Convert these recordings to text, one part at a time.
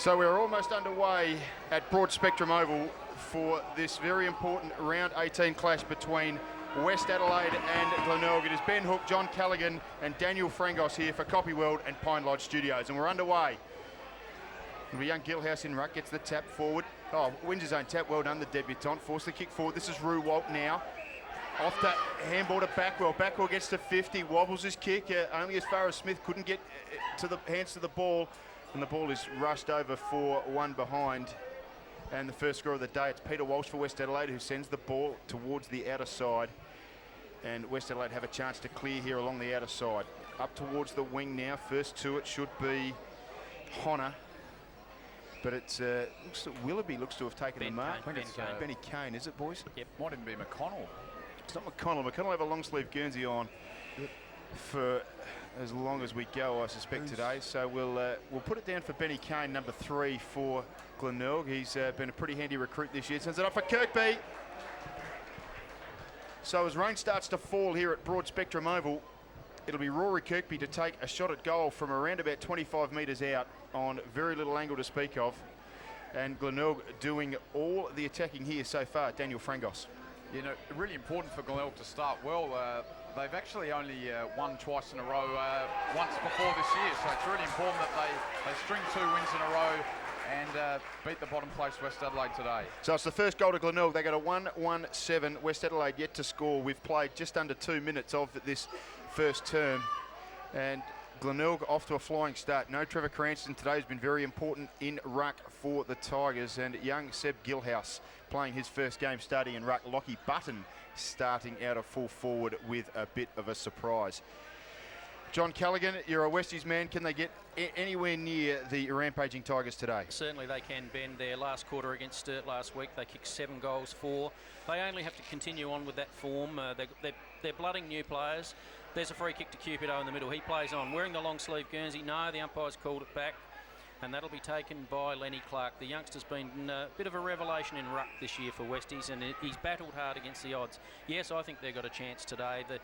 So we're almost underway at Broad Spectrum Oval for this very important round 18 clash between West Adelaide and Glenelg. It is Ben Hook, John Callaghan and Daniel Frangos here for Copy World and Pine Lodge Studios, and we're underway. And young Gilhouse in ruck, gets the tap forward. Oh, wins his own tap, well done, the debutant. Force the kick forward, this is Rue Walt now. Off to handball to Backwell. Backwell gets to 50, wobbles his kick, only as far as Smith couldn't get to the hands to the ball. And the ball is rushed over for one behind. And the first score of the day, it's Peter Walsh for West Adelaide who sends the ball towards the outer side. And West Adelaide have a chance to clear here along the outer side. Up towards the wing now. First to it should be Honor. But it's looks that Willoughby looks to have taken the mark. I think it's Benny Kane, is it, boys? Yep. Might even be McConnell. It's not McConnell. McConnell will have a long sleeve Guernsey on for as long as we go, I suspect, today. So we'll put it down for Benny Kane, number 3 for Glenelg. He's been a pretty handy recruit this year. Sends it up for Kirkby. So as rain starts to fall here at Broad Spectrum Oval, it'll be Rory Kirkby to take a shot at goal from around about 25 metres out on very little angle to speak of. And Glenelg doing all the attacking here so far. Daniel Frangos. You know, really important for Glenelg to start well. They've actually only won twice in a row once before this year, so it's really important that they string 2 wins in a row and beat the bottom place West Adelaide today. So it's the first goal to Glenelg. They got a 1-1-7. West Adelaide yet to score. We've played just under 2 minutes of this first term, and Glenelg off to a flying start. No Trevor Cranston today has been very important in ruck for the Tigers, and young Seb Gilhouse playing his first game starting in ruck. Lockie Button starting out of full forward with a bit of a surprise. John Callaghan, you're a Westies man. Can they get anywhere near the rampaging Tigers today? Certainly they can, Ben. Their last quarter against Sturt last week, they kicked 7 goals, 4. They only have to continue on with that form. They're blooding new players. There's a free kick to Cupido in the middle. He plays on. Wearing the long sleeve Guernsey. No, the umpire's called it back. And that'll be taken by Lenny Clark. The youngster's been a bit of a revelation in ruck this year for Westies, and he's battled hard against the odds. Yes, I think they've got a chance today. The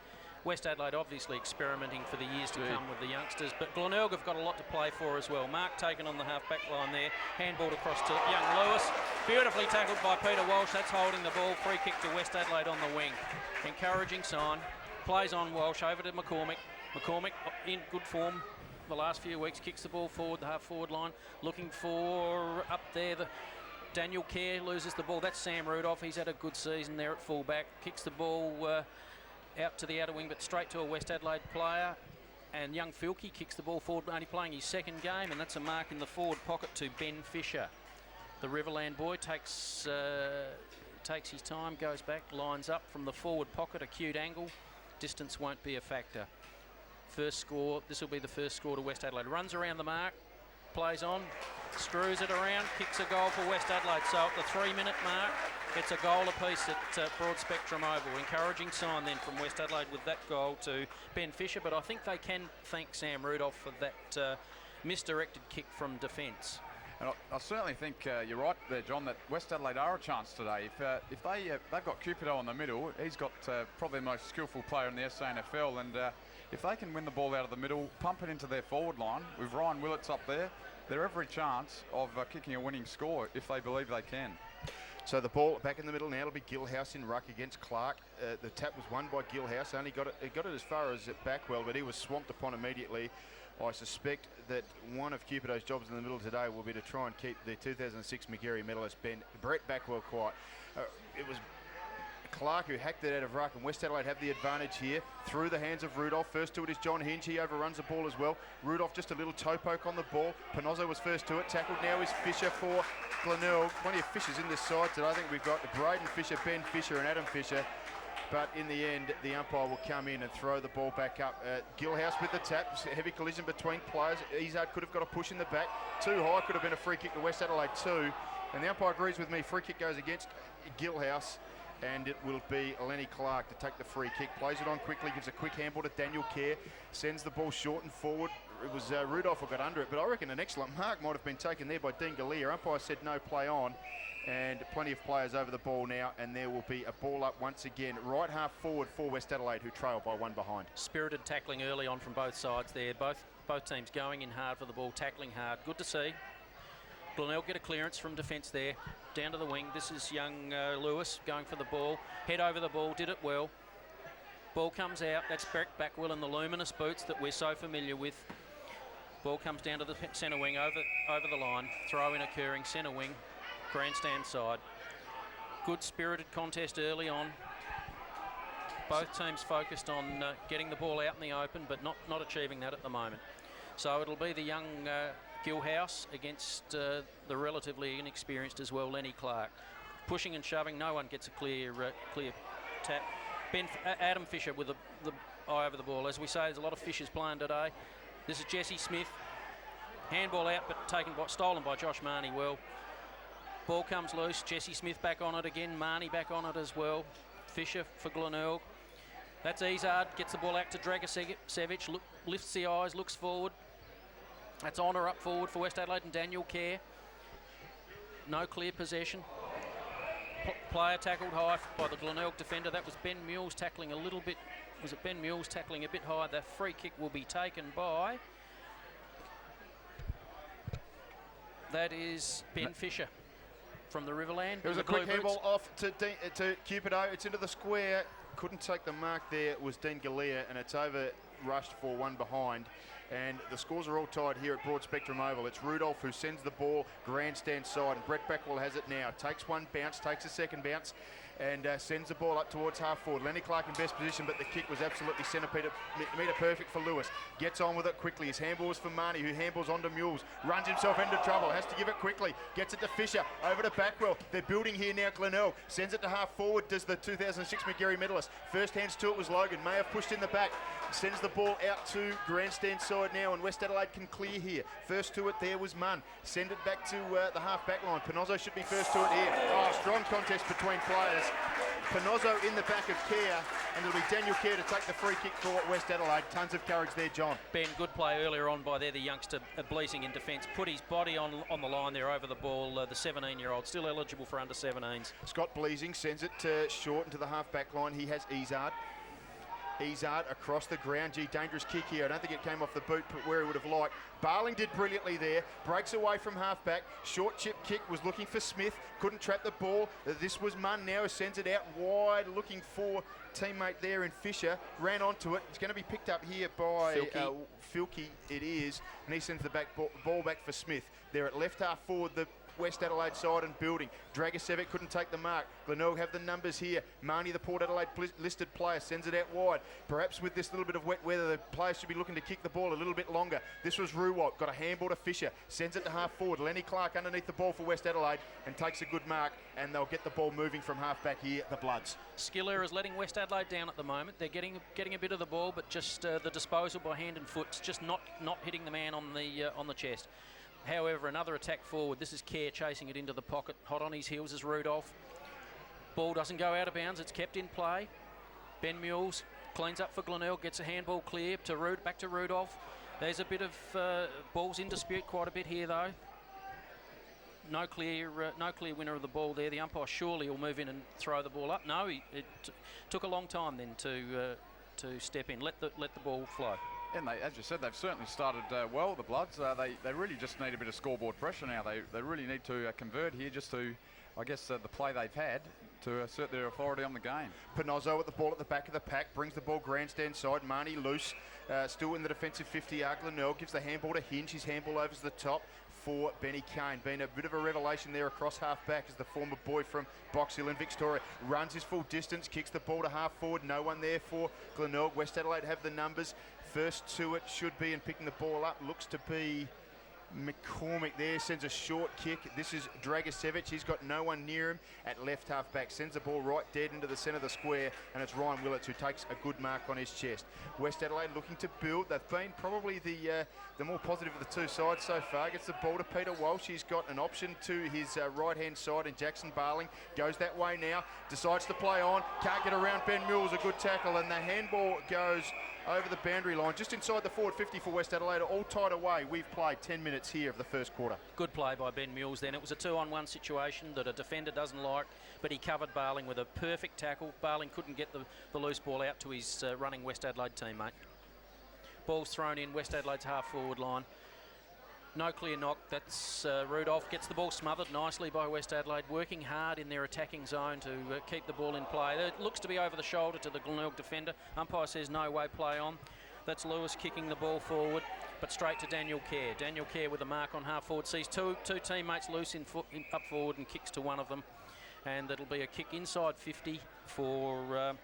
West Adelaide obviously experimenting for the years to come with the youngsters, but Glenelg have got a lot to play for as well. Mark taken on the half-back line there, handballed across to young Lewis. Beautifully tackled by Peter Walsh. That's holding the ball. Free kick to West Adelaide on the wing. Encouraging sign. Plays on Walsh over to McCormick. McCormick in good form the last few weeks, kicks the ball forward, the half-forward line, looking for up there. Daniel Kerr loses the ball. That's Sam Rudolph. He's had a good season there at full-back. Kicks the ball out to the outer wing, but straight to a West Adelaide player. And young Filkey kicks the ball forward, only playing his second game, and that's a mark in the forward pocket to Ben Fisher. The Riverland boy takes his time, goes back, lines up from the forward pocket, acute angle. Distance won't be a factor. First score, this will be the first score to West Adelaide. Runs around the mark, plays on, screws it around, kicks a goal for West Adelaide. So at the 3-minute mark, it's a goal apiece at Broad Spectrum Oval. Encouraging sign then from West Adelaide with that goal to Ben Fisher, but I think they can thank Sam Rudolph for that misdirected kick from defence. And I certainly think you're right there, John, that West Adelaide are a chance today. If they've got Cupido in the middle, he's got probably the most skillful player in the SANFL, and if they can win the ball out of the middle, pump it into their forward line, with Ryan Willits up there, they're every chance of kicking a winning score if they believe they can. So the ball back in the middle now. It'll be Gilhouse in ruck against Clark. The tap was won by Gilhouse. Only got it as far as Backwell, but he was swamped upon immediately. I suspect that one of Cupido's jobs in the middle today will be to try and keep the 2006 Magarey medalist Brett Backwell quiet. It was Clark who hacked it out of ruck, and West Adelaide have the advantage here through the hands of Rudolph. First to it is John Hinge. He overruns the ball as well. Rudolph just a little toe poke on the ball. Panozzo was first to it. Tackled now is Fisher for Glenelg. Plenty of Fishers in this side today. I think we've got Braden Fisher, Ben Fisher and Adam Fisher. But in the end, the umpire will come in and throw the ball back up. Gilhouse with the tap. Heavy collision between players. Izard could have got a push in the back. Too high, could have been a free kick to West Adelaide too. And the umpire agrees with me. Free kick goes against Gilhouse. And it will be Lenny Clark to take the free kick. Plays it on quickly, gives a quick handball to Daniel Kerr. Sends the ball short and forward. It was Rudolph who got under it. But I reckon an excellent mark might have been taken there by Dean Galea. Umpire said no, play on. And plenty of players over the ball now, and there will be a ball up once again. Right half forward for West Adelaide, who trail by 1 behind. Spirited tackling early on from both sides there. Both teams going in hard for the ball, tackling hard. Good to see. Glenelg get a clearance from defence there, down to the wing. This is young Lewis going for the ball. Head over the ball, did it well. Ball comes out. That's Backwell in the luminous boots that we're so familiar with. Ball comes down to the centre wing, over the line. Throw in occurring, centre wing, grandstand side. Good spirited contest early on. Both teams focused on getting the ball out in the open, but not achieving that at the moment. So it'll be the young Gilhouse against the relatively inexperienced as well, Lenny Clark. Pushing and shoving, no one gets a clear tap. Adam Fisher with the eye over the ball. As we say, there's a lot of Fishers playing today. This is Jesse Smith. Handball out, but stolen by Josh Marnie well. Ball comes loose. Jesse Smith back on it again. Marnie back on it as well. Fisher for Glenelg. That's Izard. Gets the ball out to Dragicevic. Lifts the eyes, looks forward. That's Honour up forward for West Adelaide and Daniel Kerr. No clear possession. Player tackled high by the Glenelg defender. That was Ben Mules tackling a little bit. Was it Ben Mules tackling a bit high? The free kick will be taken by... That is Ben Fisher from the Riverland. There was a quick handball off to Cupido. It's into the square. Couldn't take the mark there. It was Dean Galea, and it's over rushed for one behind. And the scores are all tied here at Broad Spectrum Oval. It's Rudolph who sends the ball grandstand side, and Brett Backwell has it now. Takes one bounce, takes a second bounce, and sends the ball up towards half forward. Lenny Clark in best position, but the kick was absolutely centimetre perfect for Lewis. Gets on with it quickly. His handball is for Marnie, who handballs onto Mules. Runs himself into trouble. Has to give it quickly. Gets it to Fisher. Over to Backwell. They're building here now. Glenelg sends it to half forward. Does the 2006 McGarry medalist. First hands to it was Logan. May have pushed in the back. Sends the ball out to grandstand side now, and West Adelaide can clear here. First to it there was Munn. Send it back to the half back line. Panozzo should be first to it here. Oh, strong contest between players. Panozzo in the back of Kerr, and it'll be Daniel Kerr to take the free kick for West Adelaide. Tons of courage there, John. Ben, good play earlier on by there, the youngster Bleasing in defence. Put his body on the line there over the ball. The 17-year-old, still eligible for under 17s. Scott Bleasing sends it short into the half back line. He has Izard. Izard across the ground. Gee, dangerous kick here. I don't think it came off the boot where he would have liked. Barling did brilliantly there. Breaks away from half-back. Short chip kick, was looking for Smith. Couldn't trap the ball. This was Munn now, who sends it out wide, looking for teammate there in Fisher. Ran onto it. It's going to be picked up here by Filkey. It is. And he sends the ball back for Smith. They're at left half forward, the West Adelaide side and building. Dragicevic couldn't take the mark. Glenelg have the numbers here. Marnie, the Port Adelaide listed player, sends it out wide. Perhaps with this little bit of wet weather, the players should be looking to kick the ball a little bit longer. This was Ruwalt, got a handball to Fisher, sends it to half forward. Lenny Clark underneath the ball for West Adelaide and takes a good mark, and they'll get the ball moving from half back here, the Bloods. Skill error is letting West Adelaide down at the moment. They're getting a bit of the ball, but just the disposal by hand and foot, just not hitting the man on the chest. However, another attack forward. This is Kerr chasing it into the pocket. Hot on his heels is Rudolph. Ball doesn't go out of bounds. It's kept in play. Ben Mules cleans up for Glenelg. Gets a handball clear to back to Rudolph. There's a bit of balls in dispute quite a bit here, though. No clear winner of the ball there. The umpire surely will move in and throw the ball up. No, it took a long time then to step in. Let the ball flow. And as you said, they've certainly started well, the Bloods. They really just need a bit of scoreboard pressure now. They really need to convert here just to, I guess, the play they've had to assert their authority on the game. Panozzo with the ball at the back of the pack, brings the ball grandstand side. Marnie loose, still in the defensive 50-yard. Glenelg gives the handball to Hinge. His handball over to the top for Benny Kane. Been a bit of a revelation there across half-back as the former boy from Box Hill in Victoria. Runs his full distance, kicks the ball to half-forward. No one there for Glenelg. West Adelaide have the numbers. First to it should be, and picking the ball up looks to be McCormick there, sends a short kick. This is Dragicevic. He's got no one near him at left half back. Sends the ball right dead into the centre of the square, and it's Ryan Willits who takes a good mark on his chest. West Adelaide looking to build. They've been probably the more positive of the two sides so far. Gets the ball to Peter Walsh. He's got an option to his right-hand side, and Jackson Barling goes that way now. Decides to play on. Can't get around Ben Mules. A good tackle, and the handball goes over the boundary line, just inside the forward 50 for West Adelaide, all tied away. We've played 10 minutes here of the first quarter. Good play by Ben Mules then. It was a 2-on-1 situation that a defender doesn't like, but he covered Barling with a perfect tackle. Barling couldn't get the loose ball out to his running West Adelaide teammate. Ball's thrown in West Adelaide's half-forward line. No clear knock. That's Rudolph. Gets the ball smothered nicely by West Adelaide, working hard in their attacking zone to keep the ball in play. It looks to be over the shoulder to the Glenelg defender. Umpire says no way, play on. That's Lewis kicking the ball forward, but straight to Daniel Kerr. Daniel Kerr with a mark on half forward. Sees two teammates loose up forward and kicks to one of them. And it'll be a kick inside 50 for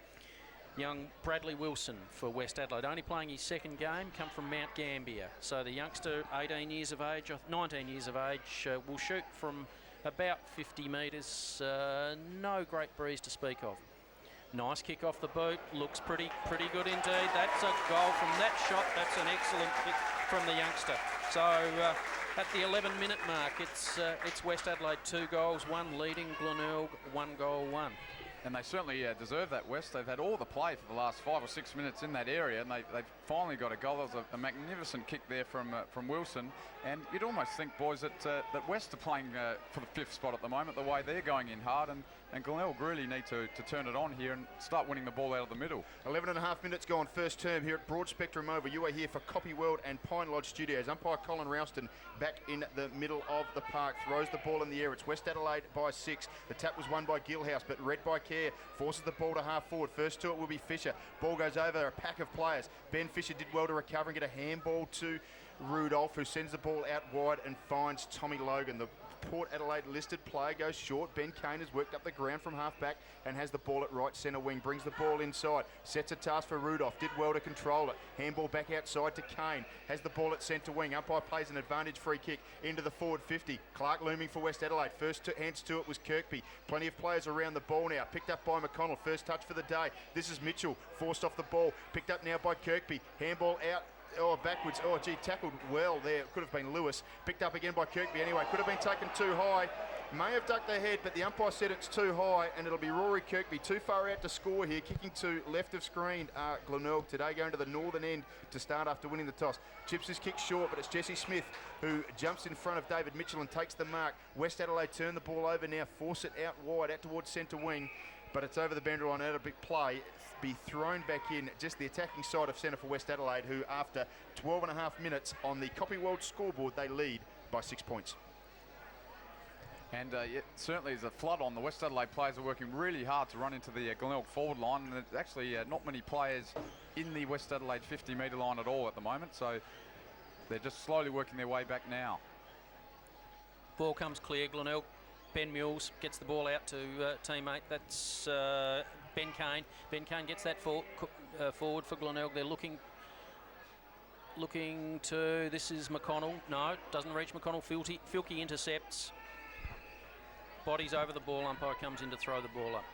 young Bradley Wilson for West Adelaide. Only playing his second game, come from Mount Gambier. So the youngster, 19 years of age, will shoot from about 50 metres. No great breeze to speak of. Nice kick off the boot, looks pretty good indeed. That's a goal from that shot. That's an excellent kick from the youngster. So at the 11-minute mark, it's West Adelaide 2 goals, 1 leading Glenelg, 1 goal, 1. And they certainly deserve that, West. They've had all the play for the last 5 or 6 minutes in that area, and they've finally got a goal. There was a magnificent kick there from Wilson. And you'd almost think, boys, that West are playing for the 5th spot at the moment, the way they're going in hard. And Glenelg really need to turn it on here and start winning the ball out of the middle. 11 and a half minutes gone, first term here at Broad Spectrum Oval. You are here for Copy World and Pine Lodge Studios. Umpire Colin Ralston back in the middle of the park, throws the ball in the air. It's West Adelaide by 6. The tap was won by Gilhouse, but read by Kerr. Forces the ball to half forward. First to it will be Fisher. Ball goes over a pack of players. Ben Fisher did well to recover and get a handball to Rudolph, who sends the ball out wide and finds Tommy Logan. The Port Adelaide listed player goes short. Ben Kane has worked up the ground from half back and has the ball at right centre wing. Brings the ball inside. Sets a task for Rudolph. Did well to control it. Handball back outside to Kane. Has the ball at centre wing. Umpire plays an advantage free kick into the forward 50. Clark looming for West Adelaide. First hands to it was Kirkby. Plenty of players around the ball now. Picked up by McConnell. First touch for the day. This is Mitchell. Forced off the ball. Picked up now by Kirkby. Handball out. Oh, backwards. Oh, gee, tackled well there. Could have been Lewis. Picked up again by Kirkby anyway. Could have been taken too high. May have ducked the head, but the umpire said it's too high, and it'll be Rory Kirkby too far out to score here. Kicking to left of screen. Glenelg today going to the northern end to start after winning the toss. Chips his kick short, but it's Jesse Smith who jumps in front of David Mitchell and takes the mark. West Adelaide turn the ball over now. Force it out wide, out towards centre wing. But it's over the boundary line, out of big play. Be thrown back in just the attacking side of centre for West Adelaide, who after 12 and a half minutes on the Copy World scoreboard, they lead by 6 points. And certainly there's a flood on. The West Adelaide players are working really hard to run into the Glenelg forward line, and there's actually not many players in the West Adelaide 50-metre line at all at the moment, so they're just slowly working their way back now. Ball comes clear. Glenelg. Ben Mules gets the ball out to teammate. That's Ben Kane. Ben Kane gets that forward for Glenelg. They're looking to, this is McConnell. No, doesn't reach McConnell. Filkey intercepts. Bodies over the ball. Umpire comes in to throw the ball up.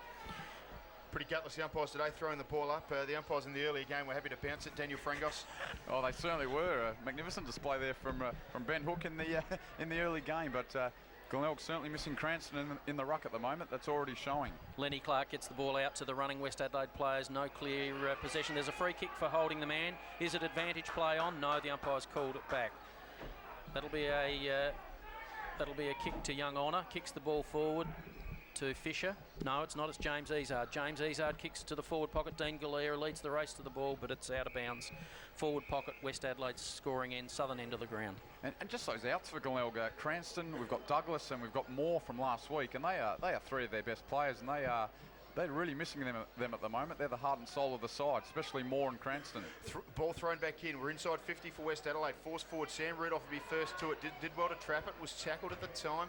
Pretty gutless, the umpires today, throwing the ball up. The umpires in the earlier game were happy to bounce it. Daniel Frangos. Oh, they certainly were. A magnificent display there from Ben Hook in the early game, but Glenelg certainly missing Cranston in the ruck at the moment. That's already showing. Lenny Clark gets the ball out to the running West Adelaide players. No clear possession. There's a free kick for holding the man. Is it advantage play on? No, the umpire's called it back. That'll be a kick to Young Honour. Kicks the ball forward to Fisher. No, it's not. It's James Ezard. James Ezard kicks to the forward pocket. Dean Galea leads the race to the ball, but it's out of bounds. Forward pocket, West Adelaide's scoring end, southern end of the ground. And just those outs for Glenelg. Cranston, we've got Douglas, and we've got Moore from last week, and they are 3 of their best players, and they're really missing them at the moment. They're the heart and soul of the side, especially Moore and Cranston. Ball thrown back in. We're inside 50 for West Adelaide. Forced forward. Sam Rudolph will be first to it. Did well to trap it. Was tackled at the time.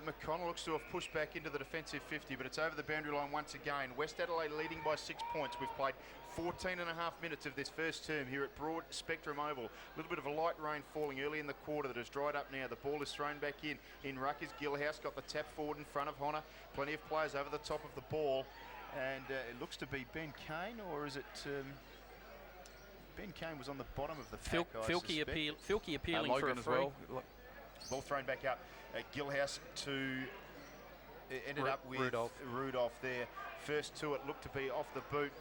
McConnell looks to have pushed back into the defensive 50, but it's over the boundary line once again. West Adelaide leading by 6 points. We've played 14 and a half minutes of this first term here at Broad Spectrum Oval. A little bit of a light rain falling early in the quarter that has dried up now. The ball is thrown back in. In ruck is Gilhouse. Got the tap forward in front of Honor. Plenty of players over the top of the ball. And it looks to be Ben Kane, or is it... Ben Kane was on the bottom of the pack, Filkey appealing for a free. Well. Ball thrown back up. Gilhouse ended up with Rudolph there. First to it looked to be off the boot.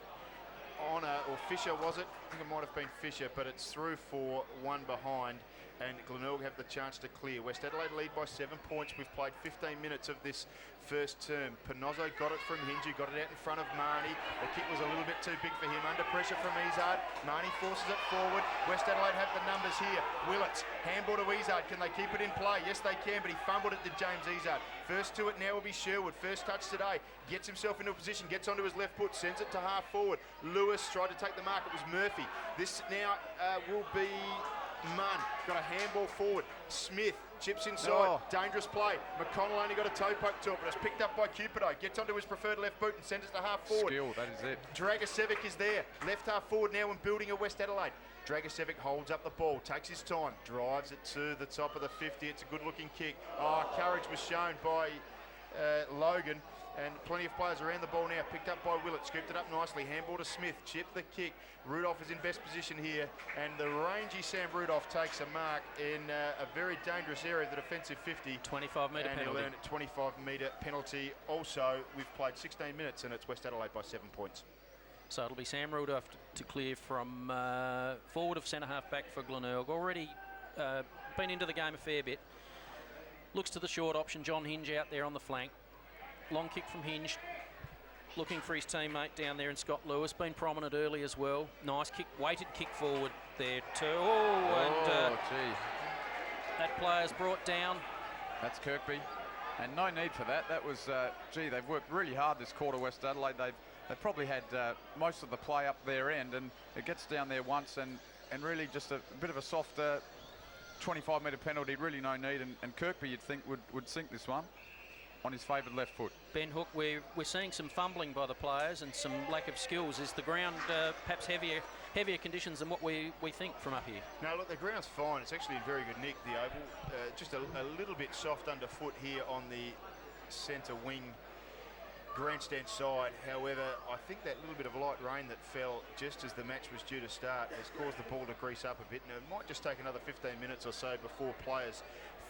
Honour, or Fisher was it? I think it might have been Fisher, but it's through for one behind. and Glenelg have the chance to clear. West Adelaide lead by 7 points. We've played 15 minutes of this first term. Pinozzo got it from Hinge, got it out in front of Marnie. The kick was a little bit too big for him. Under pressure from Izard. Marnie forces it forward. West Adelaide have the numbers here. Willits, handball to Izard. Can they keep it in play? Yes, they can, but he fumbled it to James Izard. First to it now will be Sherwood. First touch today. Gets himself into a position, gets onto his left foot, sends it to half forward. Lewis tried to take the mark. It was Murphy. This now will be Munn. Got a handball forward. Smith chips inside. Dangerous play. McConnell only got a toe poke to it, but it's picked up by Cupido. Gets onto his preferred left boot and sends it to half forward. Skill, that is it. Dragicevic is there. Left half forward now and building at West Adelaide. Dragicevic holds up the ball, takes his time, drives it to the top of the 50. It's a good-looking kick. Courage was shown by Logan, and plenty of players around the ball now. Picked up by Willett, scooped it up nicely. Handball to Smith, chip the kick. Rudolph is in best position here, and the rangy Sam Rudolph takes a mark in a very dangerous area, the defensive 50. 25-metre penalty. And he'll earn a 25-metre penalty. Also, we've played 16 minutes, and it's West Adelaide by 7 points. So it'll be Sam Rudolph to clear from forward of centre-half back for Glenelg. Already been into the game a fair bit. Looks to the short option, John Hinge out there on the flank. Long kick from Hinge, looking for his teammate down there, and Scott Lewis been prominent early as well. Nice kick, weighted kick forward there too. That player's brought down. That's Kirkby, and no need for that. That was, they've worked really hard this quarter, West Adelaide. They've probably had most of the play up their end, and it gets down there once, and really just a bit of a soft 25-metre penalty, really no need, and Kirkby you'd think would sink this one on his favoured left foot. Ben Hook, we're seeing some fumbling by the players and some lack of skills. Is the ground perhaps heavier conditions than what we think from up here? No, look, the ground's fine. It's actually in very good nick, the oval. Just a little bit soft underfoot here on the centre wing grandstand side. However, I think that little bit of light rain that fell just as the match was due to start has caused the ball to grease up a bit. Now, it might just take another 15 minutes or so before players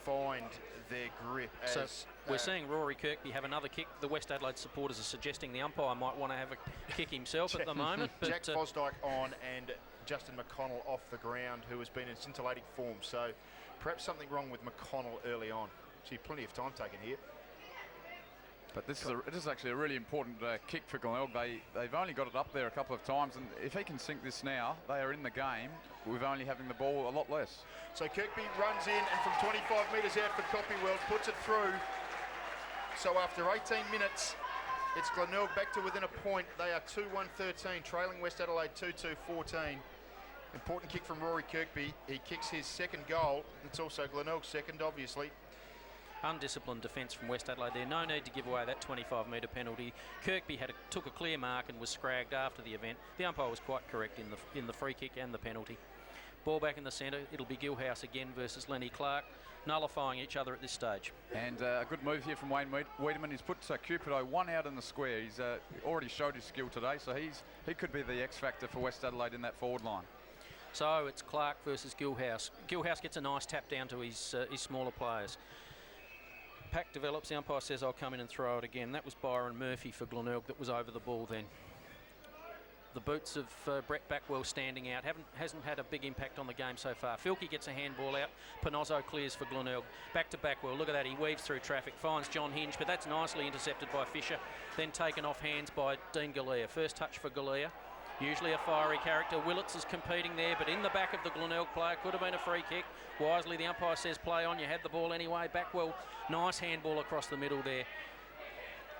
find their grip. So we're seeing Rory Kirkby have another kick. The West Adelaide supporters are suggesting the umpire might want to have a kick himself at the moment. But Jack Fosdyke on and Justin McConnell off the ground, who has been in scintillating form. So perhaps something wrong with McConnell early on. See, plenty of time taken here. But this is actually a really important kick for Glenelg. They've only got it up there a couple of times, and if he can sink this now, they are in the game with only having the ball a lot less. So Kirkby runs in, and from 25 metres out for Copyworld, puts it through. So after 18 minutes, it's Glenelg back to within a point. They are 2-1-13, trailing West Adelaide 2-2-14. Important kick from Rory Kirkby. He kicks his second goal. It's also Glenelg's second, obviously. Undisciplined defence from West Adelaide there. No need to give away that 25-metre penalty. Kirkby took a clear mark and was scragged after the event. The umpire was quite correct in the free kick and the penalty. Ball back in the centre. It'll be Gilhouse again versus Lenny Clark, nullifying each other at this stage. And a good move here from Wayne Wiedemann. He's put Cupido one out in the square. He's already showed his skill today, so he could be the X factor for West Adelaide in that forward line. So it's Clark versus Gilhouse. Gilhouse gets a nice tap down to his smaller players. Pack develops, the umpire says I'll come in and throw it again. That was Byron Murphy for Glenelg that was over the ball then. The boots of Brett Backwell standing out. Hasn't had a big impact on the game so far. Filkey gets a handball out. Pinozzo clears for Glenelg. Back to Backwell. Look at that. He weaves through traffic. Finds John Hinge, but that's nicely intercepted by Fisher. Then taken off hands by Dean Galea. First touch for Galea. Usually a fiery character. Willits is competing there, but in the back of the Glenelg player. Could have been a free kick. Wisely, the umpire says play on. You had the ball anyway. Backwell, nice handball across the middle there.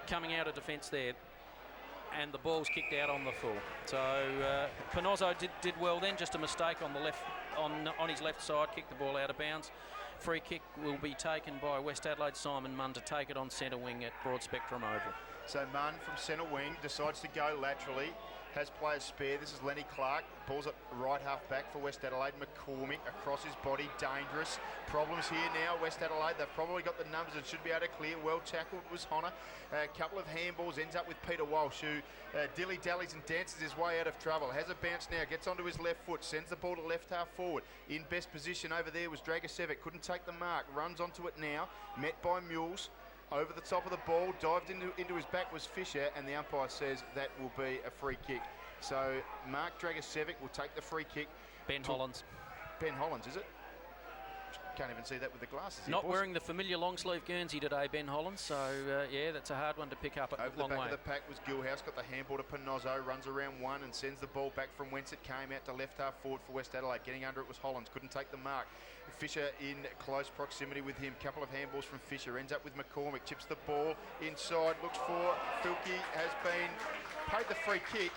Coming out of defence there. And the ball's kicked out on the full. So Pinozzo did well then. Just a mistake on the left, on his left side. Kicked the ball out of bounds. Free kick will be taken by West Adelaide Simon Munn to take it on centre wing at Broad Spectrum Oval. So Munn from centre wing decides to go laterally. Has players spare. This is Lenny Clark. Ball's at right half back for West Adelaide. McCormick across his body. Dangerous. Problems here now. West Adelaide, they've probably got the numbers that should be able to clear. Well tackled was Honor. A couple of handballs. Ends up with Peter Walsh, who dilly-dallies and dances his way out of trouble. Has a bounce now. Gets onto his left foot. Sends the ball to left half forward. In best position over there was Dragicevic. Couldn't take the mark. Runs onto it now. Met by Mules. Over the top of the ball, dived into his back was Fisher, and the umpire says that will be a free kick. So Mark Dragicevic will take the free kick. Ben Hollands. Ben Hollands, is it? Can't even see that with the glasses. Not boys. wearing the familiar long sleeve Guernsey today, Ben Holland. So yeah, that's a hard one to pick up at Over the the long back way. of the pack was Gilhouse, got the handball to Panozzo, runs around one and sends the ball back from whence it came out to left half forward for West Adelaide. Getting under it was Hollands, couldn't take the mark. Fisher in close proximity with him. Couple of handballs from Fisher, ends up with McCormick, chips the ball inside, looks for Filkey, has been paid the free kick.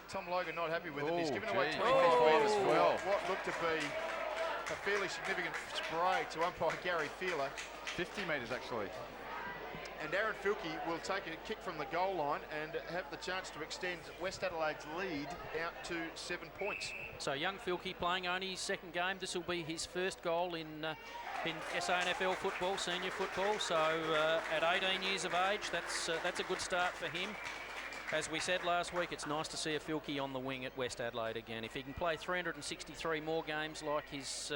Tom Logan not happy with it. He's given away 25 metres for what looked to be a fairly significant spray to umpire Gary Feeler. 50 metres actually. And Aaron Filkey will take a kick from the goal line and have the chance to extend West Adelaide's lead out to 7 points. So young Filkey playing only his second game. This will be his first goal in SANFL football, senior football. So at 18 years of age, that's a good start for him. As we said last week, it's nice to see a Filkey on the wing at West Adelaide again. If he can play 363 more games like his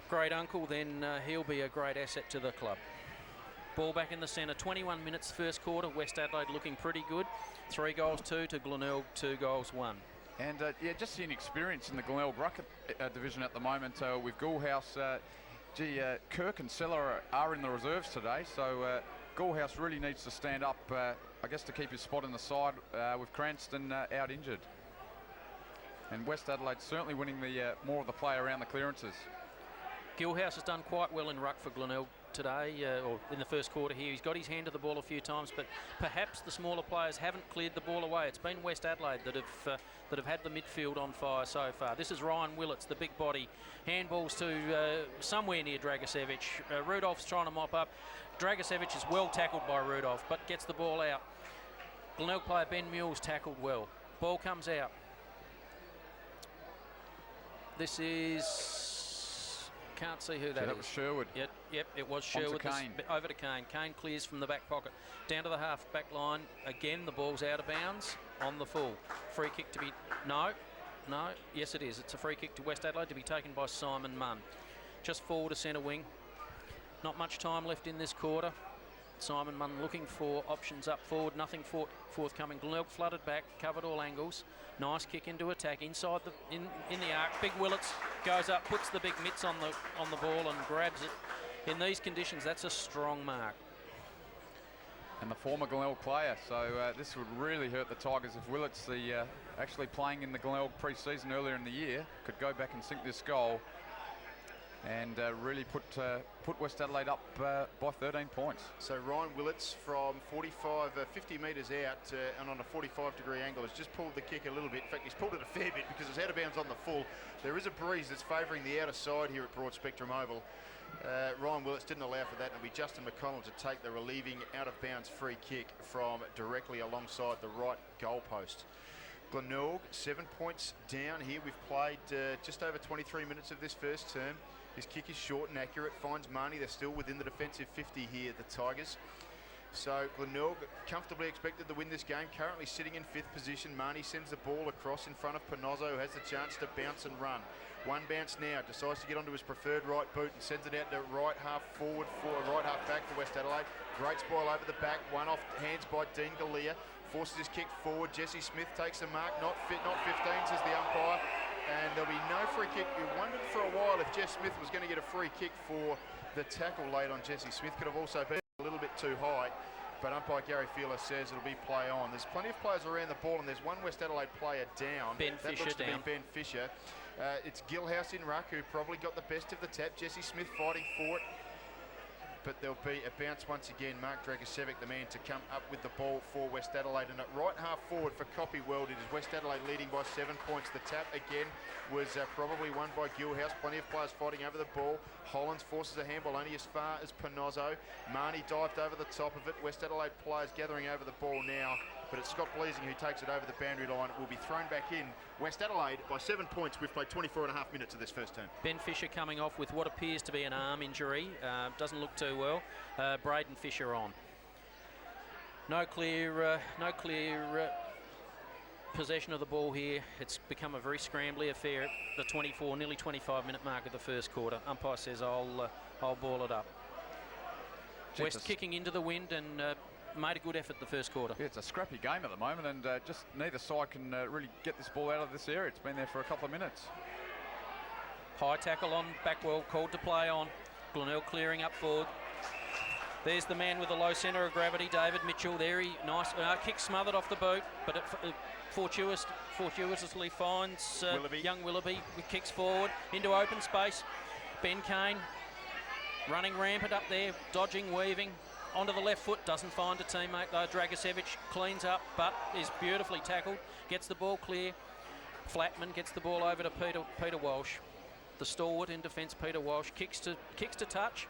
great uncle, then he'll be a great asset to the club. Ball back in the centre, 21 minutes first quarter. West Adelaide looking pretty good. 3 goals 2 to Glenelg, 2 goals 1. And yeah, just the inexperience in the Glenelg ruck division at the moment with Gilhouse. Kirk and Seller are in the reserves today, so Gilhouse really needs to stand up, I guess, to keep his spot in the side with Cranston out injured. And West Adelaide certainly winning the more of the play around the clearances. Gilhouse has done quite well in ruck for Glenelg today, or in the first quarter here. He's got his hand to the ball a few times, but perhaps the smaller players haven't cleared the ball away. It's been West Adelaide that have had the midfield on fire so far. This is Ryan Willits, the big body. Handballs to somewhere near Dragicevic. Rudolph's trying to mop up. Dragicevic is well tackled by Rudolph, but gets the ball out. Glenelg player Ben Mules tackled well. Ball comes out. This is... Can't see who that is. That was Sherwood. Yep, it was Sherwood. Kane. Over to Kane. Kane clears from the back pocket. Down to the half back line. Again, the ball's out of bounds on the full. Free kick to be... No. Yes, it is. It's a free kick to West Adelaide to be taken by Simon Munn. Just forward to centre wing. Not much time left in this quarter. Simon Munn looking for options up forward. Nothing forthcoming. Glenelg flooded back, covered all angles. Nice kick into attack inside the in the arc. Big Willits goes up, puts the big mitts on the ball and grabs it. In these conditions, that's a strong mark. And the former Glenelg player, so this would really hurt the Tigers if Willits, actually playing in the Glenelg pre-season earlier in the year, could go back and sink this goal and really put West Adelaide up by 13 points. So Ryan Willits from 50 metres out and on a 45-degree angle has just pulled the kick a little bit. In fact, he's pulled it a fair bit because it's out of bounds on the full. There is a breeze that's favouring the outer side here at Broad Spectrum Oval. Ryan Willits didn't allow for that, and it'll be Justin McConnell to take the relieving out-of-bounds free kick from directly alongside the right goalpost. Glenelg, 7 points down here. We've played just over 23 minutes of this first term. His kick is short and accurate, finds Marnie. They're still within the defensive 50 here, the Tigers. So Glenelg comfortably expected to win this game, currently sitting in 5th position. Marnie sends the ball across in front of Panozzo, who has the chance to bounce and run. One bounce now, decides to get onto his preferred right boot and sends it out to right half forward for right half back for West Adelaide. Great spoil over the back, one off hands by Dean Galea. Forces his kick forward. Jesse Smith takes a mark, not 15, says the umpire. And there'll be no free kick. We wondered for a while if Jess Smith was going to get a free kick for the tackle late on Jesse Smith. Could have also been a little bit too high, but umpire Gary Feeler says it'll be play on. There's plenty of players around the ball, and there's one West Adelaide player down. Ben Fisher down. Ben Fisher. It's Gilhouse in ruck, who probably got the best of the tap. Jesse Smith fighting for it. But there'll be a bounce once again. Mark Dragicevic, the man to come up with the ball for West Adelaide. And at right half forward for Copy World, it is West Adelaide leading by 7 points. The tap again was probably won by Gilhouse. Plenty of players fighting over the ball. Hollands forces a handball only as far as Panozzo. Marnie dived over the top of it. West Adelaide players gathering over the ball now. But it's Scott Bleasing who takes it over the boundary line. It will be thrown back in. West Adelaide by 7 points. We've played 24.5 minutes of this first term. Ben Fisher coming off with what appears to be an arm injury. Doesn't look too well. Braden Fisher on. No clear possession of the ball here. It's become a very scrambly affair at the nearly 25-minute mark of the first quarter. Umpire says I'll ball it up. West kicking into the wind and made a good effort the first quarter. Yeah, it's a scrappy game at the moment, and just neither side can really get this ball out of this area. It's been there for a couple of minutes. High tackle on Backwell, called to play on. Glenelg clearing up forward. There's the man with the low centre of gravity, David Mitchell. There he, nice kick smothered off the boot, but it fortuitously finds young Willoughby. Kicks forward into open space. Ben Kane running rampant up there, dodging, weaving. Onto the left foot, doesn't find a teammate though. Dragicevic cleans up, but is beautifully tackled. Gets the ball clear. Flatman gets the ball over to Peter Walsh. The stalwart in defence, Peter Walsh, kicks to touch,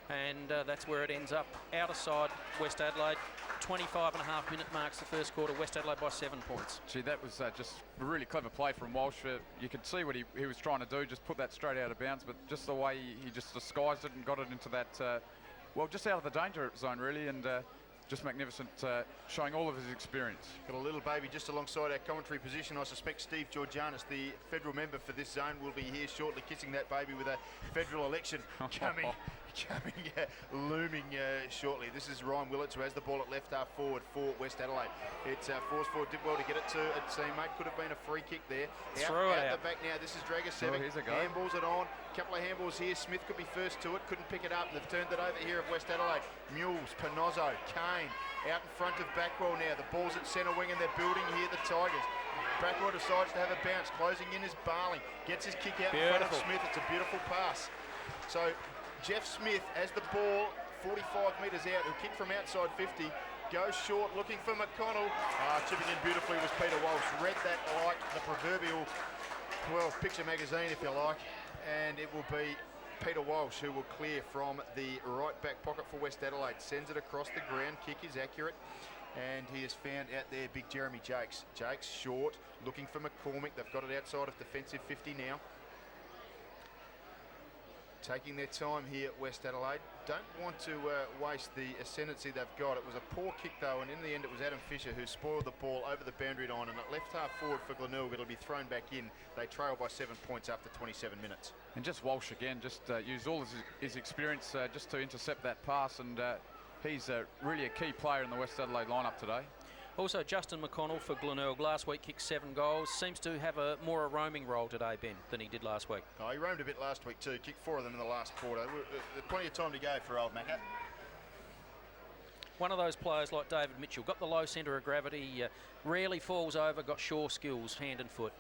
and that's where it ends up. Outer side, West Adelaide. 25.5 minute marks the first quarter. West Adelaide by 7 points. Gee, that was just a really clever play from Walsh. You could see what he was trying to do, just put that straight out of bounds, but just the way he just disguised it and got it into that, well, just out of the danger zone, really, and just magnificent, showing all of his experience. Got a little baby just alongside our commentary position. I suspect Steve Georgianis, the federal member for this zone, will be here shortly kissing that baby with a federal election looming shortly. This is Ryan Willits, who has the ball at left half forward for West Adelaide. It's force forward, did well to get it to a teammate. Could have been a free kick there. Out the back now. This is Dragicevic. Handballs it on. Couple of handballs here. Smith could be first to it. Couldn't pick it up. They've turned it over here of West Adelaide. Mules, Panozzo, Kane out in front of Backwell now. The ball's at centre wing and they're building here the Tigers. Backwell decides to have a bounce. Closing in is Barling. Gets his kick out in front of Smith. It's a beautiful pass. So Jeff Smith has the ball 45 metres out. He'll kick from outside 50. Goes short, looking for McConnell. Chipping in beautifully was Peter Walsh. Read that like the proverbial, well, picture magazine, if you like. And it will be Peter Walsh who will clear from the right back pocket for West Adelaide. Sends it across the ground. Kick is accurate. And he has found out there big Jeremy Jakes. Jakes short, looking for McCormick. They've got it outside of defensive 50 now. Taking their time here at West Adelaide. Don't want to waste the ascendancy they've got. It was a poor kick though, and in the end it was Adam Fisher who spoiled the ball over the boundary line, and at left half forward for Glenelg it'll be thrown back in. They trail by 7 points after 27 minutes. And just Walsh again, just used all his experience just to intercept that pass, and he's really a key player in the West Adelaide lineup today. Also, Justin McConnell for Glenelg. Last week kicked 7 goals. Seems to have a roaming role today, Ben, than he did last week. Oh, he roamed a bit last week too. Kicked 4 of them in the last quarter. Plenty of time to go for old Macca. One of those players like David Mitchell. Got the low centre of gravity. Rarely falls over. Got sure skills, hand and foot.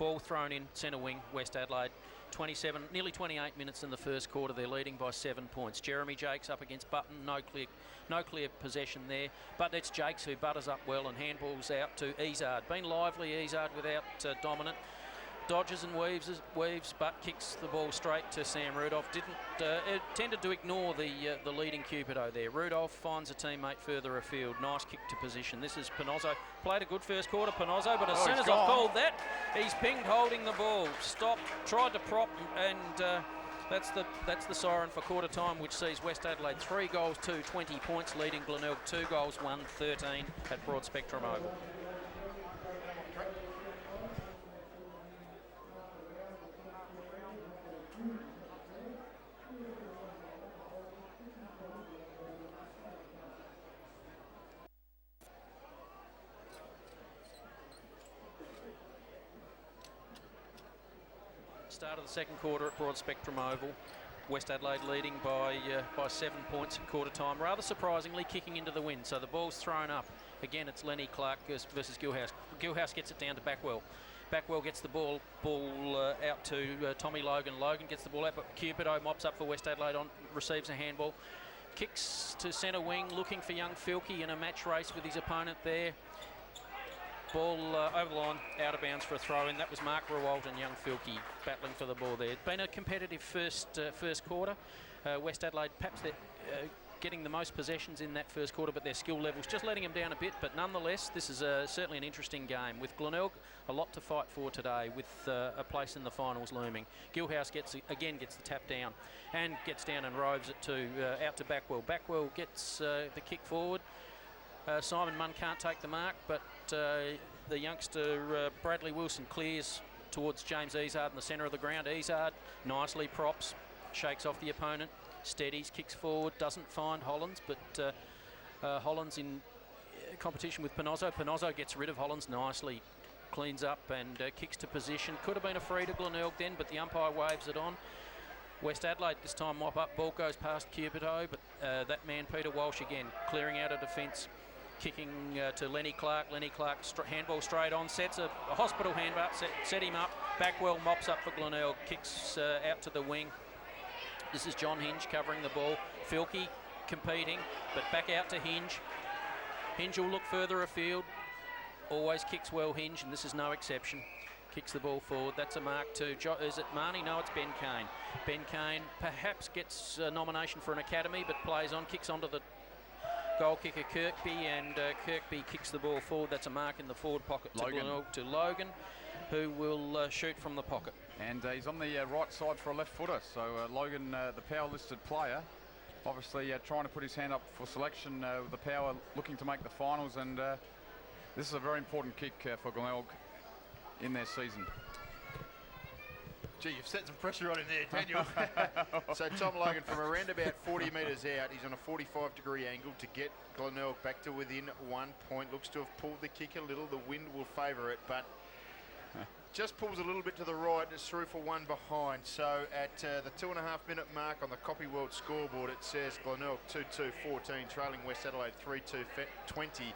Ball thrown in, centre wing, West Adelaide. 27, nearly 28 minutes in the first quarter. They're leading by 7 points. Jeremy Jakes up against Button. No clear possession there. But it's Jakes who butters up well and handballs out to Izard. Been lively, Izard, without dominant. Dodges and weaves, but kicks the ball straight to Sam Rudolph. Tended to ignore the leading Cupido there. Rudolph finds a teammate further afield. Nice kick to position. This is Panozzo. Played a good first quarter, Panozzo, but as soon as I've called that, he's pinged holding the ball. Stopped, tried to prop, and that's the siren for quarter time, which sees West Adelaide 3 goals, 2, 20 points, leading Glenelg 2 goals, 1, 13 at Broad Spectrum Oval. Start of the second quarter at Broad Spectrum Oval. West Adelaide leading by 7 points at quarter time. Rather surprisingly, kicking into the wind. So the ball's thrown up. Again, it's Lenny Clark versus Gilhouse. Gilhouse gets it down to Backwell. Backwell gets the ball out to Tommy Logan. Logan gets the ball out, but Cupido mops up for West Adelaide, receives a handball. Kicks to centre wing, looking for young Filkey in a match race with his opponent there. Ball over the line, out of bounds for a throw-in. That was Mark Rewalt and young Filkey battling for the ball there. It's been a competitive first quarter. West Adelaide, perhaps they're getting the most possessions in that first quarter, but their skill level's just letting them down a bit. But nonetheless, this is certainly an interesting game. With Glenelg, a lot to fight for today, with a place in the finals looming. Gilhouse gets the tap down and gets down and roves it out to Backwell. Backwell gets the kick forward. Simon Munn can't take the mark, but the youngster Bradley Wilson clears towards James Izard in the centre of the ground. Izard nicely props, shakes off the opponent, steadies, kicks forward, doesn't find Hollands, but Hollands in competition with Panozzo. Panozzo gets rid of Hollands nicely. cleans up and kicks to position. Could have been a free to Glenelg then, but the umpire waves it on. West Adelaide this time mop up. Ball goes past Cupido, but that man, Peter Walsh, again, clearing out of defence, kicking to Lenny Clark. Lenny Clark, handball straight on, sets a hospital handball, set him up. Backwell mops up for Glenelg, kicks out to the wing. This is John Hinge covering the ball. Filkey competing, but back out to Hinge. Hinge will look further afield. Always kicks well, Hinge, and this is no exception. Kicks the ball forward. That's a mark to, is it Marnie? No, it's Ben Kane. Ben Kane perhaps gets a nomination for an academy, but plays on, kicks onto the goal kicker Kirkby, and Kirkby kicks the ball forward. That's a mark in the forward pocket to Logan, who will shoot from the pocket. And he's on the right side for a left footer, so Logan, the power listed player, obviously trying to put his hand up for selection with the power, looking to make the finals, and this is a very important kick for Glenelg in their season. Gee, you've set some pressure on him there, Daniel. So Tom Logan from around about 40 metres out, he's on a 45-degree angle to get Glenelg back to within 1 point. Looks to have pulled the kick a little. The wind will favour it, but just pulls a little bit to the right and it's through for one behind. So at the 2.5-minute mark on the Copy World scoreboard, it says Glenelg 2-2-14, trailing West Adelaide 3-2-20.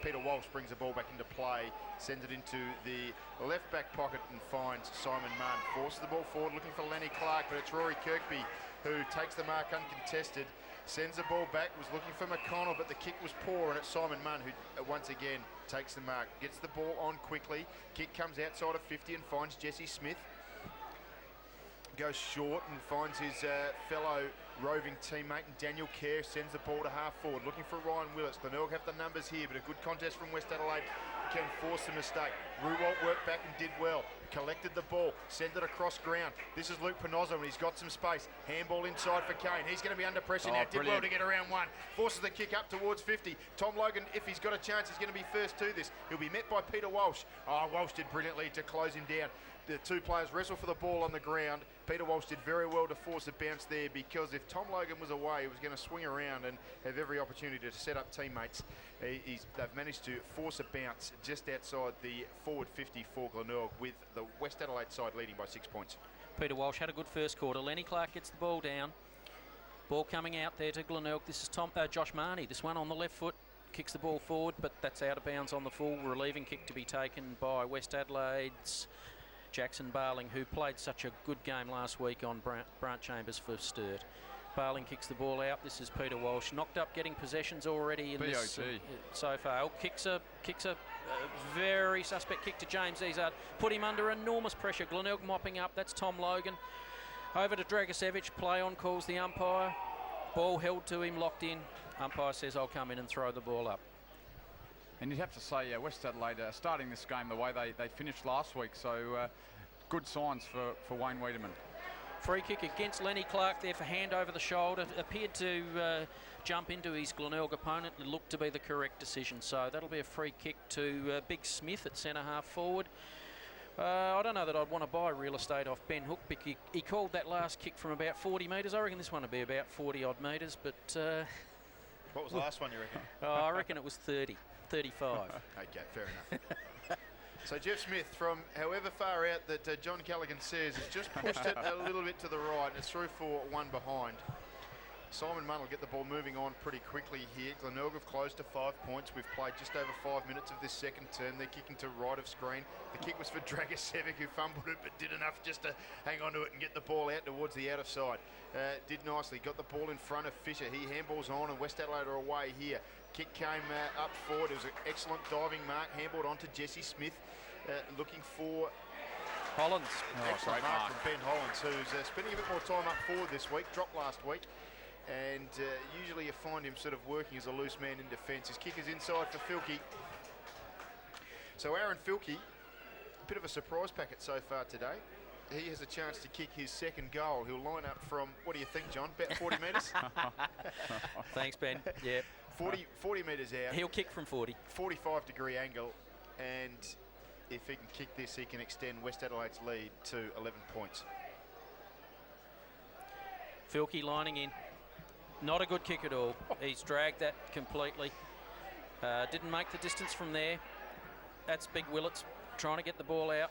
Peter Walsh brings the ball back into play, sends it into the left back pocket and finds Simon Munn. Forces the ball forward, looking for Lenny Clark, but it's Rory Kirkby who takes the mark uncontested. Sends the ball back, was looking for McConnell, but the kick was poor, and it's Simon Munn who once again takes the mark. Gets the ball on quickly. Kick comes outside of 50 and finds Jesse Smith. Goes short and finds his fellow roving teammate, and Daniel Kerr sends the ball to half forward, looking for Ryan Willis. Glenelg have the numbers here, but a good contest from West Adelaide can force the mistake. Ruwalt worked back and did well. Collected the ball, sent it across ground. This is Luke Panozzo, and he's got some space. Handball inside for Kane. He's going to be under pressure now. Did well to get around one. Forces the kick up towards 50. Tom Logan, if he's got a chance, he's going to be first to this. He'll be met by Peter Walsh. Walsh did brilliantly to close him down. The two players wrestle for the ball on the ground. Peter Walsh did very well to force a bounce there, because if Tom Logan was away, he was going to swing around and have every opportunity to set up teammates. They've managed to force a bounce just outside the forward 50 for Glenelg, with the West Adelaide side leading by 6 points. Peter Walsh had a good first quarter. Lenny Clark gets the ball down. Ball coming out there to Glenelg. This is Josh Marnie. This one on the left foot. Kicks the ball forward, but that's out of bounds on the full. Relieving kick to be taken by West Adelaide's Jackson Barling, who played such a good game last week on Brant Chambers for Sturt. Barling kicks the ball out. This is Peter Walsh, knocked up, getting possessions already in this so far. Kicks a very suspect kick to James Izard. Put him under enormous pressure. Glenelg mopping up. That's Tom Logan. Over to Dragicevic. Play on calls the umpire. Ball held to him, locked in. Umpire says, I'll come in and throw the ball up. And you'd have to say West Adelaide starting this game the way they finished last week, so good signs for Wayne Wiedemann. Free kick against Lenny Clark there for hand over the shoulder. Appeared to jump into his Glenelg opponent. It looked to be the correct decision, so that'll be a free kick to Big Smith at centre half forward. I don't know that I'd want to buy real estate off Ben Hook, because he called that last kick from about 40 metres. I reckon this one will be about 40 odd metres, but what was the last one, you reckon? I reckon it was 30. 35. Okay, fair enough. So Jeff Smith, from however far out that John Callaghan says, has just pushed it a little bit to the right, and it's through for one behind. Simon Munn will get the ball moving on pretty quickly here. Glenelg have closed to 5 points. We've played just over 5 minutes of this second term. They're kicking to right of screen. The kick was for Dragicevic, who fumbled it, but did enough just to hang on to it and get the ball out towards the outer side. Did nicely. Got the ball in front of Fisher. He handballs on, and West Adelaide are away here. Kick came up forward. It was an excellent diving mark. Handballed on to Jesse Smith, looking for Hollands. Excellent mark from Ben Hollands, who's spending a bit more time up forward this week. Dropped last week. And usually you find him sort of working as a loose man in defence. His kick is inside for Filkey. So Aaron Filkey, a bit of a surprise packet so far today. He has a chance to kick his second goal. He'll line up from, what do you think, John? About 40 metres? Thanks, Ben. Yeah. 40 metres out. He'll kick from 40. 45-degree angle. And if he can kick this, he can extend West Adelaide's lead to 11 points. Filkey lining in. Not a good kick at all. He's dragged that completely. Didn't make the distance from there. That's Big Willets trying to get the ball out.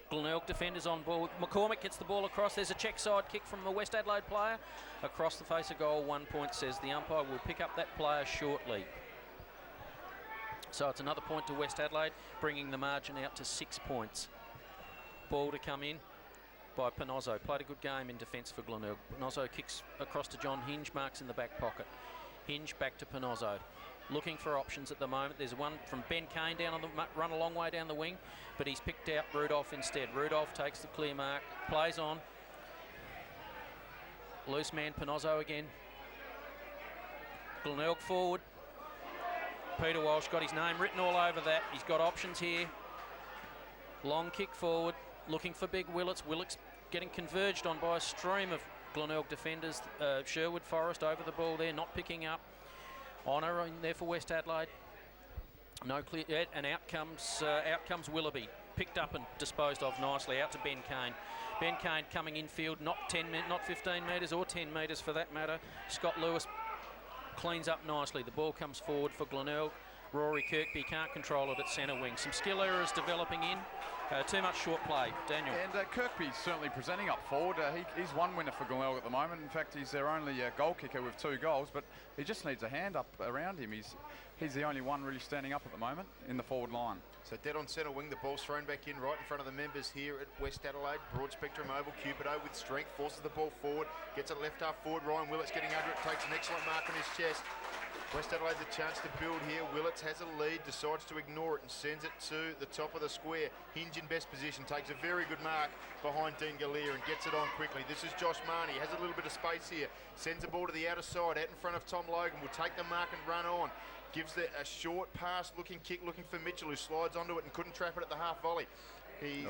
Glenelg defenders on ball. McCormick gets the ball across. There's a check side kick from the West Adelaide player. Across the face of goal, 1 point, says the umpire. Will pick up that player shortly. So it's another point to West Adelaide, bringing the margin out to 6 points. Ball to come in by Panozzo. Played a good game in defence for Glenelg. Panozzo kicks across to John Hinge, marks in the back pocket. Hinge back to Panozzo. Looking for options at the moment. There's one from Ben Kane down on the run a long way down the wing, but he's picked out Rudolph instead. Rudolph takes the clear mark, plays on. Loose man Panozzo again. Glenelg forward. Peter Walsh got his name written all over that. He's got options here. Long kick forward, looking for big Willits. Willits getting converged on by a stream of Glenelg defenders. Sherwood Forrest over the ball there, not picking up. Honour in there for West Adelaide. No clear yet, and out comes Willoughby. Picked up and disposed of nicely. Out to Ben Kane. Ben Kane coming infield, not 15 metres or 10 metres for that matter. Scott Lewis cleans up nicely. The ball comes forward for Glenelg. Rory Kirkby can't control it at centre wing. Some skill errors developing in. Too much short play. Daniel. And Kirkby's certainly presenting up forward. He's one winner for Glenelg at the moment. In fact, he's their only goal kicker with 2 goals, but he just needs a hand up around him. He's the only one really standing up at the moment in the forward line. So dead on centre wing, the ball's thrown back in right in front of the members here at West Adelaide. Broad spectrum oval, Cupido with strength, forces the ball forward, gets it left half forward. Ryan Willits getting under it, takes an excellent mark on his chest. West Adelaide's a chance to build here. Willits has a lead, decides to ignore it and sends it to the top of the square. Hinge in best position, takes a very good mark behind Dean Galea and gets it on quickly. This is Josh Marnie, has a little bit of space here. Sends the ball to the outer side, out in front of Tom Logan. Will take the mark and run on. Gives a short pass looking kick, looking for Mitchell, who slides onto it and couldn't trap it at the half volley. He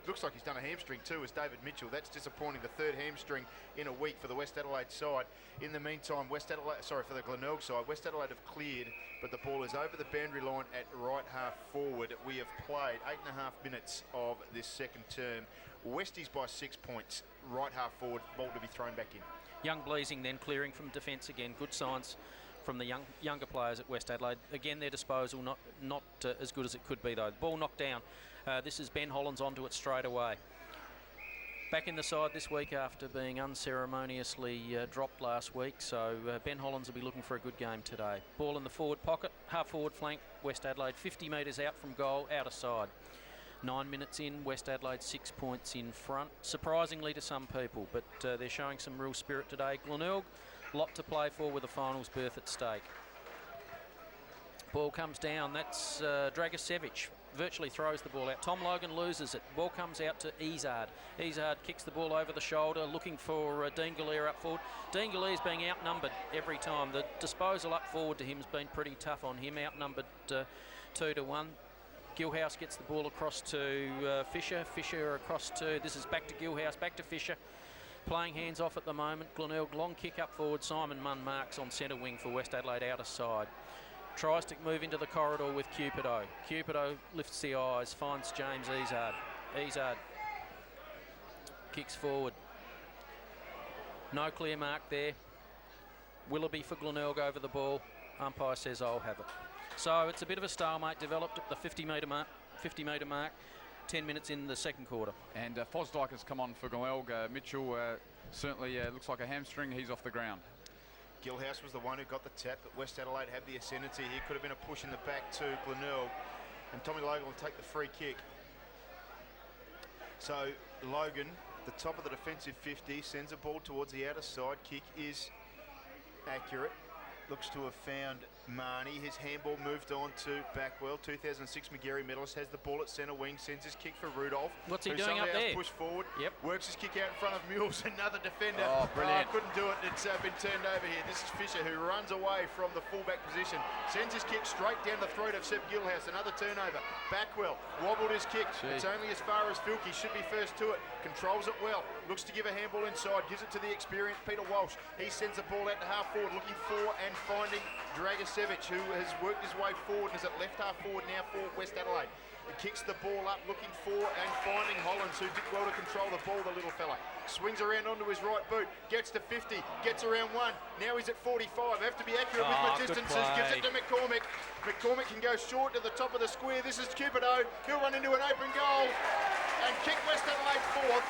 looks like he's done a hamstring too, as David Mitchell. That's disappointing, the 3rd hamstring in a week for the West Adelaide side. In the meantime, for the Glenelg side, West Adelaide have cleared, but the ball is over the boundary line at right half forward. We have played 8.5 minutes of this second term. Westies by 6 points, right half forward, ball to be thrown back in. Young Bleasing then clearing from defence again. Good signs from the younger players at West Adelaide. Again, their disposal not as good as it could be though. The ball knocked down. This is Ben Hollands onto it straight away. Back in the side this week after being unceremoniously dropped last week, so Ben Hollands will be looking for a good game today. Ball in the forward pocket, half forward flank, West Adelaide 50 metres out from goal, outer side. 9 minutes in, West Adelaide 6 points in front, surprisingly to some people, but they're showing some real spirit today. Glenelg, lot to play for with a finals berth at stake. Ball comes down, that's Dragicevic. Virtually throws the ball out. Tom Logan loses it. Ball comes out to Izard. Izard kicks the ball over the shoulder, looking for Dean Galea up forward. Dean Galea's being outnumbered every time. The disposal up forward to him has been pretty tough on him, outnumbered 2-1. Gilhouse gets the ball across to Fisher. Fisher across to, this is back to Gilhouse, back to Fisher. Playing hands off at the moment. Glenelg, long kick up forward. Simon Munn marks on centre wing for West Adelaide, outer side. Tries to move into the corridor with Cupido. Cupido lifts the eyes, finds James Izard. Izard kicks forward. No clear mark there. Willoughby for Glenelg over the ball. Umpire says I'll have it. So it's a bit of a stalemate developed at the 50 metre mark. 10 minutes in the second quarter. And Fosdyke has come on for Glenelg. Mitchell certainly looks like a hamstring. He's off the ground. Gilhouse was the one who got the tap, but West Adelaide had the ascendancy here. Could have been a push in the back to Glenelg, and Tommy Logan will take the free kick. So Logan, the top of the defensive 50, sends a ball towards the outer side. Kick is accurate. Looks to have found Marnie. His handball moved on to Backwell. 2006 Magarey medalist has the ball at centre wing, sends his kick for Rudolph. What's he doing up there? Push forward. Yep. Works his kick out in front of Mules. Another defender. Oh, brilliant. Couldn't do it. It's been turned over here. This is Fisher, who runs away from the fullback position. Sends his kick straight down the throat of Seb Gilhouse. Another turnover. Backwell wobbled his kick. Gee. It's only as far as Filkey. Should be first to it. Controls it well. Looks to give a handball inside. Gives it to the experienced Peter Walsh. He sends the ball out to half forward, looking for and finding Dragicevic. Savage, who has worked his way forward and is at left half forward now for West Adelaide. He kicks the ball up, looking for and finding Hollands, who did well to control the ball, the little fella. Swings around onto his right boot, gets to 50, gets around 1. Now he's at 45. Have to be accurate with my distances. Gives it to McCormick. McCormick can go short to the top of the square. This is Cupido. He'll run into an open goal and kick West Adelaide forth.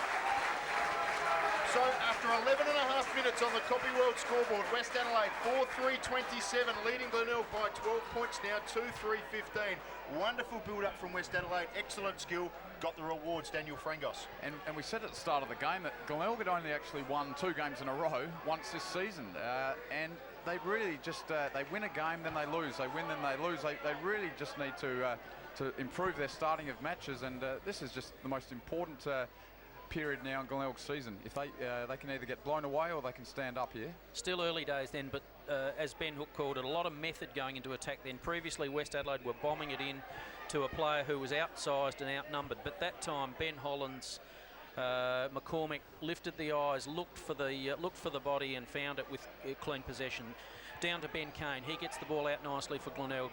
So after 11 and a half minutes on the Copy World scoreboard, West Adelaide 4-3-27, leading Glenelg by 12 points now, 2-3-15. Wonderful build-up from West Adelaide, excellent skill, got the rewards, Daniel Frangos. And we said at the start of the game that Glenelg had only actually won 2 games in a row once this season. And they really just, they win a game, then they lose. They win, then they lose. They really just need to improve their starting of matches. And this is just the most important period now in Glenelg's season. If they can either get blown away or they can stand up here. Still early days then, but as Ben Hook called it, a lot of method going into attack then. Previously West Adelaide were bombing it in to a player who was outsized and outnumbered, but that time Ben Hollands, McCormick lifted the eyes, looked for the body and found it with clean possession. Down to Ben Kane, he gets the ball out nicely for Glenelg.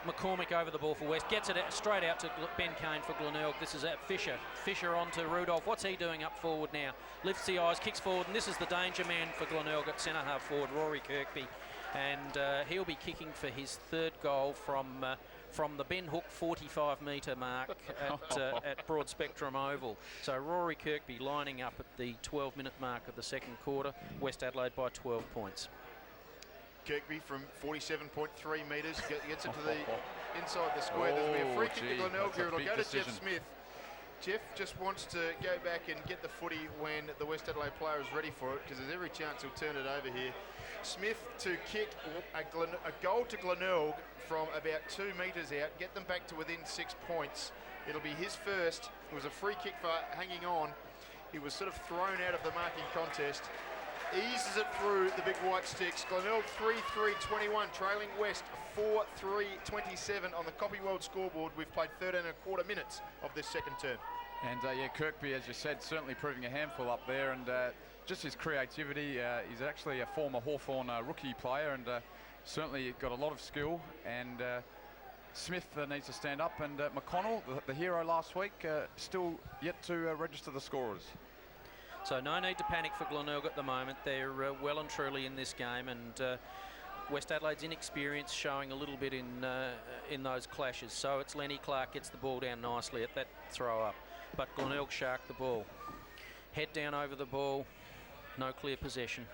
McCormick over the ball for West, gets it out, straight out to Ben Kane for Glenelg. This is at Fisher. Fisher on to Rudolph. What's he doing up forward now? Lifts the eyes, kicks forward, and this is the danger man for Glenelg at centre half forward, Rory Kirkby. And he'll be kicking for his 3rd goal from the Ben Hook 45-metre mark at Broad Spectrum Oval. So Rory Kirkby lining up at the 12-minute mark of the 2nd quarter. West Adelaide by 12 points. Kirkby from 47.3 metres gets it to the inside the square. There'll be a free kick to Glenelg here. It'll go to Jeff Smith. Jeff just wants to go back and get the footy when the West Adelaide player is ready for it, because there's every chance he'll turn it over here. Smith to kick a goal to Glenelg from about 2 metres out, get them back to within 6 points. It'll be his first. It was a free kick for hanging on. He was sort of thrown out of the marking contest. Eases it through the big white sticks. Glenelg 3-3-21, trailing West 4-3-27 on the Copy World scoreboard. We've played 13 and a quarter minutes of this 2nd term. And yeah, Kirkby, as you said, certainly proving a handful up there, and just his creativity. He's actually a former Hawthorn rookie player, and certainly got a lot of skill. And Smith needs to stand up, and McConnell, the hero last week, still yet to register the scorers. So no need to panic for Glenelg at the moment. They're well and truly in this game, and West Adelaide's inexperience showing a little bit in those clashes. So it's Lenny Clark gets the ball down nicely at that throw up, but Glenelg shark the ball. Head down over the ball, no clear possession.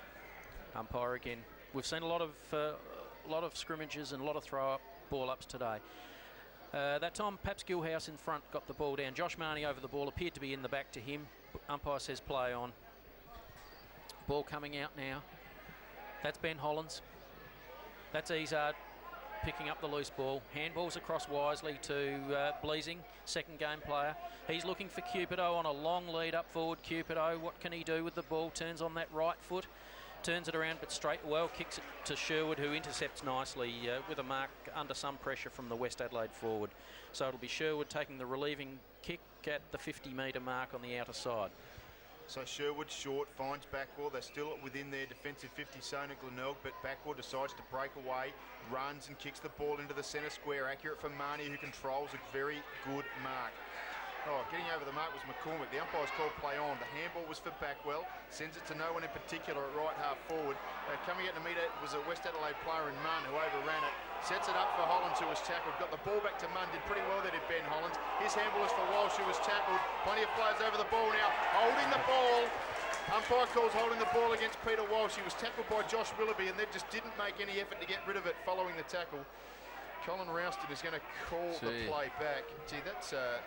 Umpire again. We've seen a lot of scrimmages and a lot of throw up ball ups today. That time Paps Gilhouse in front got the ball down. Josh Marnie over the ball, appeared to be in the back to him. Umpire says play on. Ball coming out now. That's Ben Hollands. That's Izard picking up the loose ball. Handballs across wisely to Bleasing, 2nd game player. He's looking for Cupido on a long lead up forward. Cupido, what can he do with the ball? Turns on that right foot. Turns it around, but straight well kicks it to Sherwood, who intercepts nicely with a mark under some pressure from the West Adelaide forward. So it'll be Sherwood taking the relieving kick at the 50-metre mark on the outer side. So Sherwood short, finds Backwell. They're still within their defensive 50 zone at Glenelg, but Backwell decides to break away, runs and kicks the ball into the centre square. Accurate for Marnie, who controls a very good mark. Oh, getting over the mark was McCormick. The umpire's called play on. The handball was for Backwell. Sends it to no one in particular at right half forward. Coming out to meet it was a West Adelaide player in Munn, who overran it. Sets it up for Hollands, who was tackled. Got the ball back to Munn. Did pretty well there, did Ben Hollands. His handball is for Walsh, who was tackled. Plenty of players over the ball now. Holding the ball. Umpire calls holding the ball against Peter Walsh. He was tackled by Josh Willoughby, and they just didn't make any effort to get rid of it following the tackle. Colin Rouston is going to call the play back. Gee, that's a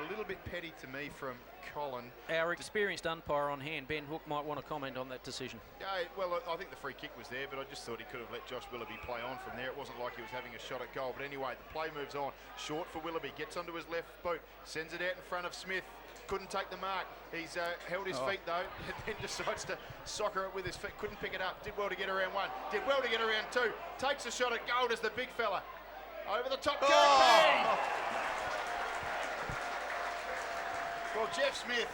little bit petty to me from Colin. Our experienced umpire on hand, Ben Hook, might want to comment on that decision. Yeah, well, I think the free kick was there, but I just thought he could have let Josh Willoughby play on from there. It wasn't like he was having a shot at goal. But anyway, the play moves on. Short for Willoughby, gets onto his left boot, sends it out in front of Smith. Couldn't take the mark. He's held his feet though, and then decides to soccer it with his feet. Couldn't pick it up. Did well to get around 1. Did well to get around 2. Takes a shot at goal as the big fella. Over the top, Kirkby! Well, Jeff Smith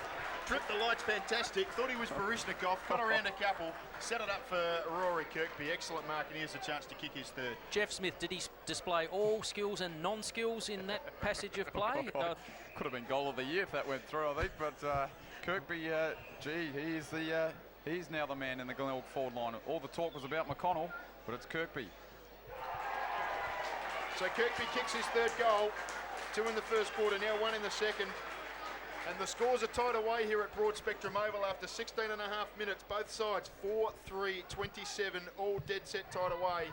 tripped the lights fantastic. Thought he was Baryshnikov. Got around a couple. Set it up for Rory Kirkby. Excellent mark, and here's a chance to kick his third. Jeff Smith, did he display all skills and non-skills in that passage of play? Could have been goal of the year if that went through, I think. But Kirkby, he's now the man in the Glenelg forward line. All the talk was about McConnell, but it's Kirkby. So Kirkby kicks his third goal. 2 in the first quarter, now 1 in the second. And the scores are tied away here at Broad Spectrum Oval after 16 and a half minutes. Both sides 4-3, 27, all dead set tied away.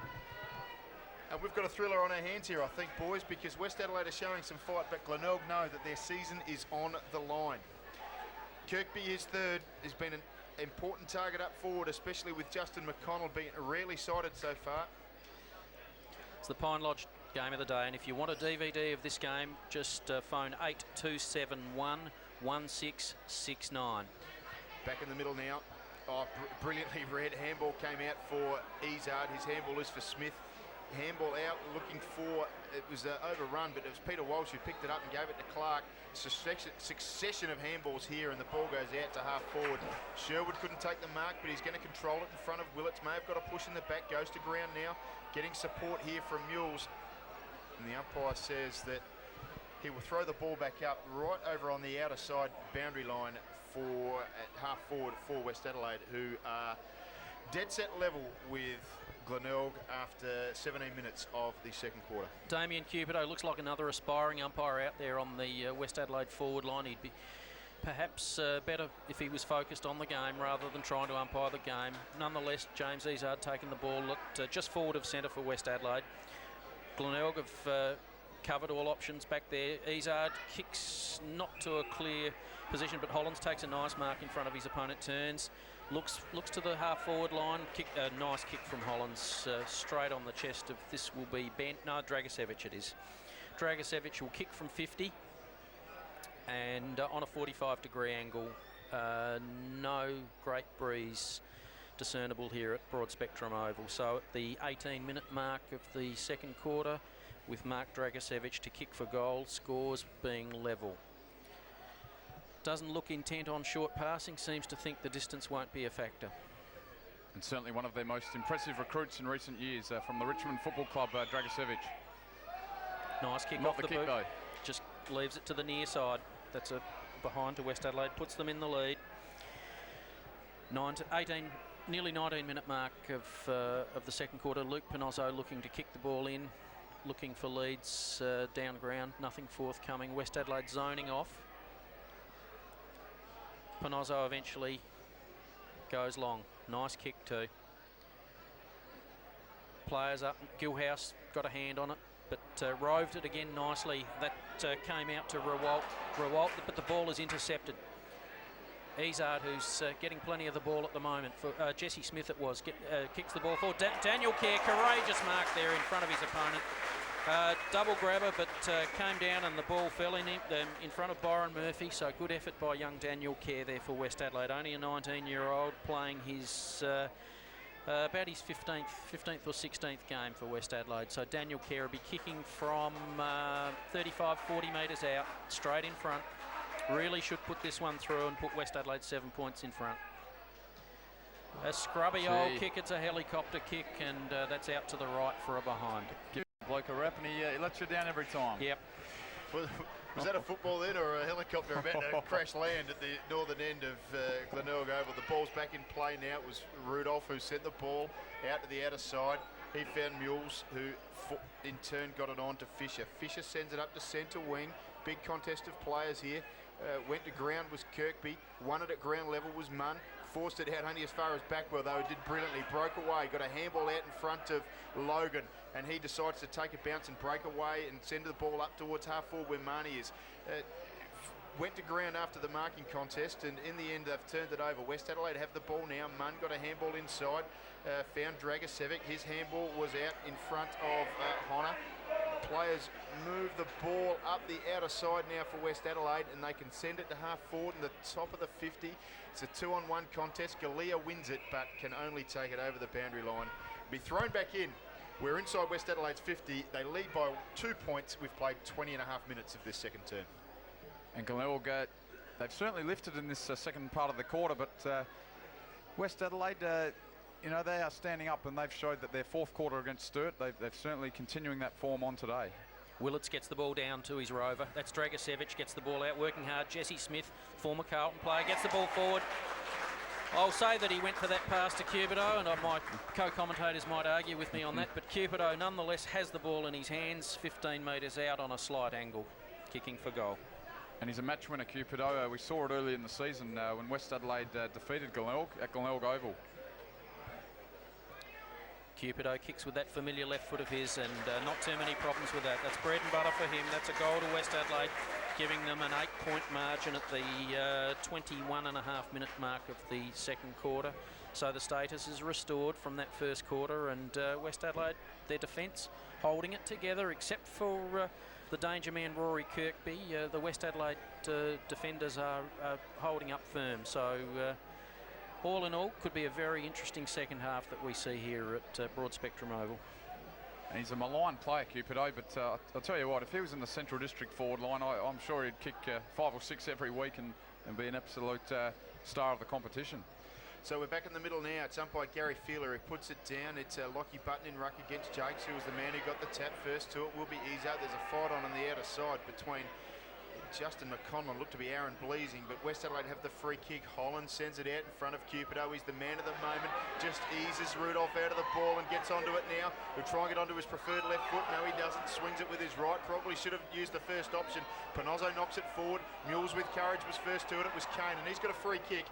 And we've got a thriller on our hands here, I think, boys, because West Adelaide are showing some fight, but Glenelg know that their season is on the line. Kirkby, his third, has been an important target up forward, especially with Justin McConnell being rarely sighted so far. It's the Pine Lodge game of the day, and if you want a DVD of this game, just phone 8271-1669. Back in the middle now. Oh, brilliantly read. Handball came out for Izard. His handball is for Smith. Handball out, looking for, it was overrun, but it was Peter Walsh who picked it up and gave it to Clark. Succession of handballs here, and the ball goes out to half forward. Sherwood couldn't take the mark, but he's going to control it in front of Willits. May have got a push in the back, goes to ground now. Getting support here from Mules. And the umpire says that he will throw the ball back up right over on the outer side boundary line for at half forward for West Adelaide, who are dead set level with Glenelg after 17 minutes of the second quarter. Damien Cupido looks like another aspiring umpire out there on the West Adelaide forward line. He'd be perhaps better if he was focused on the game rather than trying to umpire the game. Nonetheless, James Izard taking the ball just forward of centre for West Adelaide. Glenelg have covered all options back there. Izard kicks not to a clear position, but Hollands takes a nice mark in front of his opponent, turns, looks to the half forward line. A nice kick from Hollands straight on the chest of, this will be bent. No, Dragicevic it is. Dragicevic will kick from 50 and on a 45-degree angle. No great breeze discernible here at Broad Spectrum Oval. So at the 18-minute mark of the second quarter, with Mark Dragicevic to kick for goal, scores being level. Doesn't look intent on short passing, seems to think the distance won't be a factor. And certainly one of their most impressive recruits in recent years from the Richmond Football Club, Dragicevic. Nice kick off the boot. Though. Just leaves it to the near side. That's a behind to West Adelaide, puts them in the lead. Nearly 19-minute mark of the second quarter. Luke Pinozzo looking to kick the ball in, looking for leads down ground. Nothing forthcoming. West Adelaide zoning off. Pinozzo eventually goes long. Nice kick too. Players up. Gilhouse got a hand on it, but roved it again nicely. That came out to Rewalt, but the ball is intercepted. Izard, who's getting plenty of the ball at the moment, for Jesse Smith it was, kicks the ball forward. Daniel Kerr, courageous mark there in front of his opponent. Double grabber, but came down and the ball fell in front of Byron Murphy. So good effort by young Daniel Kerr there for West Adelaide. Only a 19-year-old playing his about his 15th or 16th game for West Adelaide. So Daniel Kerr will be kicking from 35, 40 metres out, straight in front. Really should put this one through and put West Adelaide 7 points in front. A scrubby old kick, it's a helicopter kick, and that's out to the right for a behind. Give the bloke a rap and he lets you down every time. Yep. Was that a football then or a helicopter about to crash land at the northern end of Glenelg Oval? The ball's back in play now. It was Rudolph who sent the ball out to the outer side. He found Mules, who in turn got it on to Fisher. Fisher sends it up to centre wing. Big contest of players here. Went to ground was Kirkby. Won it at ground level was Munn. Forced it out only as far as Backwell, though. Did brilliantly. Broke away. Got a handball out in front of Logan. And he decides to take a bounce and break away and send the ball up towards half forward where Marnie is. Went to ground after the marking contest, and in the end they've turned it over. West Adelaide have the ball now. Munn got a handball inside. Found Dragicevic. His handball was out in front of Honor. Players move the ball up the outer side now for West Adelaide, and they can send it to half forward in the top of the 50. It's a 2-on-1 contest. Galea wins it, but can only take it over the boundary line. Be thrown back in. We're inside West Adelaide's 50. They lead by 2 points. We've played 20 and a half minutes of this second term. And Glenelg they've certainly lifted in this second part of the quarter, but West Adelaide, you know, they are standing up, and they've showed that their fourth quarter against Sturt, they've certainly continuing that form on today. Willits gets the ball down to his rover. That's Dragicevic, gets the ball out, working hard. Jesse Smith, former Carlton player, gets the ball forward. I'll say that he went for that pass to Cupido, and my co-commentators might argue with me on that, but Cupido nonetheless has the ball in his hands, 15 metres out on a slight angle, kicking for goal. And he's a match winner, Cupido. We saw it early in the season when West Adelaide defeated Glenelg at Glenelg Oval. Cupido kicks with that familiar left foot of his, and not too many problems with that. That's bread and butter for him. That's a goal to West Adelaide, giving them an 8-point margin at the 21.5-minute mark of the second quarter. So the status is restored from that first quarter, and West Adelaide, their defence, holding it together, except for the danger man Rory Kirkby. The West Adelaide defenders are holding up firm. So all in all, could be a very interesting second half that we see here at Broad Spectrum Oval. And he's a maligned player, Cupido, but I'll tell you what, if he was in the Central District forward line, I'm sure he'd kick 5 or 6 every week and be an absolute star of the competition. So we're back in the middle now. It's umpire Gary Feeler who puts it down. It's Lockie Button in ruck against Jakes, who was the man who got the tap first to it. Will be Izzard. There's a fight on the outer side between Justin McConnell, looked to be Aaron Bleasing, but West Adelaide have the free kick. Holland sends it out in front of Cupido. He's the man of the moment. Just eases Rudolph out of the ball and gets onto it now. He'll try and get onto his preferred left foot. No, he doesn't. Swings it with his right. Probably should have used the first option. Panozzo knocks it forward. Mules with courage was first to it. It was Kane, and he's got a free kick.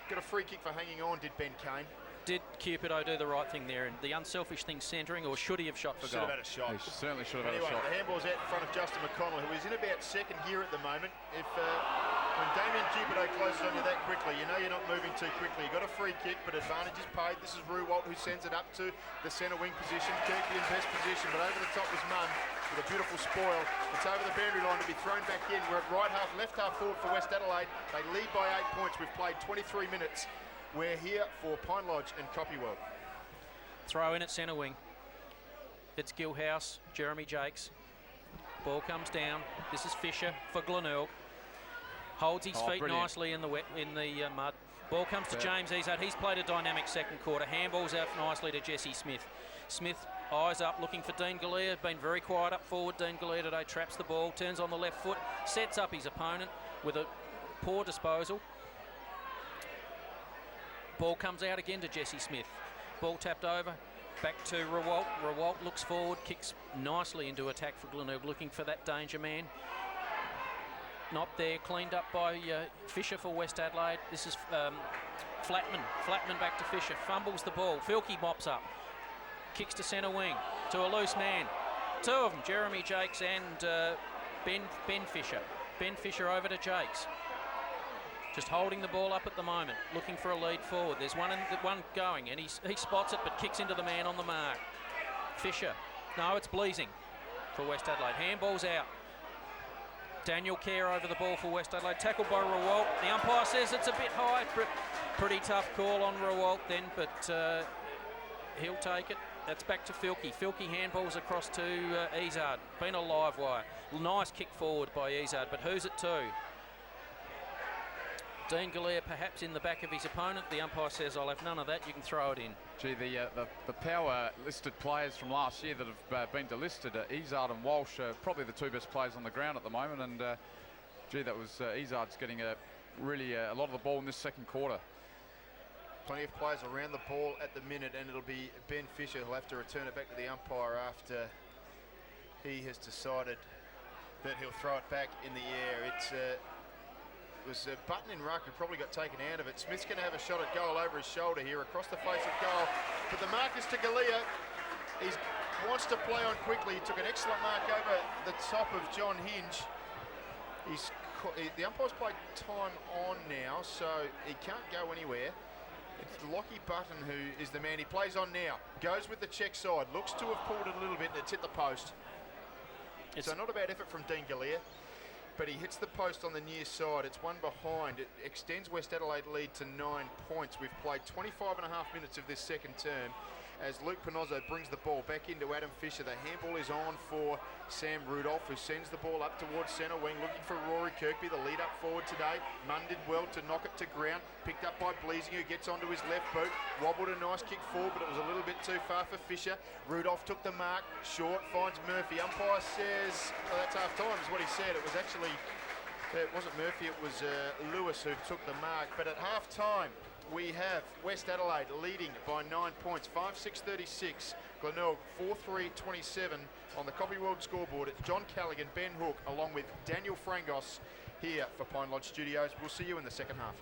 Got a free kick for hanging on, did Ben Kane. Did Cupido do the right thing there, and the unselfish thing centering, or should he have shot for goal? Should have had a shot. He certainly should have had a shot. The handball's out in front of Justin McConnell, who is in about second gear at the moment. If when Damien Cupido closes on you that quickly, you know you're not moving too quickly. You've got a free kick, but advantage is paid. This is Ruwalt who sends it up to the centre wing position. Kirkby in best position, but over the top was Munn with a beautiful spoil. It's over the boundary line to be thrown back in. We're at right half, left half forward for West Adelaide. They lead by 8 points. We've played 23 minutes. We're here for Pine Lodge and Copyworld. Throw in at centre wing. It's Gilhouse, Jeremy Jakes. Ball comes down. This is Fisher for Glenelg. Holds his feet brilliant. nicely in the mud. Ball comes to James Izzard. He's played a dynamic second quarter. Handballs out nicely to Jesse Smith. Smith eyes up, looking for Dean Galea. Been very quiet up forward. Dean Galea today traps the ball, turns on the left foot, sets up his opponent with a poor disposal. Ball comes out again to Jesse Smith. Ball tapped over, back to Rewalt. Rewalt looks forward, kicks nicely into attack for Glenelg, looking for that danger man. Not there, cleaned up by Fisher for West Adelaide. This is Flatman. Flatman back to Fisher, fumbles the ball. Filkey mops up, kicks to centre wing, to a loose man. Two of them, Jeremy Jakes and Ben Fisher. Ben Fisher over to Jakes. Just holding the ball up at the moment, looking for a lead forward. There's one going, and he spots it, but kicks into the man on the mark. Fisher. No, it's Bleasing for West Adelaide. Handball's out. Daniel Kerr over the ball for West Adelaide. Tackled by Rewalt. The umpire says it's a bit high. Pretty tough call on Rewalt then, but he'll take it. That's back to Filkey. Filkey handballs across to Izzard. Been a live wire. Nice kick forward by Izzard, but who's it to? Dean Galea perhaps in the back of his opponent. The umpire says, I'll have none of that, you can throw it in. Gee, the power listed players from last year that have been delisted, Izzard and Walsh, probably the two best players on the ground at the moment, and gee, that was Izzard's getting really a lot of the ball in this second quarter. Plenty of players around the ball at the minute, and it'll be Ben Fisher who'll have to return it back to the umpire after he has decided that he'll throw it back in the air. It was Button in ruck who probably got taken out of it. Smith's going to have a shot at goal over his shoulder here across the face of goal. But the mark is to Galea. He wants to play on quickly. He took an excellent mark over the top of John Hinge. The umpire's played time on now, so he can't go anywhere. It's Lockie Button who is the man. He plays on now. Goes with the check side. Looks to have pulled it a little bit, and it's hit the post. So not a bad effort from Dean Galea. But he hits the post on the near side. It's one behind. It extends West Adelaide lead to 9 points. We've played 25.5 minutes of this second term, as Luke Panozzo brings the ball back into Adam Fisher. The handball is on for Sam Rudolph, who sends the ball up towards centre wing, looking for Rory Kirkby, the lead up forward today. Munn did well to knock it to ground, picked up by Bleasing, who gets onto his left boot, wobbled a nice kick forward, but it was a little bit too far for Fisher. Rudolph took the mark, short, finds Murphy. Umpire says, well, that's half time is what he said. It was actually, it wasn't Murphy, it was Lewis who took the mark. But at half time, we have West Adelaide leading by 9 points, 5-6-36. Glenelg 4-3-27 on the Copy World scoreboard. It's John Callaghan, Ben Hook, along with Daniel Frangos here for Pine Lodge Studios. We'll see you in the second half.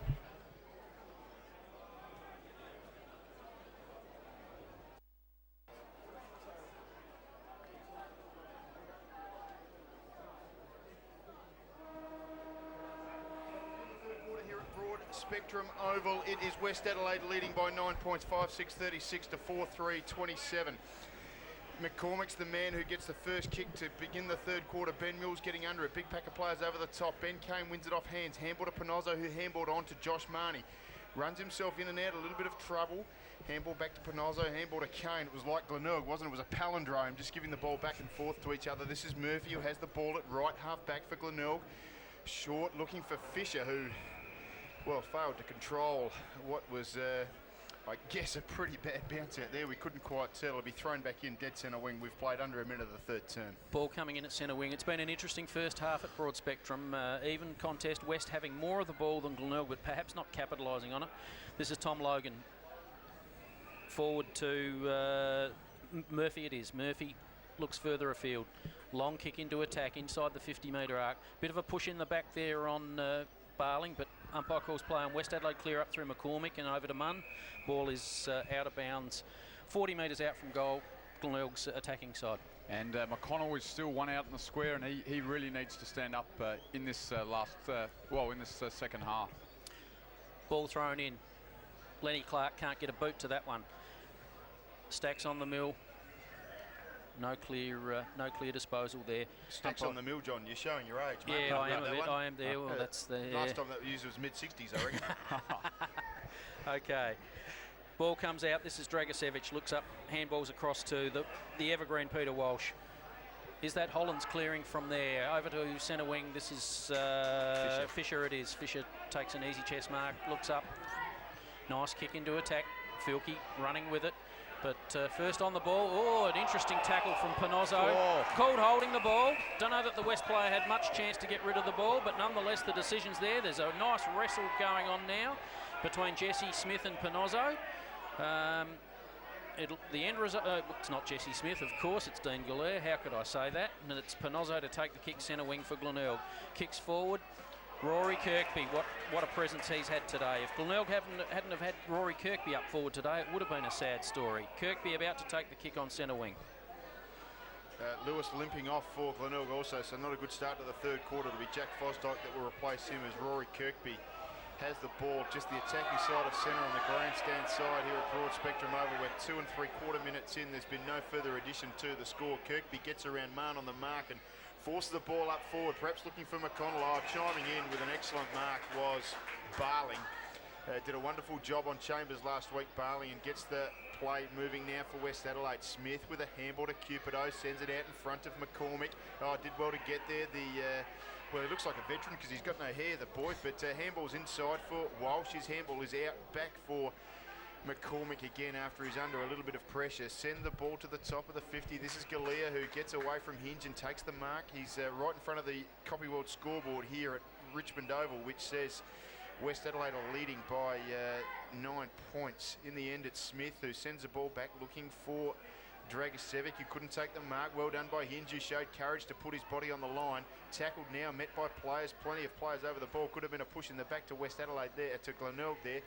Spectrum Oval, it is West Adelaide leading by 9 points, 5-6-36 to 4-3-27. McCormick's the man who gets the first kick to begin the third quarter. Ben Mills getting under it, big pack of players over the top. Ben Kane wins it off hands, handball to Panozzo, who handballed on to Josh Marnie. Runs himself in and out, a little bit of trouble. Handball back to Panozzo, handball to Kane. It was like Glenelg, wasn't it? It was a palindrome, just giving the ball back and forth to each other. This is Murphy, who has the ball at right half back for Glenelg. Short, looking for Fisher, who, well, failed to control what was, I guess, a pretty bad bounce out there. We couldn't quite tell. It'll be thrown back in dead centre wing. We've played under a minute of the third term. Ball coming in at centre wing. It's been an interesting first half at Broad Spectrum. Even contest, West having more of the ball than Glenelg, but perhaps not capitalising on it. This is Tom Logan. Forward to Murphy it is. Murphy looks further afield. Long kick into attack inside the 50-metre arc. Bit of a push in the back there on Barling, but umpire calls play on West Adelaide clear up through McCormick and over to Munn. Ball is out of bounds, 40 metres out from goal, Glenelg's attacking side. And McConnell is still one out in the square, and he really needs to stand up in this second half. Ball thrown in. Lenny Clark can't get a boot to that one. Stacks on the mill. No clear disposal there. Stacks on the mill, John. You're showing your age, mate. Yeah, I am a bit. I am there. Well, that's the last time that was used was mid-60s, I reckon. Okay. Ball comes out. This is Dragicevic. Looks up. Handballs across to the evergreen Peter Walsh. Is that Hollands clearing from there? Over to centre wing. This is Fisher. It is. Fisher takes an easy chest mark. Looks up. Nice kick into attack. Filkey running with it. But first on the ball, an interesting tackle from Panozzo. Called holding the ball. Don't know that the West player had much chance to get rid of the ball, but nonetheless the decision's there. There's a nice wrestle going on now between Jesse Smith and Panozzo. The end result, it's not Jesse Smith, of course, it's Dean Galaire. How could I say that? And it's Panozzo to take the kick centre wing for Glenelg. Kicks forward. Rory Kirkby, what a presence he's had today. If Glenelg hadn't have had Rory Kirkby up forward today, it would have been a sad story. Kirkby about to take the kick on centre wing. Lewis limping off for Glenelg also, so not a good start to the third quarter. It'll be Jack Fosdyke that will replace him as Rory Kirkby has the ball, just the attacking side of centre on the grandstand side here at Broad Spectrum Oval. We're 2 3/4 minutes in. There's been no further addition to the score. Kirkby gets around Mann on the mark and forces the ball up forward, perhaps looking for McConnell. Chiming in with an excellent mark was Barling. Did a wonderful job on Chambers last week, Barling, and gets the play moving now for West Adelaide. Smith with a handball to Cupido, sends it out in front of McCormick. Did well to get there. Well, he looks like a veteran because he's got no hair, the boy, but handball's inside for Walsh. His handball is out back for McCormick again after he's under a little bit of pressure. Send the ball to the top of the 50. This is Galaire who gets away from Hinge and takes the mark. He's right in front of the Copy World scoreboard here at Richmond Oval, which says West Adelaide are leading by 9 points. In the end, it's Smith who sends the ball back looking for Dragicevic, who couldn't take the mark. Well done by Hinge, who showed courage to put his body on the line. Tackled now, met by players, plenty of players over the ball. Could have been a push in the back to West Adelaide there, to Glenelg there.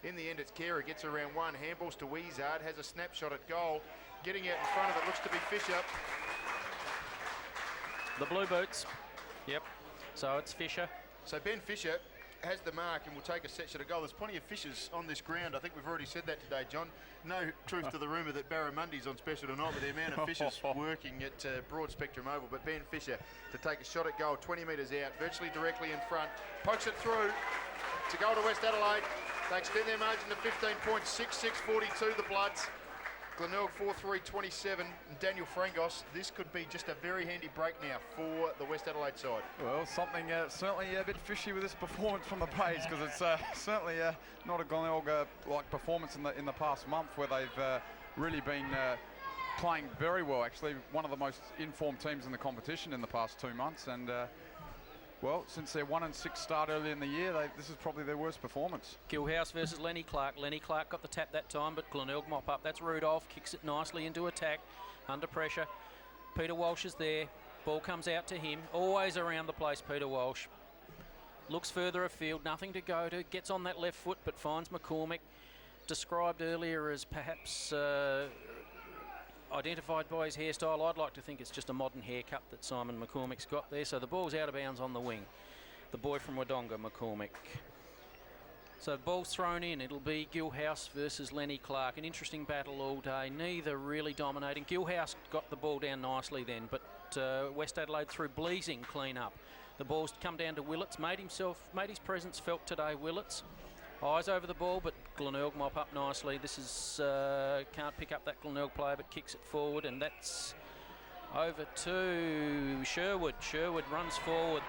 In the end, it's Kera, gets around one, handballs to Weezard, has a snapshot at goal. Getting out in front of it looks to be Fisher. The blue boots. Yep. So it's Fisher. So Ben Fisher has the mark and will take a set shot at goal. There's plenty of Fishers on this ground. I think we've already said that today, John. No truth to the rumour that Barramundi's on special tonight with the amount of Fishers working at Broad Spectrum Oval. But Ben Fisher to take a shot at goal, 20 metres out, virtually directly in front. Pokes it through to goal to West Adelaide. They extend their margin to 15 points, 6-6-42 the Bloods. Glenelg 4-3-27. And Daniel Frangos, this could be just a very handy break now for the West Adelaide side. Well, something certainly a bit fishy with this performance from the Bays, because it's certainly not a Glenelg-like performance in the past month, where they've really been playing very well. Actually, one of the most informed teams in the competition in the past 2 months, and well, since their 1-6 start early in the year, this is probably their worst performance. Gilhouse versus Lenny Clark. Lenny Clark got the tap that time, but Glenelg mop up. That's Rudolph, kicks it nicely into attack, under pressure. Peter Walsh is there. Ball comes out to him. Always around the place, Peter Walsh. Looks further afield, nothing to go to. Gets on that left foot, but finds McCormick. Described earlier as perhaps identified by his hairstyle. I'd like to think it's just a modern haircut that Simon McCormick's got there. So the ball's out of bounds on the wing. The boy from Wodonga, McCormick. So the ball's thrown in. It'll be Gilhouse versus Lenny Clark. An interesting battle all day. Neither really dominating. Gilhouse got the ball down nicely then, but West Adelaide through Bleasing clean up. The ball's come down to Willits. Made his presence felt today, Willits. Eyes over the ball, but Glenelg mop up nicely. This is, can't pick up that Glenelg player, but kicks it forward, and that's over to Sherwood. Sherwood runs forward.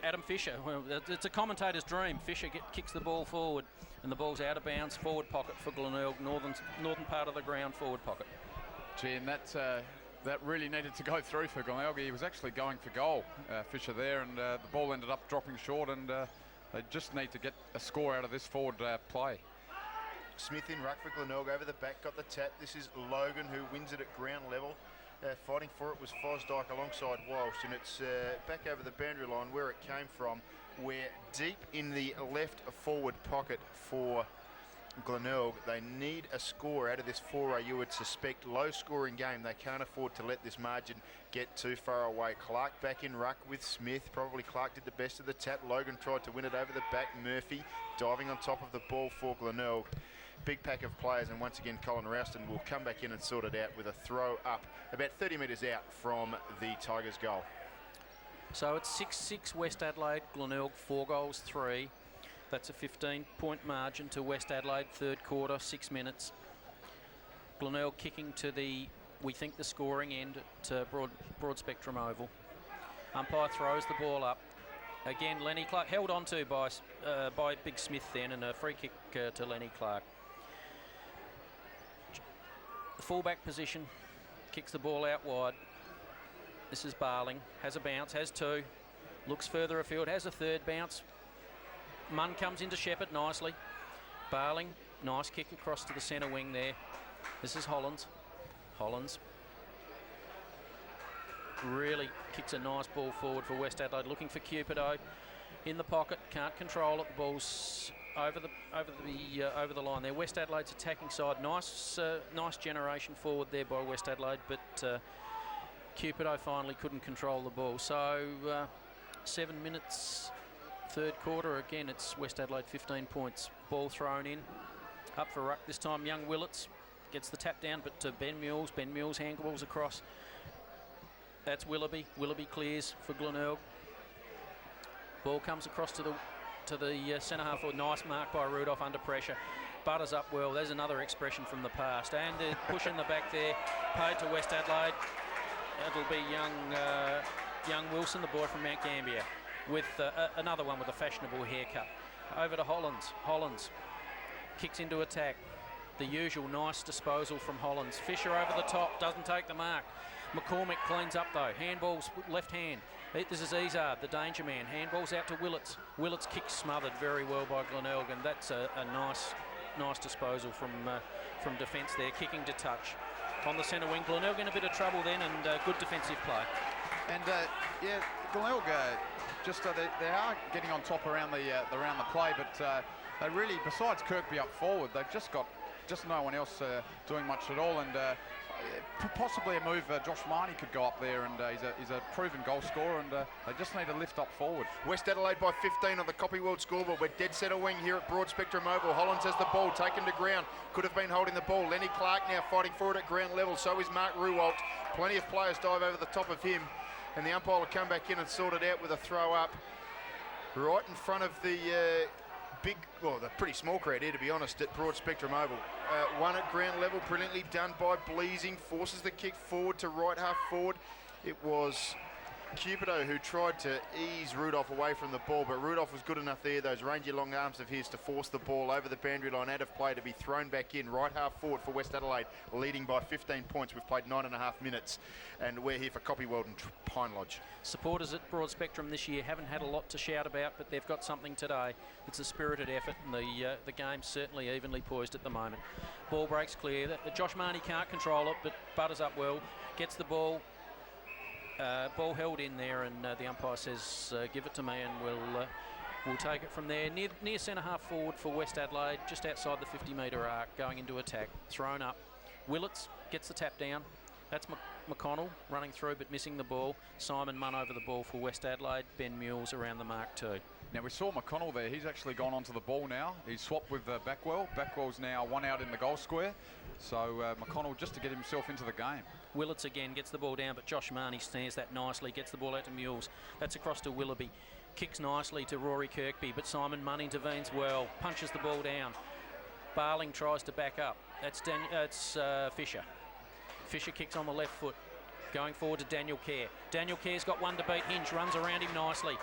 Adam Fisher, well, it's a commentator's dream. Fisher kicks the ball forward, and the ball's out of bounds, forward pocket for Glenelg, northern part of the ground, forward pocket. Gee, and that really needed to go through for Glenelg. He was actually going for goal, Fisher there, and the ball ended up dropping short, and they just need to get a score out of this forward play. Smith in ruck for Glenelg, over the back, got the tap. This is Logan who wins it at ground level. Fighting for it was Fosdyke alongside Walsh, and it's back over the boundary line where it came from, where deep in the left forward pocket for Glenelg, they need a score out of this foray. You would suspect low scoring game. They can't afford to let this margin get too far away. Clark back in ruck with Smith. Probably Clark did the best of the tap. Logan tried to win it over the back. Murphy diving on top of the ball for Glenelg. Big pack of players, and once again Colin Rouston will come back in and sort it out with a throw up about 30 metres out from the Tigers' goal. So it's 6-6 West Adelaide, Glenelg 4-3. That's a 15-point margin to West Adelaide, third quarter, 6 minutes. Glenelg kicking to we think the scoring end at Broad Spectrum Oval. Umpire throws the ball up. Again, Lenny Clark held on to by Big Smith then, and a free kick to Lenny Clark. The fullback position, kicks the ball out wide. This is Barling, has a bounce, has two. Looks further afield, has a third bounce. Munn comes into Shepherd nicely. Barling, nice kick across to the centre wing there. This is Hollands. Hollands really kicks a nice ball forward for West Adelaide, looking for Cupido in the pocket. Can't control it. The ball's over the line there. West Adelaide's attacking side. Nice generation forward there by West Adelaide, but Cupido finally couldn't control the ball. So 7 minutes. Third quarter, again, it's West Adelaide 15 points. Ball thrown in. Up for ruck this time, young Willits gets the tap down, but to Ben Mules. Ben Mules handballs across. That's Willoughby. Willoughby clears for Glenelg. Ball comes across to the centre half. Nice mark by Rudolph under pressure. Butters up well. There's another expression from the past. And the push in the back there, paid to West Adelaide. It'll be young Wilson, the boy from Mount Gambier, with another one with a fashionable haircut. Over to Hollands. Hollands kicks into attack. The usual nice disposal from Hollands. Fisher over the top, doesn't take the mark. McCormick cleans up though. Handballs left hand. This is Izard, the danger man. Handballs out to Willits. Willits kicks smothered very well by Glenelg, and that's a nice disposal from defence there. Kicking to touch on the centre wing. Glenelg in a bit of trouble then, and good defensive play. And yeah, Glenelg just they are getting on top around the play, but they really, besides Kirkby up forward, they've just got no one else doing much at all. And possibly a move, Josh Marnie could go up there, and he's a proven goal scorer, and they just need to lift up forward. West Adelaide by 15 on the Copy World scoreboard. We're dead centre wing here at Broad Spectrum Oval. Hollands has the ball, taken to ground. Could have been holding the ball. Lenny Clark now fighting for it at ground level. So is Mark Ruwalt. Plenty of players dive over the top of him, and the umpire will come back in and sort it out with a throw up right in front of the well, the pretty small crowd here, to be honest, at Broad Spectrum Oval. One at ground level, brilliantly done by Bleasing, forces the kick forward to right half forward. It was Cupido who tried to ease Rudolph away from the ball, but Rudolph was good enough there, those rangy long arms of his, to force the ball over the boundary line out of play to be thrown back in. Right half forward for West Adelaide, leading by 15 points. We've played 9.5 minutes, and we're here for Copyworld and Pine Lodge. Supporters at Broad Spectrum this year haven't had a lot to shout about, but they've got something today. It's a spirited effort, and the game's certainly evenly poised at the moment. Ball breaks clear. Josh Marnie can't control it, but butters up well, gets the ball. Ball held in there, and the umpire says, give it to me, and we'll take it from there. Near centre half forward for West Adelaide, just outside the 50-metre arc, going into attack. Thrown up. Willits gets the tap down. That's McConnell running through but missing the ball. Simon Munn over the ball for West Adelaide. Ben Mules around the mark too. Now we saw McConnell there. He's actually gone onto the ball now. He's swapped with Backwell. Backwell's now one out in the goal square. So McConnell just to get himself into the game. Willits again gets the ball down, but Josh Marnie snares that nicely. Gets the ball out to Mules. That's across to Willoughby. Kicks nicely to Rory Kirkby, but Simon Munn intervenes well. Punches the ball down. Barling tries to back up. That's Fisher. Fisher kicks on the left foot. Going forward to Daniel Kerr. Daniel Kerr's got one to beat. Hinge runs around him nicely.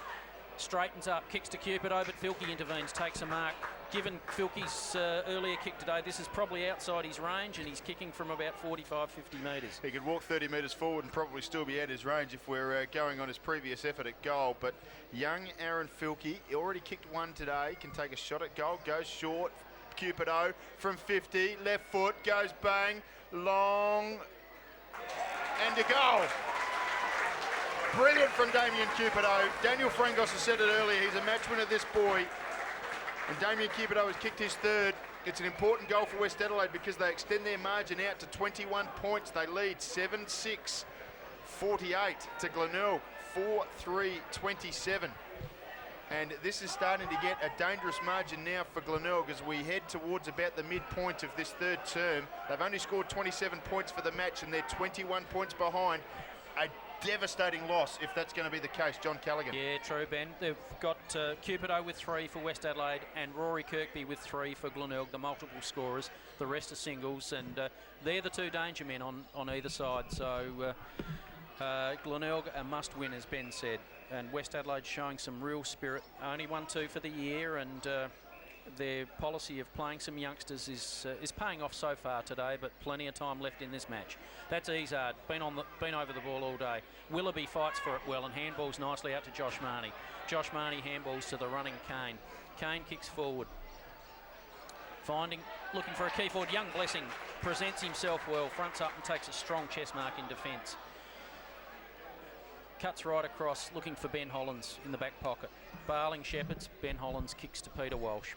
Straightens up, kicks to Cupido, but Filkey intervenes, takes a mark. Given Filkey's earlier kick today, this is probably outside his range, and he's kicking from about 45, 50 metres. He could walk 30 metres forward and probably still be at his range if we're going on his previous effort at goal. But young Aaron Filkey, he already kicked one today, can take a shot at goal, goes short. Cupido from 50, left foot, goes bang, long, and a goal. Brilliant from Damien Cupido. Daniel Frangos has said it earlier, he's a match winner, this boy. And Damien Cupido has kicked his third. It's an important goal for West Adelaide because they extend their margin out to 21 points. They lead 7-6, 48 to Glenelg, 4-3, 27. And this is starting to get a dangerous margin now for Glenelg as we head towards about the midpoint of this third term. They've only scored 27 points for the match and they're 21 points behind. A devastating loss if that's going to be the case. John Callaghan. Yeah, true, Ben. They've got Cupido with 3 for West Adelaide and Rory Kirkby with 3 for Glenelg, the multiple scorers. The rest are singles, and they're the two danger men on either side. So Glenelg a must win, as Ben said, and West Adelaide showing some real spirit. Only 1-2 for the year, and their policy of playing some youngsters is paying off so far today, but plenty of time left in this match. That's Izard, been over the ball all day. Willoughby fights for it well and handballs nicely out to Josh Marnie. Josh Marnie handballs to the running Kane. Kane kicks forward. Looking for a key forward. Young Blessing presents himself well, fronts up and takes a strong chest mark in defence. Cuts right across, looking for Ben Hollands in the back pocket. Barling shepherds, Ben Hollands kicks to Peter Walsh.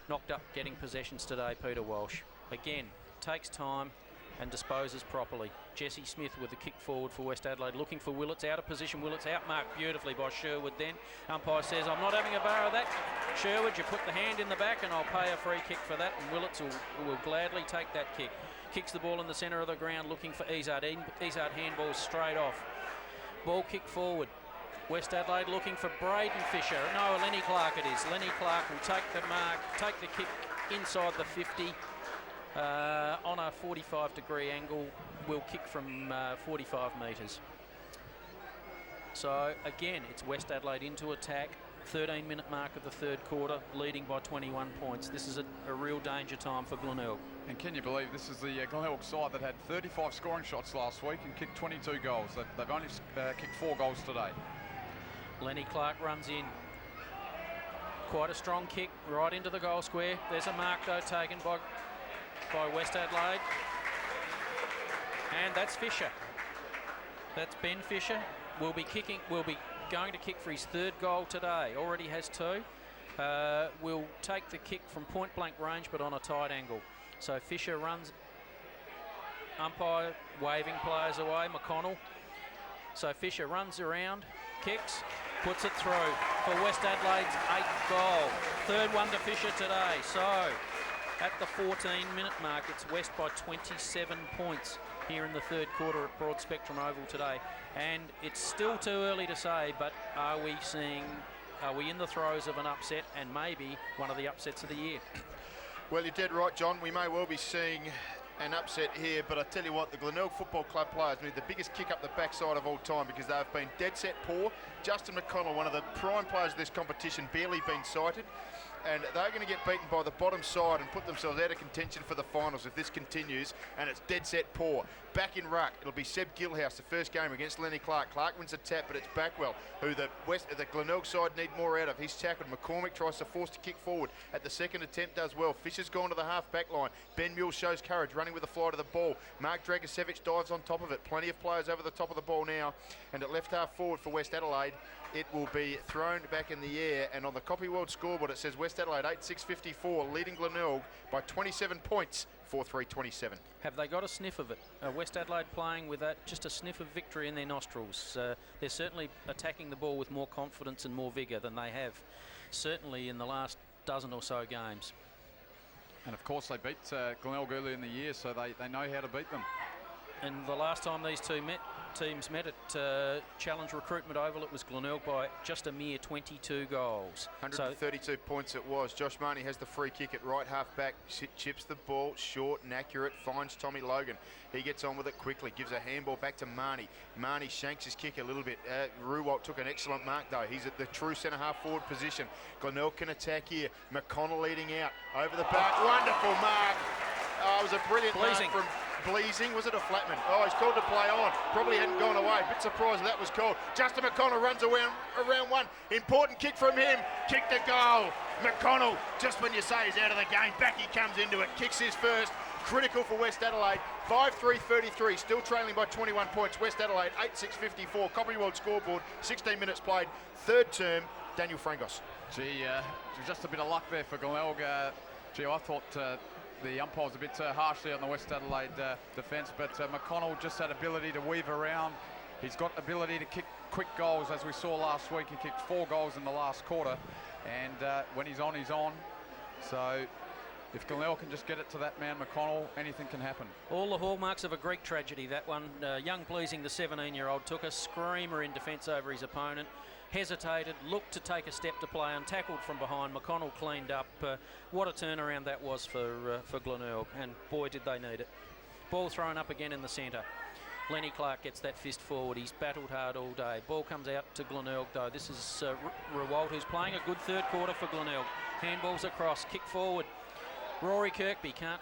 Knocked up, getting possessions today, Peter Walsh. Again, takes time and disposes properly. Jesse Smith with the kick forward for West Adelaide, looking for Willits, out of position. Willits outmarked beautifully by Sherwood then. Umpire says, I'm not having a bar of that. Sherwood, you put the hand in the back and I'll pay a free kick for that, and Willits will gladly take that kick. Kicks the ball in the centre of the ground, looking for Izard. Izard handballs straight off. Ball kick forward. West Adelaide looking for Braden Fisher. No, Lenny Clark it is. Lenny Clark will take the mark, take the kick inside the 50 on a 45-degree angle. Will kick from 45 metres. So again, it's West Adelaide into attack. 13-minute mark of the third quarter, leading by 21 points. This is a real danger time for Glenelg. And can you believe this is the Glenelg side that had 35 scoring shots last week and kicked 22 goals. They've only kicked 4 goals today. Lenny Clark runs in. Quite a strong kick right into the goal square. There's a mark though taken by West Adelaide. And that's Fisher. That's Ben Fisher. Will be going to kick for his third goal today. Already has 2. Will take the kick from point blank range but on a tight angle. So Fisher runs. Umpire waving players away. McConnell. So Fisher runs around, kicks, puts it through for West Adelaide's 8th goal. Third one to Fisher today. So at the 14-minute mark, it's West by 27 points here in the third quarter at Broad Spectrum Oval today. And it's still too early to say, but are we seeing Are we in the throes of an upset, and maybe one of the upsets of the year? Well, you're dead right, John. We may well be seeing an upset here, but I tell you what, the Glenelg Football Club players need the biggest kick up the backside of all time, because they've been dead set poor. Justin McConnell, one of the prime players of this competition, barely been cited, and they're going to get beaten by the bottom side and put themselves out of contention for the finals if this continues, and it's dead set poor. Back in ruck, it'll be Seb Gilhouse, the first game against Lenny Clark. Clark wins a tap, but it's Backwell, who the Glenelg side need more out of. He's tackled. McCormick tries to force to kick forward. At the second attempt, does well. Fisher's gone to the half-back line. Ben Muir shows courage, running with the fly to the ball. Mark Dragicevic dives on top of it. Plenty of players over the top of the ball now. And at left half forward for West Adelaide, it will be thrown back in the air. And on the Copy World scoreboard, it says West Adelaide 8-6-54, leading Glenelg by 27 points. 4-3-27. Have they got a sniff of it? West Adelaide playing with just a sniff of victory in their nostrils. They're certainly attacking the ball with more confidence and more vigour than they have, certainly in the last dozen or so games. And of course they beat Glenelg earlier in the year, so they know how to beat them. And the last time these teams met at Challenge Recruitment Oval, it was Glenelg by just a mere 22 goals. 132 points it was. Josh Marnie has the free kick at right half back, chips the ball short and accurate, finds Tommy Logan. He gets on with it quickly, gives a handball back to Marnie. Marnie shanks his kick a little bit. Ruwalt took an excellent mark though. He's at the true centre half forward position. Glenelg can attack here. McConnell leading out over the back. Wonderful mark. It was a brilliant mark from Bleasing. Was it a Flatman? Oh, he's called to play on. Probably hadn't gone away. Bit surprised that was called. Justin McConnell runs around one. Important kick from him. Kick to goal. McConnell, just when you say he's out of the game, back he comes into it. Kicks his first. Critical for West Adelaide. 5-3-33. Still trailing by 21 points. West Adelaide 8-6-54. Copy World scoreboard. 16 minutes played. Third term. Daniel Frangos. Gee, just a bit of luck there for Glenelg. I thought the umpire was a bit harsh there on the West Adelaide defence, but McConnell just had ability to weave around. He's got ability to kick quick goals, as we saw last week. He kicked 4 goals in the last quarter, and when he's on, he's on. So if Glenelg can just get it to that man McConnell, anything can happen. All the hallmarks of a Greek tragedy, that one. Young Pleasing, the 17-year-old, took a screamer in defence over his opponent. Hesitated, looked to take a step to play and tackled from behind. McConnell cleaned up. What a turnaround that was for Glenelg, and boy did they need it. Ball thrown up again in the centre. Lenny Clark gets that fist forward. He's battled hard all day. Ball comes out to Glenelg though. This is Ruwalt, who's playing a good third quarter for Glenelg. Handballs across, kick forward. Rory Kirkby can't,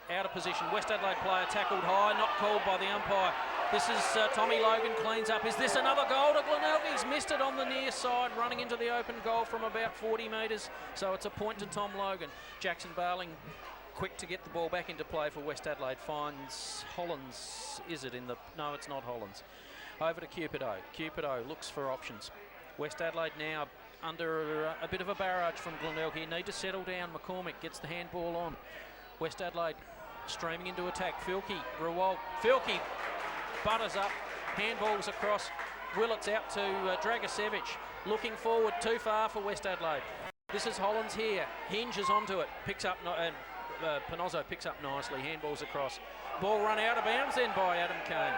out of position. West Adelaide player tackled high, not called by the umpire. This is Tommy Logan cleans up. Is this another goal to Glenelg? He's missed it on the near side, running into the open goal from about 40 metres. So it's a point to Tom Logan. Jackson Barling quick to get the ball back into play for West Adelaide. Finds Hollands. Is it in the... No, it's not Hollands. Over to Cupido. Cupido looks for options. West Adelaide now under a bit of a barrage from Glenelg here. Need to settle down. McCormick gets the handball on. West Adelaide streaming into attack. Filkey, Ruwalt. Filkey butters up, handballs across. Willett's out to Dragicevic. Looking forward, too far for West Adelaide. This is Hollands here. Hinges onto it. Picks up, Panozzo picks up nicely. Handballs across. Ball run out of bounds then by Adam Kane.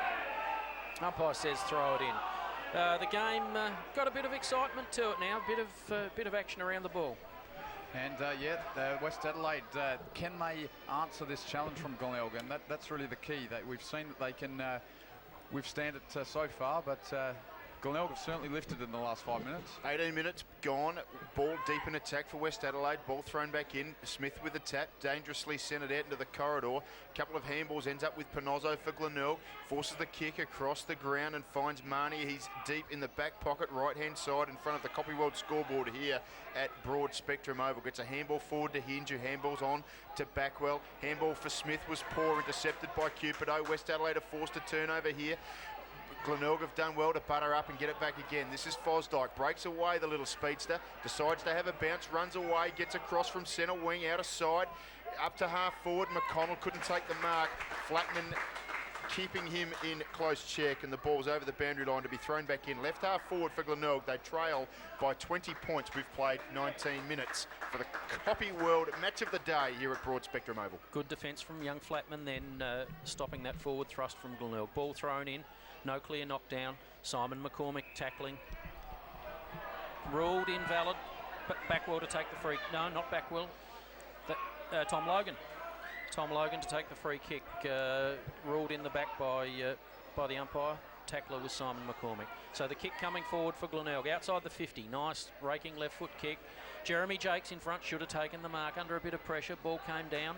Umpire says throw it in. The game got a bit of excitement to it now. Bit of action around the ball. And West Adelaide, can they answer this challenge from Glenelg? And that's really the key. We've seen that they can withstand it so far, but Glenelg have certainly lifted in the last 5 minutes. 18 minutes gone. Ball deep in attack for West Adelaide. Ball thrown back in. Smith with the tap. Dangerously centred out into the corridor. Couple of handballs. Ends up with Panozzo for Glenelg. Forces the kick across the ground and finds Marnie. He's deep in the back pocket, right-hand side, in front of the Copy World scoreboard here at Broad Spectrum Oval. Gets a handball forward to Hinge, who handballs on to Backwell. Handball for Smith was poor, intercepted by Cupido. West Adelaide are forced to turnover here. Glenelg have done well to butter up and get it back again. This is Fosdyke. Breaks away the little speedster. Decides to have a bounce. Runs away. Gets across from centre wing. Out of side. Up to half forward. McConnell couldn't take the mark. Flatman keeping him in close check. And the ball's over the boundary line to be thrown back in. Left half forward for Glenelg. They trail by 20 points. We've played 19 minutes for the Copy World match of the day here at Broad Spectrum Oval. Good defence from young Flatman. Then stopping that forward thrust from Glenelg. Ball thrown in. No clear knockdown. Simon McCormick tackling. Ruled invalid. Backwell to take the free. No, not Backwell. Tom Logan. Tom Logan to take the free kick. Ruled in the back by the umpire. Tackler was Simon McCormick. So the kick coming forward for Glenelg. Outside the 50. Nice raking left foot kick. Jeremy Jakes in front. Should have taken the mark under a bit of pressure. Ball came down.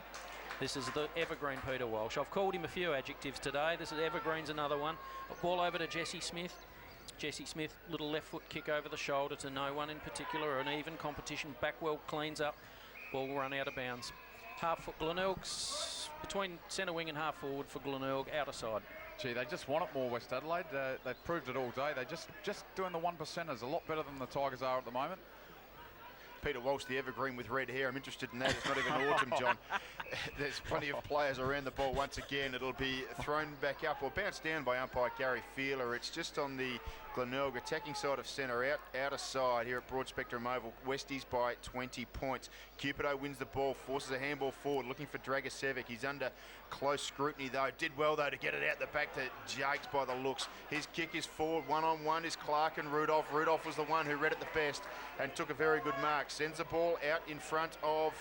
This is the evergreen Peter Walsh. I've called him a few adjectives today. This is evergreen's another one. Ball over to Jesse Smith. Jesse Smith, little left foot kick over the shoulder to no one in particular. An even competition. Backwell cleans up. Ball run out of bounds. Half foot Glenelg's between centre wing and half forward for Glenelg, outer side. Gee, they just want it more, West Adelaide. They've proved it all day. They're just doing the 1%ers a lot better than the Tigers are at the moment. Peter Walsh, the evergreen with red hair. I'm interested in that. It's not even autumn, John. There's plenty of players around the ball once again. It'll be thrown back up or bounced down by umpire Gary Feeler. It's just on the Glenelg attacking side of centre, outer side here at Broad Spectrum Oval. Westies by 20 points. Cupido wins the ball, forces a handball forward, looking for Dragosevic. He's under close scrutiny though. Did well though to get it out the back to Jakes by the looks. His kick is forward. One-on-one is Clark and Rudolph. Rudolph was the one who read it the best and took a very good mark. Sends the ball out in front of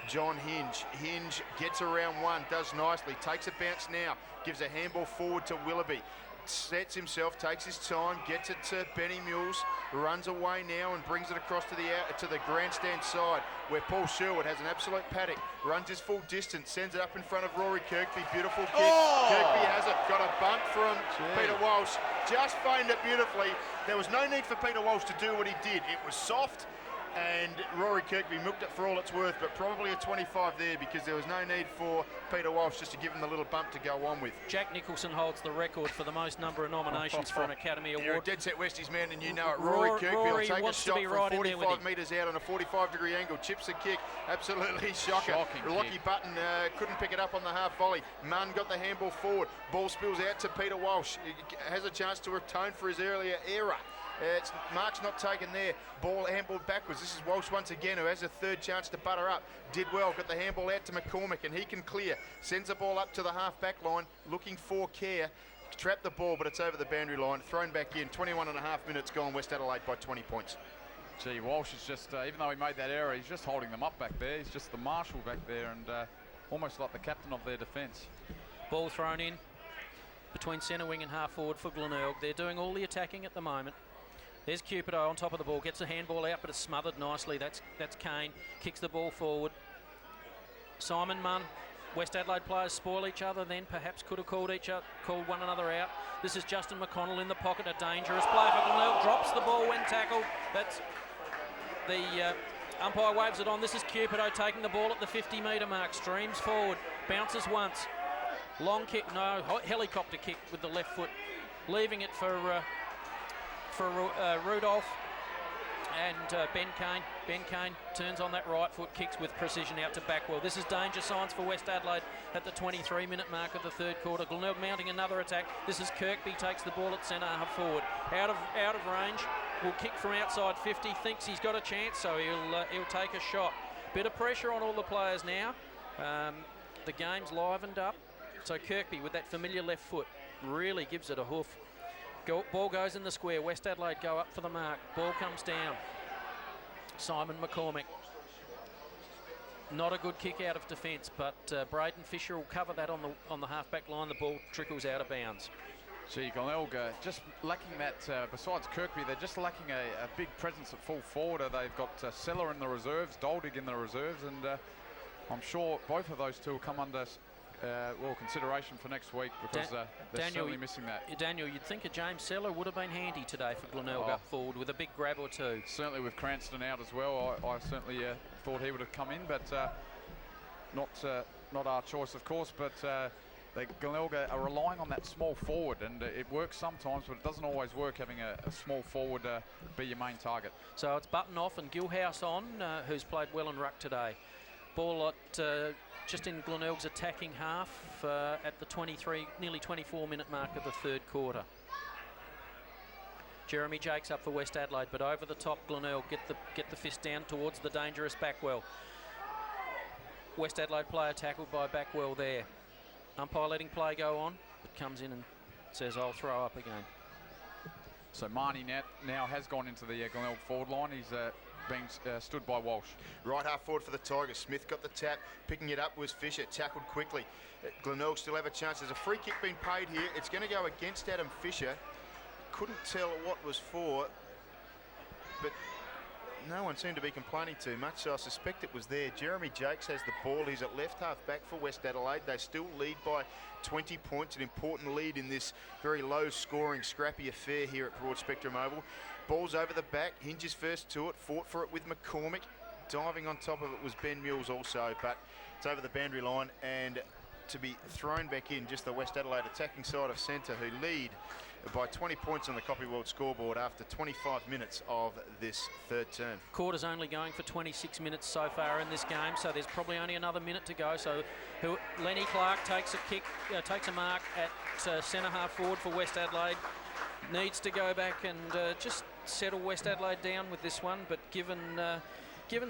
John Hinge. Hinge gets around one, does nicely, takes a bounce now, gives a handball forward to Willoughby. Sets himself, takes his time, gets it to Benny Mills, runs away now and brings it across to the grandstand side where Paul Sherwood has an absolute paddock, runs his full distance, sends it up in front of Rory Kirkby. Beautiful kick. Oh! Kirkby has it, got a bump from Peter Walsh, just feigned it beautifully. There was no need for Peter Walsh to do what he did. It was soft. And Rory Kirkby milked it for all it's worth, but probably a 25 there because there was no need for Peter Walsh just to give him the little bump to go on with. Jack Nicholson holds the record for the most number of nominations for an Academy Award. You're a dead set Westies man and you know it. Rory Kirkby will take a shot from 45 metres out on a 45-degree angle, chips the kick, absolutely shocker. Lockie Button couldn't pick it up on the half volley. Munn got the handball forward, ball spills out to Peter Walsh. He has a chance to atone for his earlier error. Mark's not taken there. Ball handballed backwards. This is Walsh once again, who has a third chance to butter up. Did well, got the handball out to McCormick, and he can clear. Sends the ball up to the half-back line, looking for Kerr. Trapped the ball, but it's over the boundary line. Thrown back in. 21 and a half minutes gone. West Adelaide by 20 points. Gee, Walsh is just, even though he made that error, he's just holding them up back there. He's just the marshal back there and almost like the captain of their defence. Ball thrown in between centre wing and half forward for Glenelg. They're doing all the attacking at the moment. There's Cupido on top of the ball, gets a handball out, but it's smothered nicely. That's Kane, kicks the ball forward. Simon Munn, West Adelaide players spoil each other, then perhaps could have called one another out. This is Justin McConnell in the pocket, a dangerous play for Glenelg, drops the ball when tackled. That's the umpire waves it on. This is Cupido taking the ball at the 50-metre mark, streams forward, bounces once. Long kick, no, helicopter kick with the left foot, leaving it for Rudolph and Ben Kane. Ben Kane turns on that right foot, kicks with precision out to Backwell. This is danger signs for West Adelaide at the 23-minute mark of the third quarter. Glenelg mounting another attack. This is Kirkby, takes the ball at centre half forward. Out of range, will kick from outside 50, thinks he's got a chance, so he'll take a shot. Bit of pressure on all the players now. The game's livened up. So Kirkby with that familiar left foot really gives it a hoof. Ball goes in the square. West Adelaide go up for the mark. Ball comes down. Simon McCormick. Not a good kick out of defence, but Braden Fisher will cover that on the half-back line. The ball trickles out of bounds. Gee, Glenelg just lacking that, besides Kirkby, they're just lacking a big presence at full forward. They've got Seller in the reserves, Doldig in the reserves, and I'm sure both of those two will come under consideration for next week because they're certainly missing that. Daniel, you'd think a James Seller would have been handy today for Glenelg up forward with a big grab or two. Certainly with Cranston out as well, I certainly thought he would have come in, but not our choice, of course. But Glenelg are relying on that small forward, and it works sometimes, but it doesn't always work having a small forward be your main target. So it's Button off and Gilhouse on, who's played well in ruck today. Ball at just in Glenelg's attacking half at the nearly 24-minute mark of the third quarter. Jeremy Jakes up for West Adelaide, but over the top Glenelg get the fist down towards the dangerous Backwell. West Adelaide player tackled by Backwell there. Umpire letting play go on, but comes in and says, I'll throw up again. So Marnie now has gone into the Glenelg forward line. He's being stood by Walsh. Right half forward for the Tigers. Smith got the tap. Picking it up was Fisher. Tackled quickly. Glenelg still have a chance. There's a free kick being paid here. It's going to go against Adam Fisher. Couldn't tell what was for, but no one seemed to be complaining too much, so I suspect it was there. Jeremy Jakes has the ball. He's at left half back for West Adelaide. They still lead by 20 points, an important lead in this very low-scoring, scrappy affair here at Broad Spectrum Oval. Ball's over the back. Hinges first to it. Fought for it with McCormick. Diving on top of it was Ben Mills also, but it's over the boundary line and to be thrown back in, just the West Adelaide attacking side of centre, who lead by 20 points on the Copy World scoreboard after 25 minutes of this third term. Quarter's only going for 26 minutes so far in this game, so there's probably only another minute to go. So Lenny Clark takes a kick, takes a mark at centre half forward for West Adelaide. Needs to go back and just settle West Adelaide down with this one, but given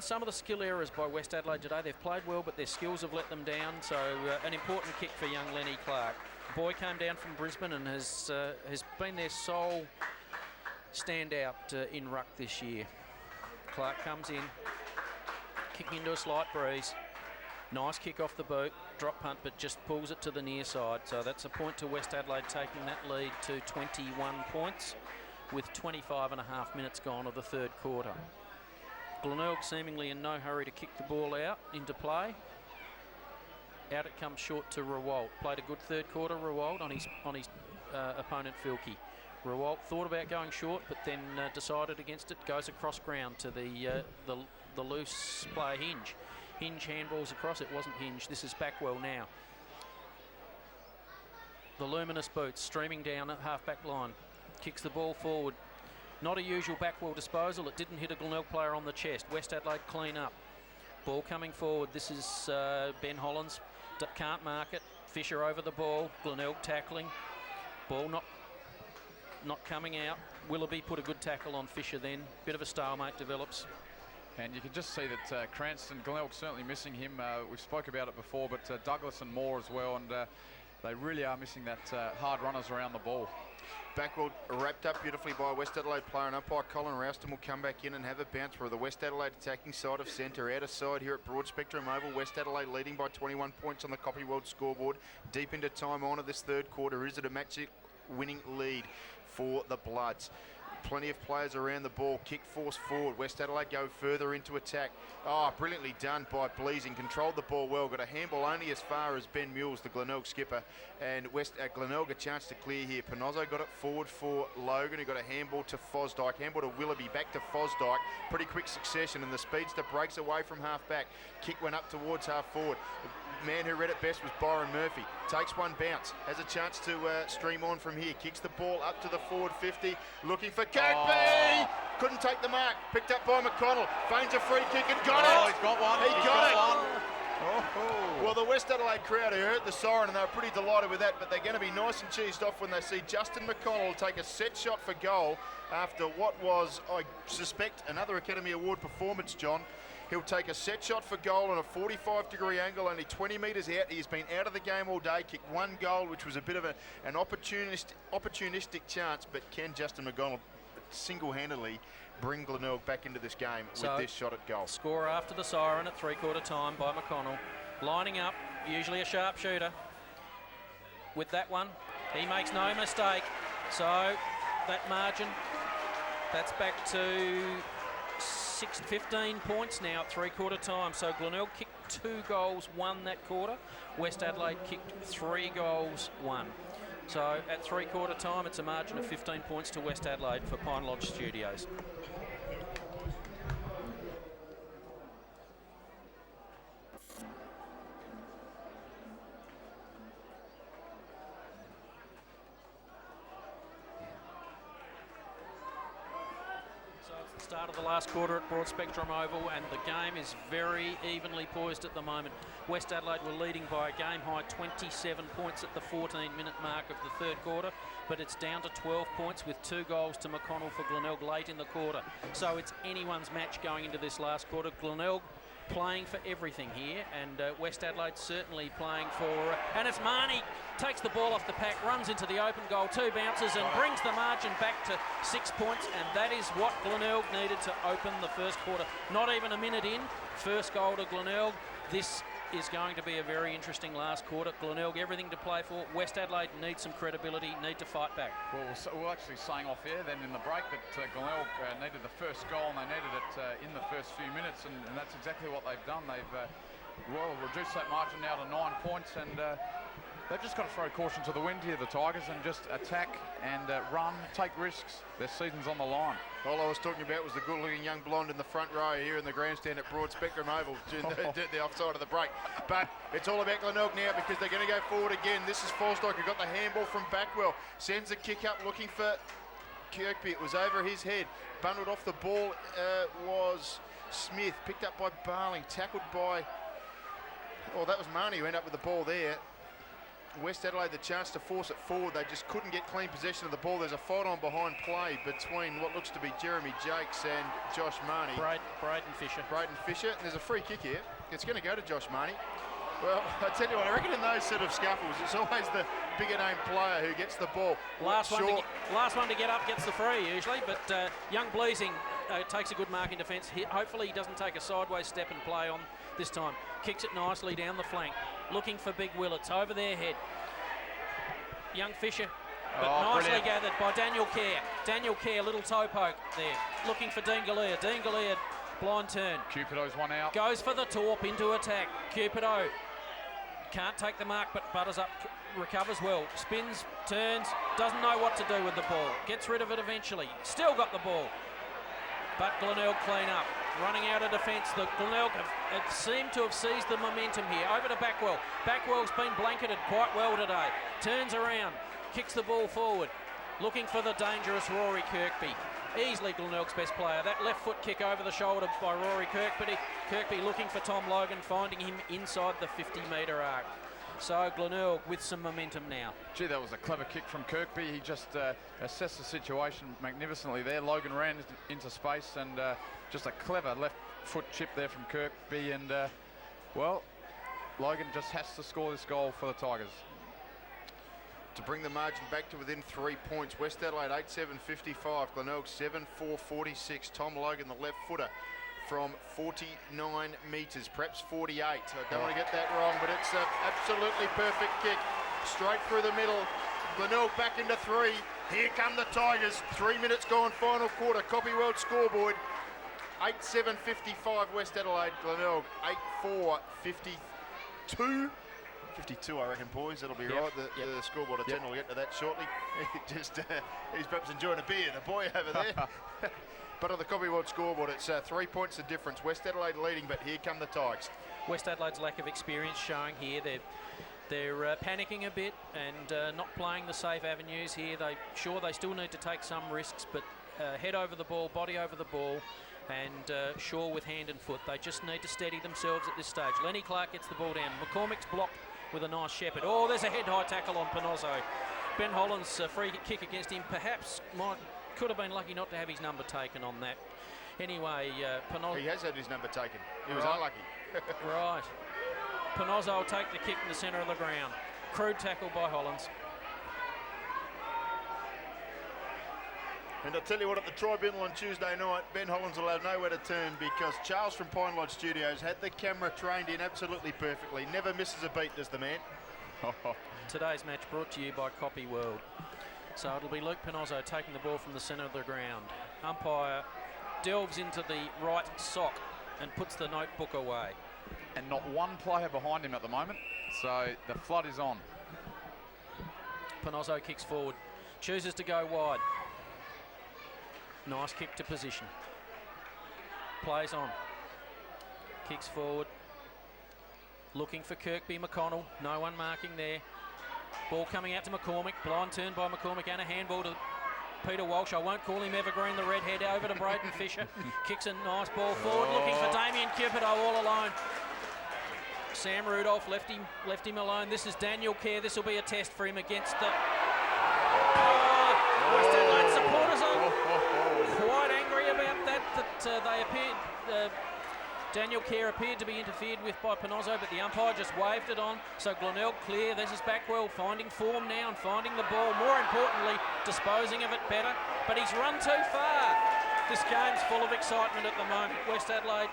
some of the skill errors by West Adelaide today, they've played well, but their skills have let them down. So an important kick for young Lenny Clark. Boy came down from Brisbane and has been their sole standout in ruck this year. Clark comes in, kicking into a slight breeze. Nice kick off the boot, drop punt, but just pulls it to the near side. So that's a point to West Adelaide, taking that lead to 21 points with 25 and a half minutes gone of the third quarter. Glenelg seemingly in no hurry to kick the ball out into play. Out it comes short to Rewalt. Played a good third quarter, Rewalt, on his opponent Filkey. Rewalt thought about going short, but then decided against it. Goes across ground to the loose player Hinge. Hinge handballs across. It wasn't Hinge. This is Backwell now. The luminous boots streaming down at half-back line. Kicks the ball forward. Not a usual Backwell disposal. It didn't hit a Glenelg player on the chest. West Adelaide clean up. Ball coming forward. This is Ben Hollands. Can't mark it. Fisher over the ball. Glenelg tackling. Ball not coming out. Willoughby put a good tackle on Fisher then. Bit of a stalemate develops. And you can just see that Cranston, Glenelg certainly missing him. We've spoke about it before, but Douglas and Moore as well. And they really are missing that hard runners around the ball. Backwell wrapped up beautifully by a West Adelaide player, and umpire Colin Rouston will come back in and have a bounce for the West Adelaide attacking side of centre. Out of side here at Broad Spectrum Oval, West Adelaide leading by 21 points on the Copy World scoreboard. Deep into time on of this third quarter. Is it a match-winning lead for the Bloods? Plenty of players around the ball. Kick force forward. West Adelaide go further into attack. Oh, brilliantly done by Bleasing. Controlled the ball well. Got a handball only as far as Ben Mills, the Glenelg skipper. And Glenelg a chance to clear here. Panozzo got it forward for Logan, who got a handball to Fosdyke. Handball to Willoughby, back to Fosdyke. Pretty quick succession, and the speedster breaks away from half back. Kick went up towards half forward. The man who read it best was Byron Murphy. Takes one bounce. Has a chance to stream on from here. Kicks the ball up to the forward 50. Looking for Kirkby! Couldn't take the mark. Picked up by McConnell. Feigns a free kick and got it! He's got one. He got it! One. Oh. Well, the West Adelaide crowd who heard the siren, and they were pretty delighted with that, but they're going to be nice and cheesed off when they see Justin McConnell take a set shot for goal after what was, I suspect, another Academy Award performance, John. He'll take a set shot for goal on a 45-degree angle, only 20 metres out. He's been out of the game all day, kicked one goal, which was a bit of an opportunistic chance, but can Justin McConnell single-handedly bring Glenelg back into this game with this shot at goal? Score after the siren at three-quarter time by McConnell. Lining up, usually a sharpshooter. With that one, he makes no mistake. So that margin, that's back to 15 points now at three-quarter time. So Glenelg kicked 2 goals, 1 that quarter. West Adelaide kicked 3 goals, 1. So at three-quarter time, it's a margin of 15 points to West Adelaide for Pine Lodge Studios. Start of the last quarter at Broad Spectrum Oval, and the game is very evenly poised at the moment. West Adelaide were leading by a game-high 27 points at the 14-minute mark of the third quarter, but it's down to 12 points with 2 goals to McConnell for Glenelg late in the quarter. So it's anyone's match going into this last quarter. Glenelg playing for everything here, and West Adelaide certainly playing for... and it's Marnie, takes the ball off the pack, runs into the open goal, 2 bounces, and brings the margin back to 6 points, and that is what Glenelg needed to open the first quarter. Not even a minute in, first goal to Glenelg. This is going to be a very interesting last quarter. Glenelg, everything to play for. West Adelaide needs some credibility, need to fight back. Well, we're actually saying off air then in the break that Glenelg needed the first goal, and they needed it in the first few minutes, and that's exactly what they've done. They've reduced that margin now to 9 points, and they've just got to throw caution to the wind here, the Tigers, and just attack and run, take risks. Their season's on the line. All I was talking about was the good-looking young blonde in the front row here in the grandstand at Broad Spectrum Oval, the offside of the break. But it's all about Glenelg now because they're going to go forward again. This is Falstock who got the handball from Backwell. Sends a kick up looking for Kirkby. It was over his head. Bundled off the ball was Smith. Picked up by Barling. Tackled by... oh, that was Marnie who ended up with the ball there. West Adelaide the chance to force it forward. They just couldn't get clean possession of the ball. There's a fight on behind play between what looks to be Jeremy Jakes and Josh Marnie. Braden Fisher. And there's a free kick here. It's going to go to Josh Marnie. Well, I tell you what, I reckon in those sort of scuffles, it's always the bigger name player who gets the ball. Last one to get up gets the free usually, but young Bleasing takes a good mark in defence. Hopefully he doesn't take a sideways step and play on this time. Kicks it nicely down the flank. Looking for Big Will. It's over their head. Young Fisher, but nicely brilliant. gathered by Daniel Kerr. Daniel Kerr, little toe poke there. Looking for Dean Galea. Dean Galea, blind turn. Cupido's one out. Goes for the torp into attack. Cupido can't take the mark, but butters up, recovers well. Spins, turns, doesn't know what to do with the ball. Gets rid of it eventually. Still got the ball. But Glenelg clean up. Running out of defence. The Glenelg have seemed to have seized the momentum here. Over to Backwell. Backwell's been blanketed quite well today. Turns around. Kicks the ball forward. Looking for the dangerous Rory Kirkby. Easily Glenelg's best player. That left foot kick over the shoulder by Rory Kirkby looking for Tom Logan, finding him inside the 50-metre arc. So Glenelg with some momentum now. Gee, that was a clever kick from Kirkby. He just assessed the situation magnificently there. Logan ran into space and just a clever left foot chip there from Kirkby, and well, Logan just has to score this goal for the Tigers. To bring the margin back to within 3 points. West Adelaide 8-7-55, Glenelg 7-4-46. Tom Logan, the left footer, from 49 metres, perhaps 48. I don't want to get that wrong, but it's an absolutely perfect kick. Straight through the middle. Glenelg back into 3. Here come the Tigers. 3 minutes gone, final quarter. Copy World scoreboard. 8-7-55 West Adelaide. Glenelg 8-4-52. 52, I reckon, boys. That'll be right. The scoreboard attendant will get to that shortly. He's perhaps enjoying a beer, the boy over there. But on the Copy World scoreboard, it's 3 points the difference. West Adelaide leading, but here come the Tigers. West Adelaide's lack of experience showing here. They're panicking a bit and not playing the safe avenues here. They still need to take some risks, but head over the ball, body over the ball, and sure with hand and foot. They just need to steady themselves at this stage. Lenny Clark gets the ball down. McCormick's blocked with a nice shepherd. Oh, there's a head-high tackle on Panozzo. Ben Holland's free kick against him perhaps could have been lucky not to have his number taken on that. Anyway, Panozzo... He has had his number taken. He was unlucky. Right. Panozzo will take the kick in the centre of the ground. Crude tackle by Hollands. And I'll tell you what, at the Tribunal on Tuesday night, Ben Hollands will have nowhere to turn because Charles from Pine Lodge Studios had the camera trained in absolutely perfectly. Never misses a beat, does the man. Today's match brought to you by Copy World. So it'll be Luke Panozzo taking the ball from the centre of the ground. Umpire delves into the right sock and puts the notebook away. And not one player behind him at the moment, so the flood is on. Panozzo kicks forward, chooses to go wide. Nice kick to position. Plays on. Kicks forward. Looking for Kirkby McConnell. No one marking there. Ball coming out to McCormick. Blind turn by McCormick and a handball to Peter Walsh. I won't call him Evergreen, the redhead. Over to Braden Fisher. Kicks a nice ball forward. Looking for Damien Cupido all alone. Sam Rudolph left him alone. This is Daniel Kerr. This will be a test for him against the... West Adelaide supporters are quite angry about that they appeared... Daniel Kerr appeared to be interfered with by Panozzo, but the umpire just waved it on. So Glenelg clear. This is Backwell finding form now and finding the ball. More importantly, disposing of it better. But he's run too far. This game's full of excitement at the moment. West Adelaide,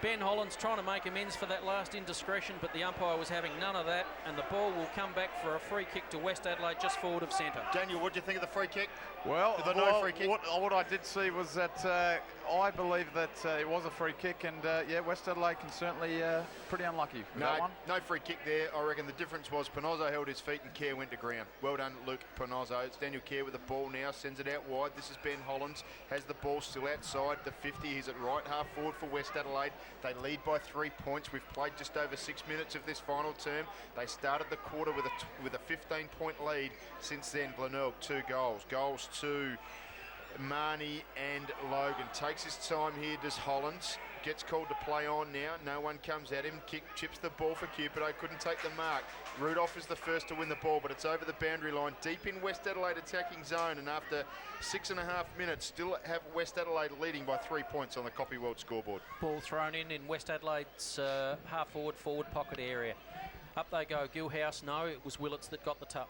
Ben Holland's trying to make amends for that last indiscretion, but the umpire was having none of that, and the ball will come back for a free kick to West Adelaide just forward of centre. Daniel, what do you think of the free kick? Well, no free kick? What I did see was that I believe that it was a free kick, and yeah, West Adelaide can certainly pretty unlucky with that one. No free kick there. I reckon the difference was Panozzo held his feet and Kerr went to ground. Well done, Luke Panozzo. It's Daniel Kerr with the ball now, sends it out wide. This is Ben Hollands, has the ball still outside the 50. He's at right half forward for West Adelaide. They lead by 3 points. We've played just over 6 minutes of this final term. They started the quarter with a 15-point lead. Since then, Glenelg 2 goals. Goals to Marnie and Logan. Takes his time here, does Hollands. Gets called to play on now. No one comes at him. Chips the ball for Cupido. Couldn't take the mark. Rudolph is the first to win the ball, but it's over the boundary line, deep in West Adelaide attacking zone. And after 6.5 minutes, still have West Adelaide leading by 3 points on the Copy World scoreboard. Ball thrown in West Adelaide's forward pocket area. Up they go. Gilhouse, no, it was Willits that got the tap.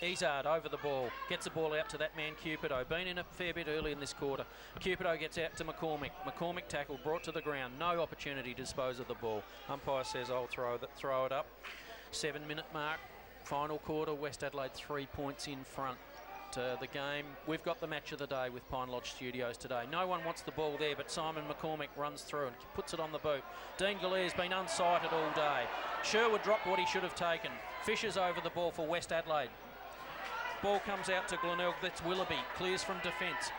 Izard over the ball, gets the ball out to that man Cupido. Been in a fair bit early in this quarter. Cupido gets out to McCormick. McCormick tackle, brought to the ground. No opportunity to dispose of the ball. Umpire says I'll throw it up. 7-minute mark, final quarter. West Adelaide 3 points in front. The game, we've got the match of the day with Pine Lodge Studios today. No one wants the ball there, but Simon McCormick runs through and puts it on the boot. Dean Gallaire's been unsighted all day. Sherwood dropped what he should have taken. Fisher's over the ball for West Adelaide. Ball comes out to Glenelg, that's Willoughby, clears from defence.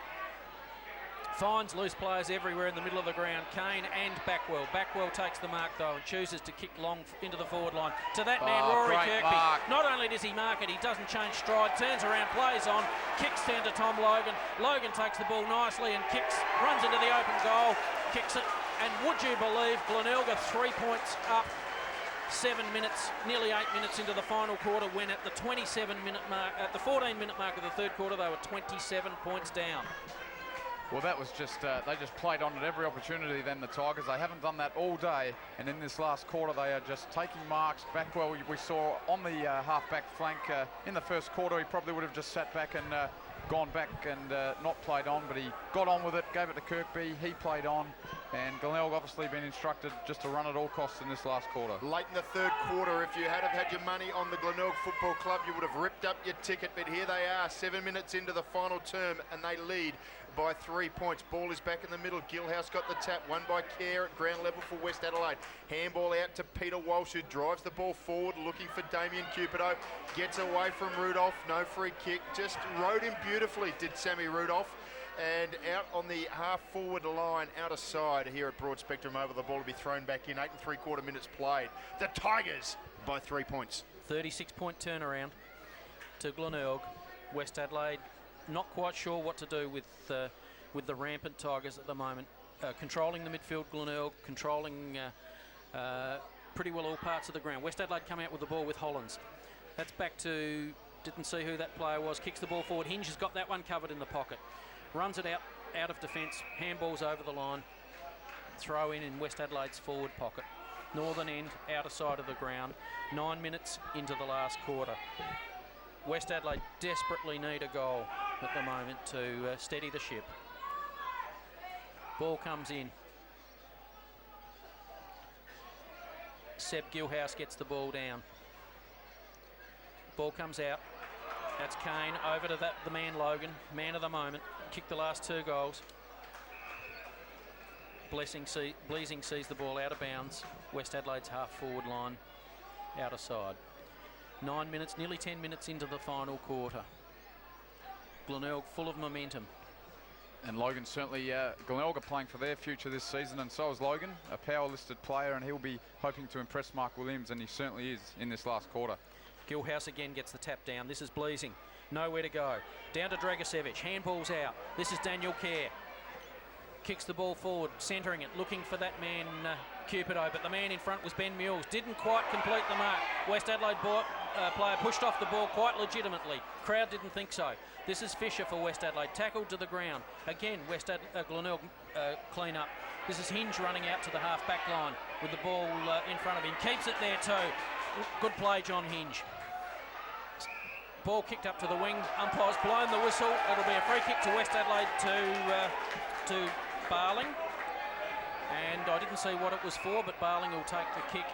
Finds loose players everywhere in the middle of the ground. Kane and Backwell. Backwell takes the mark though and chooses to kick long into the forward line. To that man, Rory Kirkby. Mark. Not only does he mark it, he doesn't change stride. Turns around, plays on, kicks down to Tom Logan. Logan takes the ball nicely and kicks, runs into the open goal, kicks it. And would you believe Glenelg are 3 points up. 7 minutes, nearly 8 minutes into the final quarter, when at the 27-minute mark, at the 14-minute mark of the third quarter, they were 27 points down. Well, that was just, they just played on at every opportunity then, the Tigers. They haven't done that all day, and in this last quarter, they are just taking marks. Backwell, we saw on the half-back flank in the first quarter, he probably would have just sat back and gone back and not played on, but he got on with it, gave it to Kirkby, he played on, and Glenelg obviously been instructed just to run at all costs in this last quarter. Late in the third quarter, if you had have had your money on the Glenelg Football Club, you would have ripped up your ticket, but here they are, 7 minutes into the final term, and they lead by 3 points. Ball is back in the middle. Gilhouse got the tap, won by Kerr at ground level for West Adelaide. Handball out to Peter Walsh, who drives the ball forward, looking for Damien Cupido. Gets away from Rudolph, no free kick. Just rode him beautifully, did Sammy Rudolph. And out on the half-forward line, out of side here at Broad Spectrum, over the ball to be thrown back in. 8 3/4 minutes played. The Tigers by 3 points. 36-point turnaround to Glenelg. West Adelaide not quite sure what to do with the rampant Tigers at the moment. Controlling the midfield, Glenelg controlling pretty well all parts of the ground. West Adelaide come out with the ball with Hollands. That's back to, didn't see who that player was, kicks the ball forward. Hinge has got that one covered in the pocket. Runs it out of defence, handballs over the line. Throw in West Adelaide's forward pocket. Northern end, outer side of the ground. 9 minutes into the last quarter. West Adelaide desperately need a goal at the moment to steady the ship. Ball comes in. Seb Gilhouse gets the ball down. Ball comes out. That's Kane over to the man Logan, man of the moment. Kicked the last 2 goals. Bleasing sees the ball out of bounds. West Adelaide's half-forward line, out of side. 9 minutes, nearly 10 minutes into the final quarter. Glenelg full of momentum. And Logan certainly, Glenelg are playing for their future this season, and so is Logan, a power-listed player, and he'll be hoping to impress Mark Williams, and he certainly is in this last quarter. Gilhouse again gets the tap down. This is Bleasing. Nowhere to go. Down to Dragicevic. Handball's out. This is Daniel Kerr. kicks the ball forward, centering it, looking for that man Cupido, but the man in front was Ben Mules. Didn't quite complete the mark. West Adelaide player pushed off the ball quite legitimately. Crowd didn't think so. This is Fisher for West Adelaide, tackled to the ground. Again, Glenelg clean up. This is Hinge running out to the half-back line with the ball in front of him. Keeps it there too. Good play, John Hinge. Ball kicked up to the wing. Umpire's blown the whistle. It'll be a free kick to West Adelaide to Barling. And I didn't see what it was for, but Barling will take the kick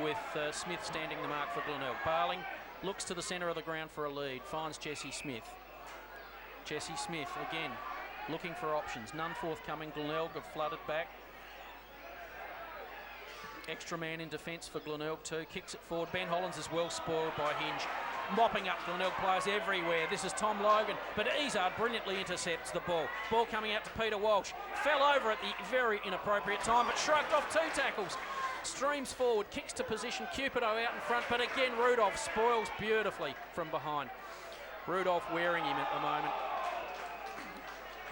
with Smith standing the mark for Glenelg. Barling looks to the centre of the ground for a lead, finds Jesse Smith. Jesse Smith again looking for options, none forthcoming. Glenelg have flooded back. Extra man in defence for Glenelg too, kicks it forward. Ben Hollins is well spoiled by Hinge. Mopping up Glenelg players everywhere. This is Tom Logan, but Izard brilliantly intercepts the ball. Ball coming out to Peter Walsh. Fell over at the very inappropriate time, but shrugged off 2 tackles. Streams forward, kicks to position. Cupido out in front, but again Rudolph spoils beautifully from behind. Rudolph wearing him at the moment.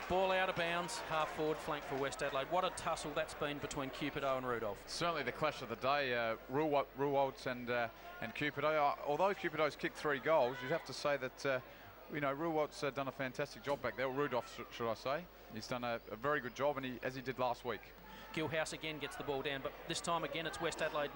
Ball out of bounds, half forward flank for West Adelaide. What a tussle that's been between Cupido and Rudolph. Certainly the clash of the day, Ruwaltz and Cupido. Although Cupido's kicked 3 goals, you'd have to say that Ruwalt's done a fantastic job back there. Rudolph, should I say? He's done a very good job, and as he did last week. Gilhouse again gets the ball down, but this time again it's West Adelaide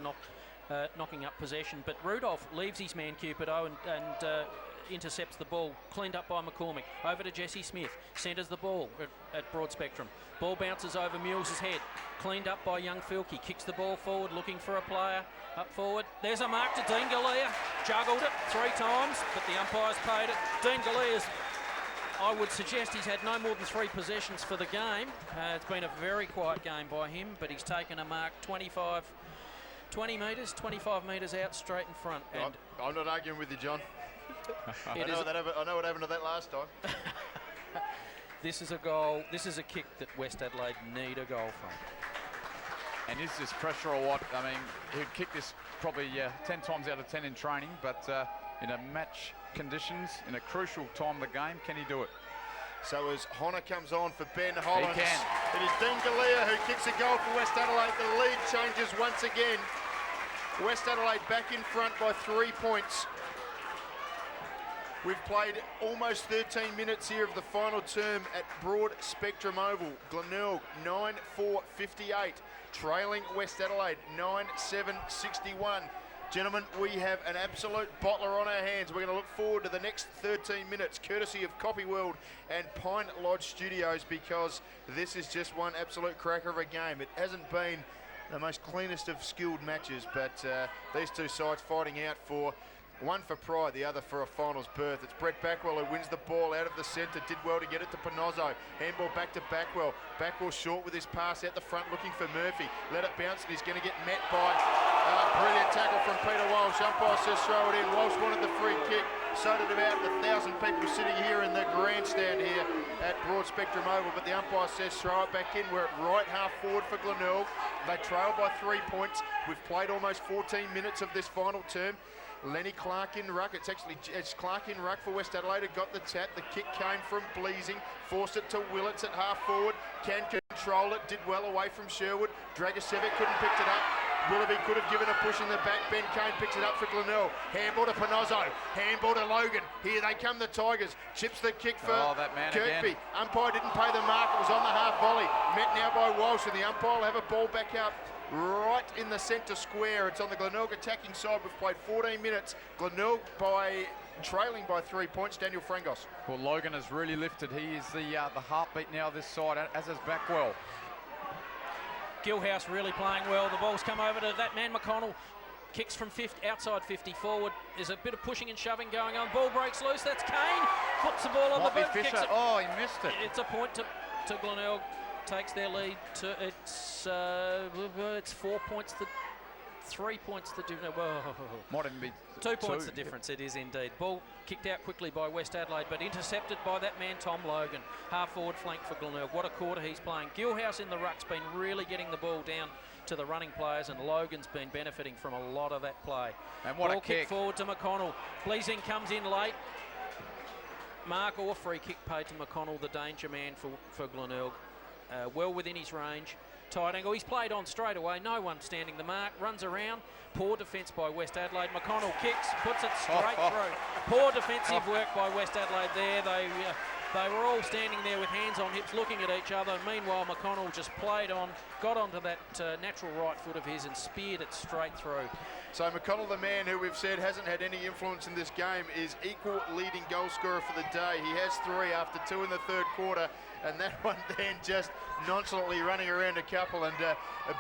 knocking up possession. But Rudolph leaves his man Cupido and intercepts the ball, cleaned up by McCormick. Over to Jesse Smith, centres the ball at broad spectrum. Ball bounces over Mules' head, cleaned up by young Filkey, kicks the ball forward, looking for a player up forward. There's a mark to Dean Galea, juggled it 3 times, but the umpire's paid it. Dean Galea's, I would suggest he's had no more than 3 possessions for the game. It's been a very quiet game by him, but he's taken a mark 20 metres, 25 metres out straight in front. And I'm not arguing with you, John. I know what happened to that last time. This is a goal. This is a kick that West Adelaide need a goal from. And is this pressure or what? I mean, he'd kick this probably 10 times out of 10 in training, but in a match conditions, in a crucial time of the game, can he do it? So as Honor comes on for Ben Hollins, he can. It is Dean Galea who kicks a goal for West Adelaide. The lead changes once again. West Adelaide back in front by 3 points. We've played almost 13 minutes here of the final term at Broad Spectrum Oval. Glenelg 9-4-58, trailing West Adelaide 9-7-61. Gentlemen, we have an absolute bottler on our hands. We're going to look forward to the next 13 minutes, courtesy of Copy World and Pine Lodge Studios, because this is just one absolute cracker of a game. It hasn't been the most cleanest of skilled matches, but these 2 sides fighting out for one for pride, the other for a finals berth. It's Brett Backwell who wins the ball out of the centre. Did well to get it to Panozzo. Handball back to Backwell. Backwell short with his pass out the front looking for Murphy. Let it bounce and he's going to get met by brilliant tackle from Peter Walsh. Umpire says throw it in. Walsh wanted the free kick. So did about 1,000 people sitting here in the grandstand here at Broad Spectrum Oval, but the umpire says throw it back in. We're at right half forward for Glenelg. They trail by 3 points. We've played almost 14 minutes of this final term. Lenny Clark in ruck. It's Clark in ruck for West Adelaide who got the tap. The kick came from Bleasing. Forced it to Willits at half forward. Can control it. Did well away from Sherwood. Dragicevic couldn't pick it up. Willoughby could have given a push in the back. Ben Kane picks it up for Glenelg. Handball to Panozzo. Handball to Logan. Here they come, the Tigers. Chips the kick for Kirkby. Again. Umpire didn't pay the mark. It was on the half volley. Met now by Walsh, and the umpire will have a ball back out right in the centre square. It's on the Glenelg attacking side. We've played 14 minutes. Glenelg trailing by 3 points. Daniel Frangos. Well, Logan has really lifted. He is the heartbeat now of this side, as is Backwell. Gilhouse really playing well. The ball's come over to that man McConnell. Kicks from 50, outside 50 forward. There's a bit of pushing and shoving going on. Ball breaks loose. That's Kane. Puts the ball on the boot. Fisher. Oh, he missed it. It's a point to Glenelg. Takes their lead to it's 4 points. 3 points the difference. Might even be 2 points the difference. It is indeed. Ball kicked out quickly by West Adelaide, but intercepted by that man Tom Logan. Half forward flank for Glenelg. What a quarter he's playing. Gilhouse in the ruck's been really getting the ball down to the running players, and Logan's been benefiting from a lot of that play. And what ball a kick forward to McConnell. Bleasing comes in late. Mark or free kick paid to McConnell, the danger man for Glenelg. well within his range. Tight angle. He's played on straight away. No one standing the mark. Runs around. Poor defence by West Adelaide. McConnell kicks, puts it straight through. Poor defensive work by West Adelaide there. They were all standing there with hands on hips looking at each other. Meanwhile, McConnell just played on, got onto that natural right foot of his and speared it straight through. So McConnell, the man who we've said hasn't had any influence in this game, is equal leading goal scorer for the day. He has 3 after 2 in the third quarter, and that one then just nonchalantly running around a couple and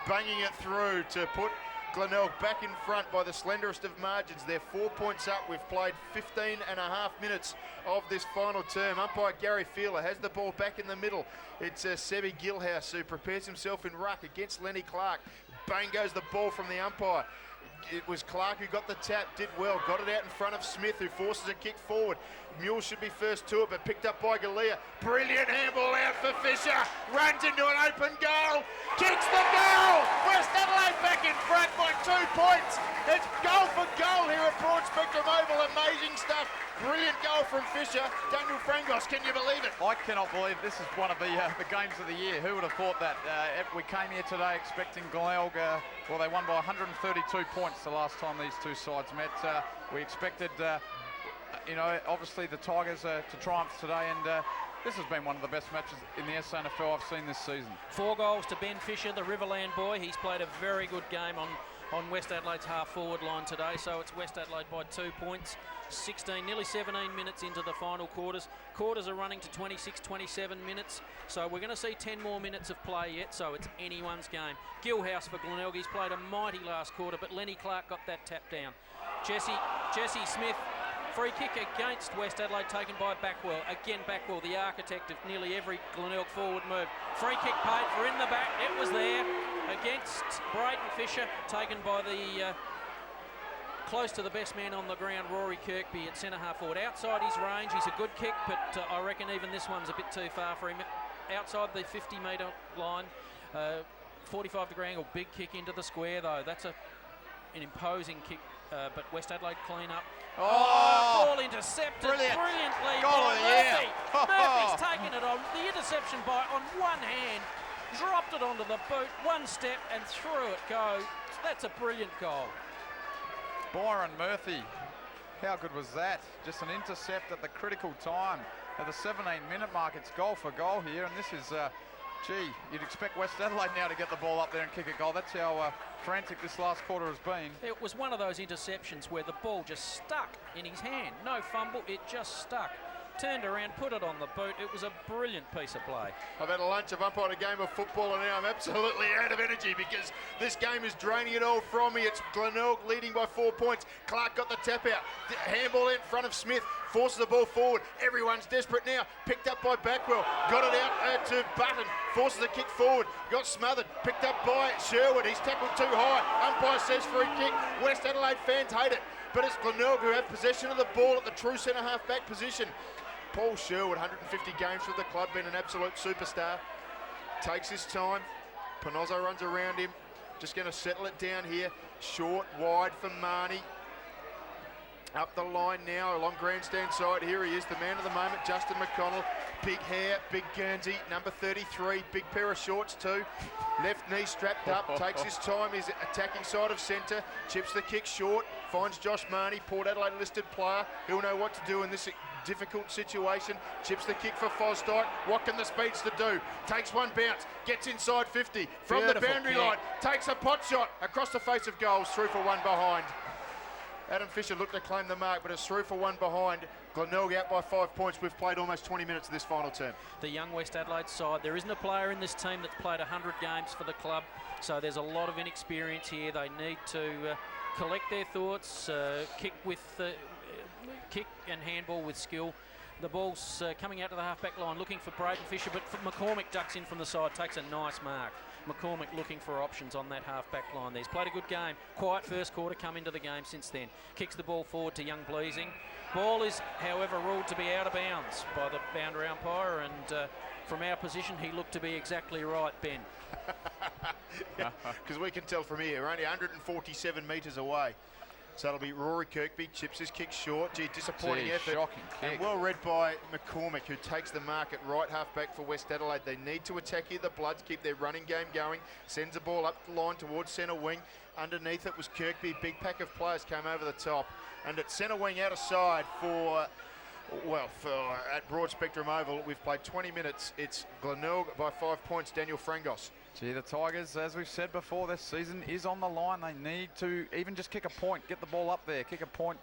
banging it through to put Glenelg back in front by the slenderest of margins. They're 4 points up. We've played 15 and a half minutes of this final term. Umpire Gary Feeler has the ball back in the middle. It's Sebi Gilhouse who prepares himself in ruck against Lenny Clark. Bang goes the ball from the umpire. It was Clark who got the tap, did well, got it out in front of Smith, who forces a kick forward. Mule should be first to it, but picked up by Galea. Brilliant handball out for Fisher. Runs into an open goal. Kicks the goal. West Adelaide back in front by 2 points. It's goal for goal here at Broad Spectrum Oval. Amazing stuff. Brilliant goal from Fisher. Daniel Frangos, can you believe it? I cannot believe this is one of the games of the year. Who would have thought that? We came here today expecting Glenelg. Well, they won by 132 points the last time these two sides met. We expected, obviously the Tigers to triumph today, and this has been one of the best matches in the SANFL I've seen this season. 4 goals to Ben Fisher, the Riverland boy. He's played a very good game on West Adelaide's half-forward line today, so it's West Adelaide by 2 points. 16, nearly 17 minutes into the final quarters. Quarters are running to 26, 27 minutes, so we're going to see 10 more minutes of play yet, so it's anyone's game. Gilhouse for Glenelg, he's played a mighty last quarter, but Lenny Clark got that tap down. Jesse Smith, free kick against West Adelaide taken by Backwell. Again, Backwell, the architect of nearly every Glenelg forward move. Free kick paid for in the back, it was there against Braden Fisher, taken by the close to the best man on the ground, Rory Kirkby at centre half forward. Outside his range, he's a good kick, but I reckon even this one's a bit too far for him. Outside the 50-metre line, 45-degree angle, big kick into the square though. That's an imposing kick, but West Adelaide clean up. Ball intercepted brilliantly by Murphy. Murphy's taken it on. The interception on one hand, dropped it onto the boot, one step and through it goes. That's a brilliant goal. Byron Murphy, how good was that? Just an intercept at the critical time. At the 17-minute mark, it's goal for goal here, and this is, you'd expect West Adelaide now to get the ball up there and kick a goal. That's how frantic this last quarter has been. It was one of those interceptions where the ball just stuck in his hand. No fumble, it just stuck. Turned around, put it on the boot. It was a brilliant piece of play. I've had a lunch, I've umpired a game of football, and now I'm absolutely out of energy because this game is draining it all from me. It's Glenelg leading by 4 points. Clark got the tap out. Handball in front of Smith. Forces the ball forward. Everyone's desperate now. Picked up by Backwell. Got it out to Button. Forces a kick forward. Got smothered. Picked up by Sherwood. He's tackled too high. Umpire says free kick. West Adelaide fans hate it. But it's Glenelg who have possession of the ball at the true centre half back position. Paul Sherwood, 150 games for the club, been an absolute superstar. Takes his time. Panozzo runs around him. Just going to settle it down here. Short, wide for Marnie. Up the line now, along grandstand side. Here he is, the man of the moment, Justin McConnell. Big hair, big Guernsey, number 33. Big pair of shorts too. Left knee strapped up, takes his time. He's attacking side of centre. Chips the kick short. Finds Josh Marnie, Port Adelaide listed player. He'll know what to do in this difficult situation. Chips the kick for Fosdyke. What can the speedster do? Takes one bounce, gets inside 50 from beautiful the boundary line. Takes a pot shot across the face of goals, through for one behind. Adam Fisher looked to claim the mark, but it's through for one behind. Glenelg out by 5 points. We've played almost 20 minutes of this final term. The young West Adelaide side, there isn't a player in this team that's played 100 games for the club, so there's a lot of inexperience here. They need to collect their thoughts, kick and handball with skill. The ball's coming out to the half-back line, looking for Braden Fisher, but McCormick ducks in from the side, takes a nice mark. McCormick looking for options on that half-back line there. He's played a good game. Quiet first quarter, come into the game since then. Kicks the ball forward to Young Bleasing. Ball is, however, ruled to be out of bounds by the boundary umpire, and from our position, he looked to be exactly right, Ben. Because we can tell from here, we're only 147 metres away. So it'll be Rory Kirkby, chips his kick short. Gee, disappointing effort. Shocking kick. And well read by McCormick, who takes the mark at right half-back for West Adelaide. They need to attack here. The Bloods keep their running game going. Sends the ball up the line towards centre wing. Underneath it was Kirkby. Big pack of players came over the top. And at centre wing out of side for at Broad Spectrum Oval, we've played 20 minutes. It's Glenelg by 5 points, Daniel Frangos. Gee, the Tigers, as we've said before, this season is on the line. They need to even just kick a point, get the ball up there, kick a point.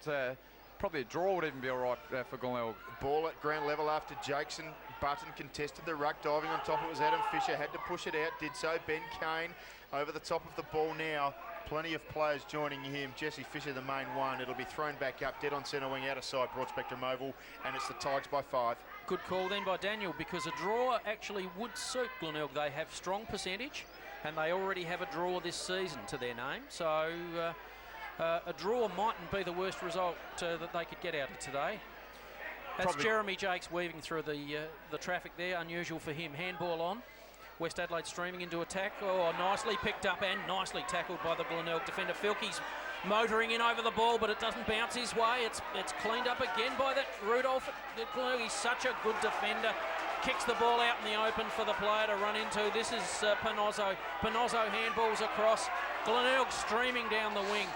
Probably a draw would even be all right for Glenelg. Ball at ground level after Jackson Button contested the ruck. Diving on top, it was Adam Fisher, had to push it out, did so. Ben Kane over the top of the ball now. Plenty of players joining him. Jesse Fisher, the main one. It'll be thrown back up, dead on centre wing, out of side, Broad Spectrum Oval, and it's the Tigers by 5. Good call then by Daniel, because a draw actually would suit Glenelg. They have strong percentage, and they already have a draw this season to their name. So a draw mightn't be the worst result that they could get out of today. That's Probably. Jeremy Jakes weaving through the traffic there. Unusual for him. Handball on. West Adelaide streaming into attack. Oh, nicely picked up and nicely tackled by the Glenelg defender. Filkey's motoring in over the ball, but it doesn't bounce his way. It's cleaned up again by that Rudolph. Glenelg, he's such a good defender. Kicks the ball out in the open for the player to run into. This is Panozzo. Panozzo handballs across. Glenelg streaming down the wing.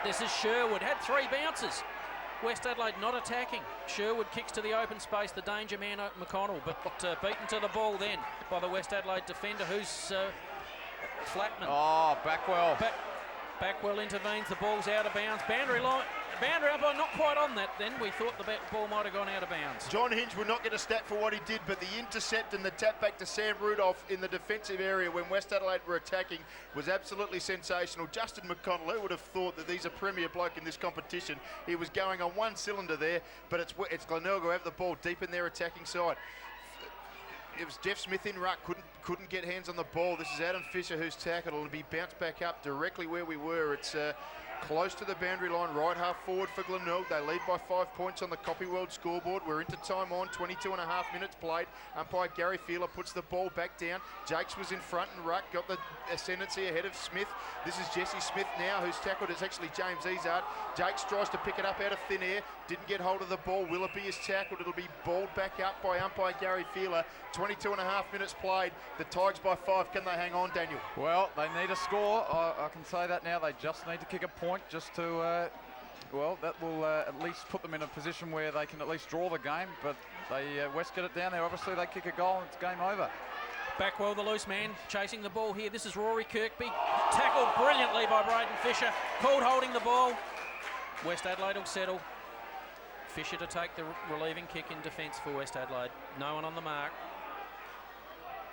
This is Sherwood. Had 3 bounces. West Adelaide not attacking. Sherwood kicks to the open space, the danger man McConnell, but beaten to the ball then by the West Adelaide defender, who's Flatman. Oh, Backwell. Backwell intervenes, the ball's out of bounds. Boundary umpire not quite on that then. We thought the ball might have gone out of bounds. John Hinge would not get a stat for what he did, but the intercept and the tap back to Sam Rudolph in the defensive area when West Adelaide were attacking was absolutely sensational. Justin McConnell, who would have thought that he's a premier bloke in this competition? He was going on one cylinder there, but it's Glenelg who have the ball deep in their attacking side. It was Jeff Smith in ruck, couldn't get hands on the ball. This is Adam Fisher who's tackled. It'll be bounced back up directly where we were. It's close to the boundary line, right half forward for Glenelg. They lead by 5 points on the Copy World scoreboard. We're into time on, 22 and a half minutes played. Umpire Gary Feeler puts the ball back down. Jakes was in front and ruck, got the ascendancy ahead of Smith. This is Jesse Smith now who's tackled. It's actually James Ezard. Jakes tries to pick it up out of thin air. Didn't get hold of the ball. Willoughby is tackled. It'll be balled back up by umpire Gary Feeler. 22 and a half minutes played. The Tigers by 5. Can they hang on, Daniel? Well, they need a score. I can say that now. They just need to kick a point just to, that will at least put them in a position where they can at least draw the game. But they West get it down there. Obviously, they kick a goal and it's game over. Backwell, the loose man, chasing the ball here. This is Rory Kirkby. Tackled brilliantly by Braden Fisher. Called holding the ball. West Adelaide will settle. Fisher to take the relieving kick in defence for West Adelaide. No one on the mark.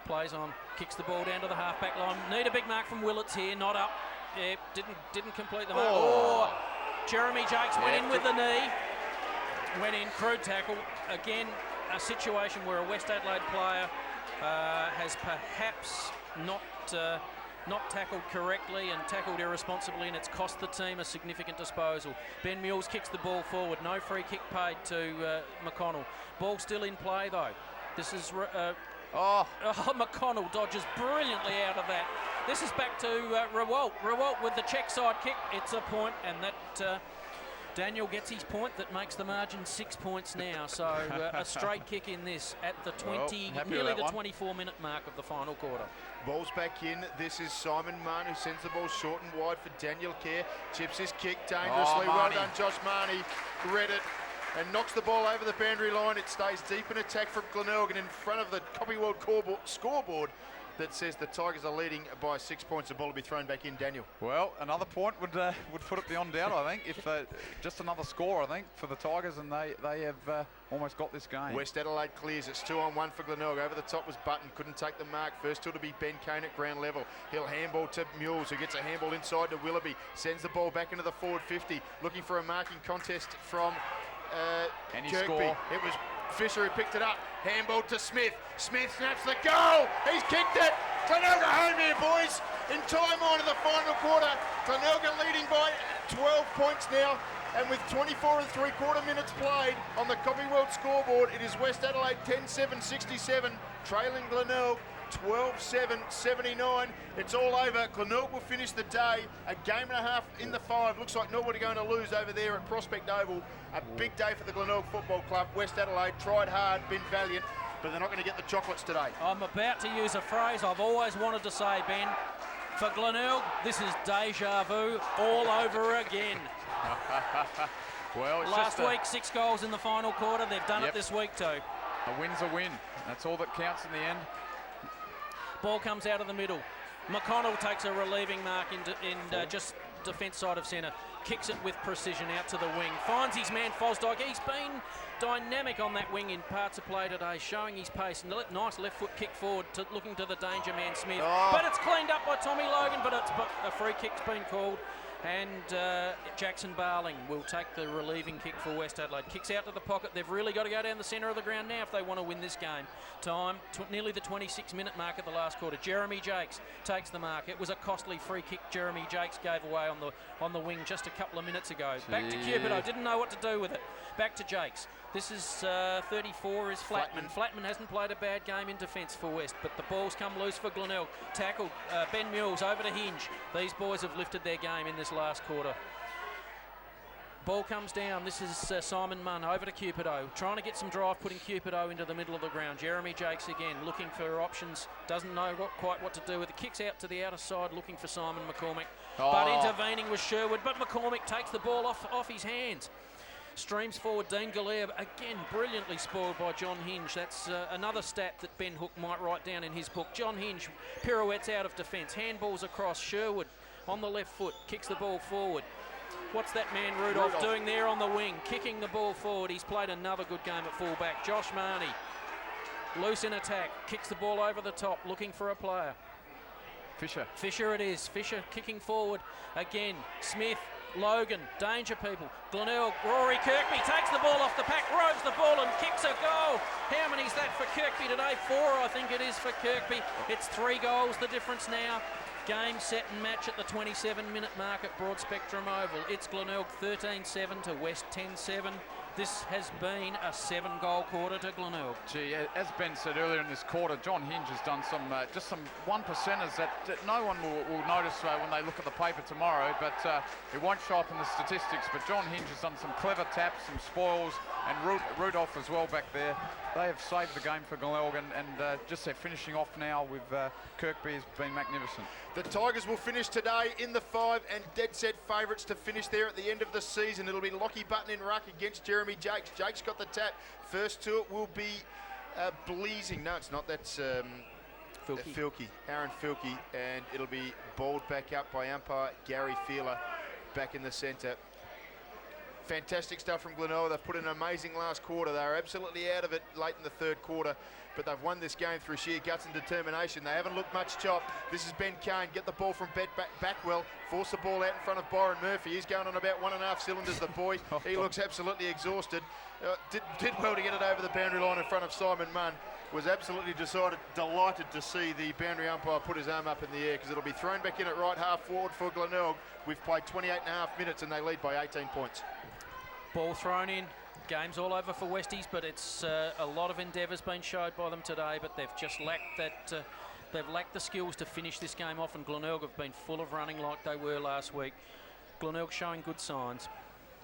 Plays on, kicks the ball down to the half-back line. Need a big mark from Willits here, not up. Yeah, didn't complete the mark. Oh, Jeremy Jakes went in with the knee. Went in, crude tackle. Again, a situation where a West Adelaide player has perhaps not tackled correctly and tackled irresponsibly, and it's cost the team a significant disposal. Ben Mules kicks the ball forward. No free kick paid to McConnell. Ball still in play though. This is McConnell dodges brilliantly out of that. This is back to Rewalt. Rewalt with the check side kick. It's a point, and that Daniel gets his point. That makes the margin 6 points now. So a straight kick in this at the nearly the 24-minute mark of the final quarter. Ball's back in. This is Simon Mann who sends the ball short and wide for Daniel Kerr. Chips his kick dangerously. Well done, Josh Marnie. Read it and knocks the ball over the boundary line. It stays deep in attack from Glenelg and in front of the Copy World scoreboard that says the Tigers are leading by 6 points. The ball will be thrown back in, Daniel. Well, another point would put it beyond doubt, I think. If just another score, I think, for the Tigers, and they have almost got this game. West Adelaide clears. It's 2-on-1 for Glenelg. Over the top was Button. Couldn't take the mark. First two to be Ben Kane at ground level. He'll handball to Mules, who gets a handball inside to Willoughby. Sends the ball back into the forward 50. Looking for a marking contest from Kirkby. Score. It was Fisher who picked it up. Handball to Smith. Smith snaps the goal. He's kicked it. Glenelg are home here, boys. In time on in the final quarter. Glenelg are leading by 12 points now. And with 24 and 3/4 minutes played on the Copy World scoreboard, it is West Adelaide 10-7-67, trailing Glenelg 12-7-79. It's all over. Glenelg will finish the day a game and a half in the 5. Looks like nobody going to lose over there at Prospect Oval. A big day for the Glenelg Football Club. West Adelaide tried hard, been valiant, but they're not going to get the chocolates today. I'm about to use a phrase I've always wanted to say, Ben. For Glenelg, this is deja vu all over again. Well, it's last week, 6 goals in the final quarter. They've done it this week too. A win's a win. That's all that counts in the end. Ball comes out of the middle. McConnell takes a relieving mark in just defence side of centre. Kicks it with precision out to the wing. Finds his man Fosdyke. He's been dynamic on that wing in parts of play today, showing his pace. And nice left foot kick forward, looking to the danger man Smith. But it's cleaned up by Tommy Logan, but a free kick's been called. And Jackson Barling will take the relieving kick for West Adelaide. Kicks out to the pocket. They've really got to go down the centre of the ground now if they want to win this game. Time, nearly the 26-minute mark of the last quarter. Jeremy Jakes takes the mark. It was a costly free kick Jeremy Jakes gave away on the wing just a couple of minutes ago. Back to Cupido. Didn't know what to do with it. Back to Jakes. This is 34 is Flatman. Flatman hasn't played a bad game in defence for West, but the ball's come loose for Glenelg. Tackled. Ben Mules over to Hinge. These boys have lifted their game in this last quarter. Ball comes down. This is Simon Munn over to Cupido. Trying to get some drive, putting Cupido into the middle of the ground. Jeremy Jakes again, looking for options. Doesn't know quite what to do with it. Kicks out to the outer side, looking for Simon McCormick. But intervening was Sherwood. But McCormick takes the ball off his hands. Streams forward, Dean Glenelg, again brilliantly spoiled by John Hinge. That's another stat that Ben Hook might write down in his book. John Hinge pirouettes out of defence, handballs across. Sherwood on the left foot, kicks the ball forward. What's that man Rudolph doing there on the wing? Kicking the ball forward. He's played another good game at fullback. Josh Marnie, loose in attack, kicks the ball over the top, looking for a player. Fisher it is. Fisher kicking forward again. Smith, Logan, danger people. Glenelg, Rory Kirkby takes the ball off the pack, rows the ball and kicks a goal. How many's that for Kirkby today? 4, I think it is for Kirkby. It's 3 goals, the difference now. Game, set and match at the 27-minute mark at Broad Spectrum Oval. It's Glenelg 13-7 to West 10-7. This has been a 7-goal quarter to Glenelg. Gee, as Ben said earlier in this quarter, John Hinge has done some just some 1%ers that no one will notice when they look at the paper tomorrow, but it won't show up in the statistics. But John Hinge has done some clever taps, some spoils, and Rudolph as well back there. They have saved the game for Glenelg, and just their finishing off now with Kirkby has been magnificent. The Tigers will finish today in the 5 and dead set favourites to finish there at the end of the season. It'll be Lockie Button in ruck against Jeremy Jakes. Jakes got the tap. First to it will be Bleasing. No, it's not. That's Filkey. Aaron Filkey. And it'll be bowled back up by umpire Gary Feeler back in the centre. Fantastic stuff from Glenelg. They've put in an amazing last quarter. They were absolutely out of it late in the 3rd quarter, but they've won this game through sheer guts and determination. They haven't looked much chop. This is Ben Kane. Get the ball from Backwell. Force the ball out in front of Byron Murphy. He's going on about 1.5 cylinders, the boy. He looks absolutely exhausted. Did well to get it over the boundary line in front of Simon Munn. Was absolutely delighted to see the boundary umpire put his arm up in the air, because it'll be thrown back in at right half forward for Glenelg. We've played 28.5 minutes and they lead by 18 points. Ball thrown in. Game's all over for Westies, but it's a lot of endeavours been showed by them today, but they've just lacked that. They've lacked the skills to finish this game off, and Glenelg have been full of running like they were last week. Glenelg showing good signs.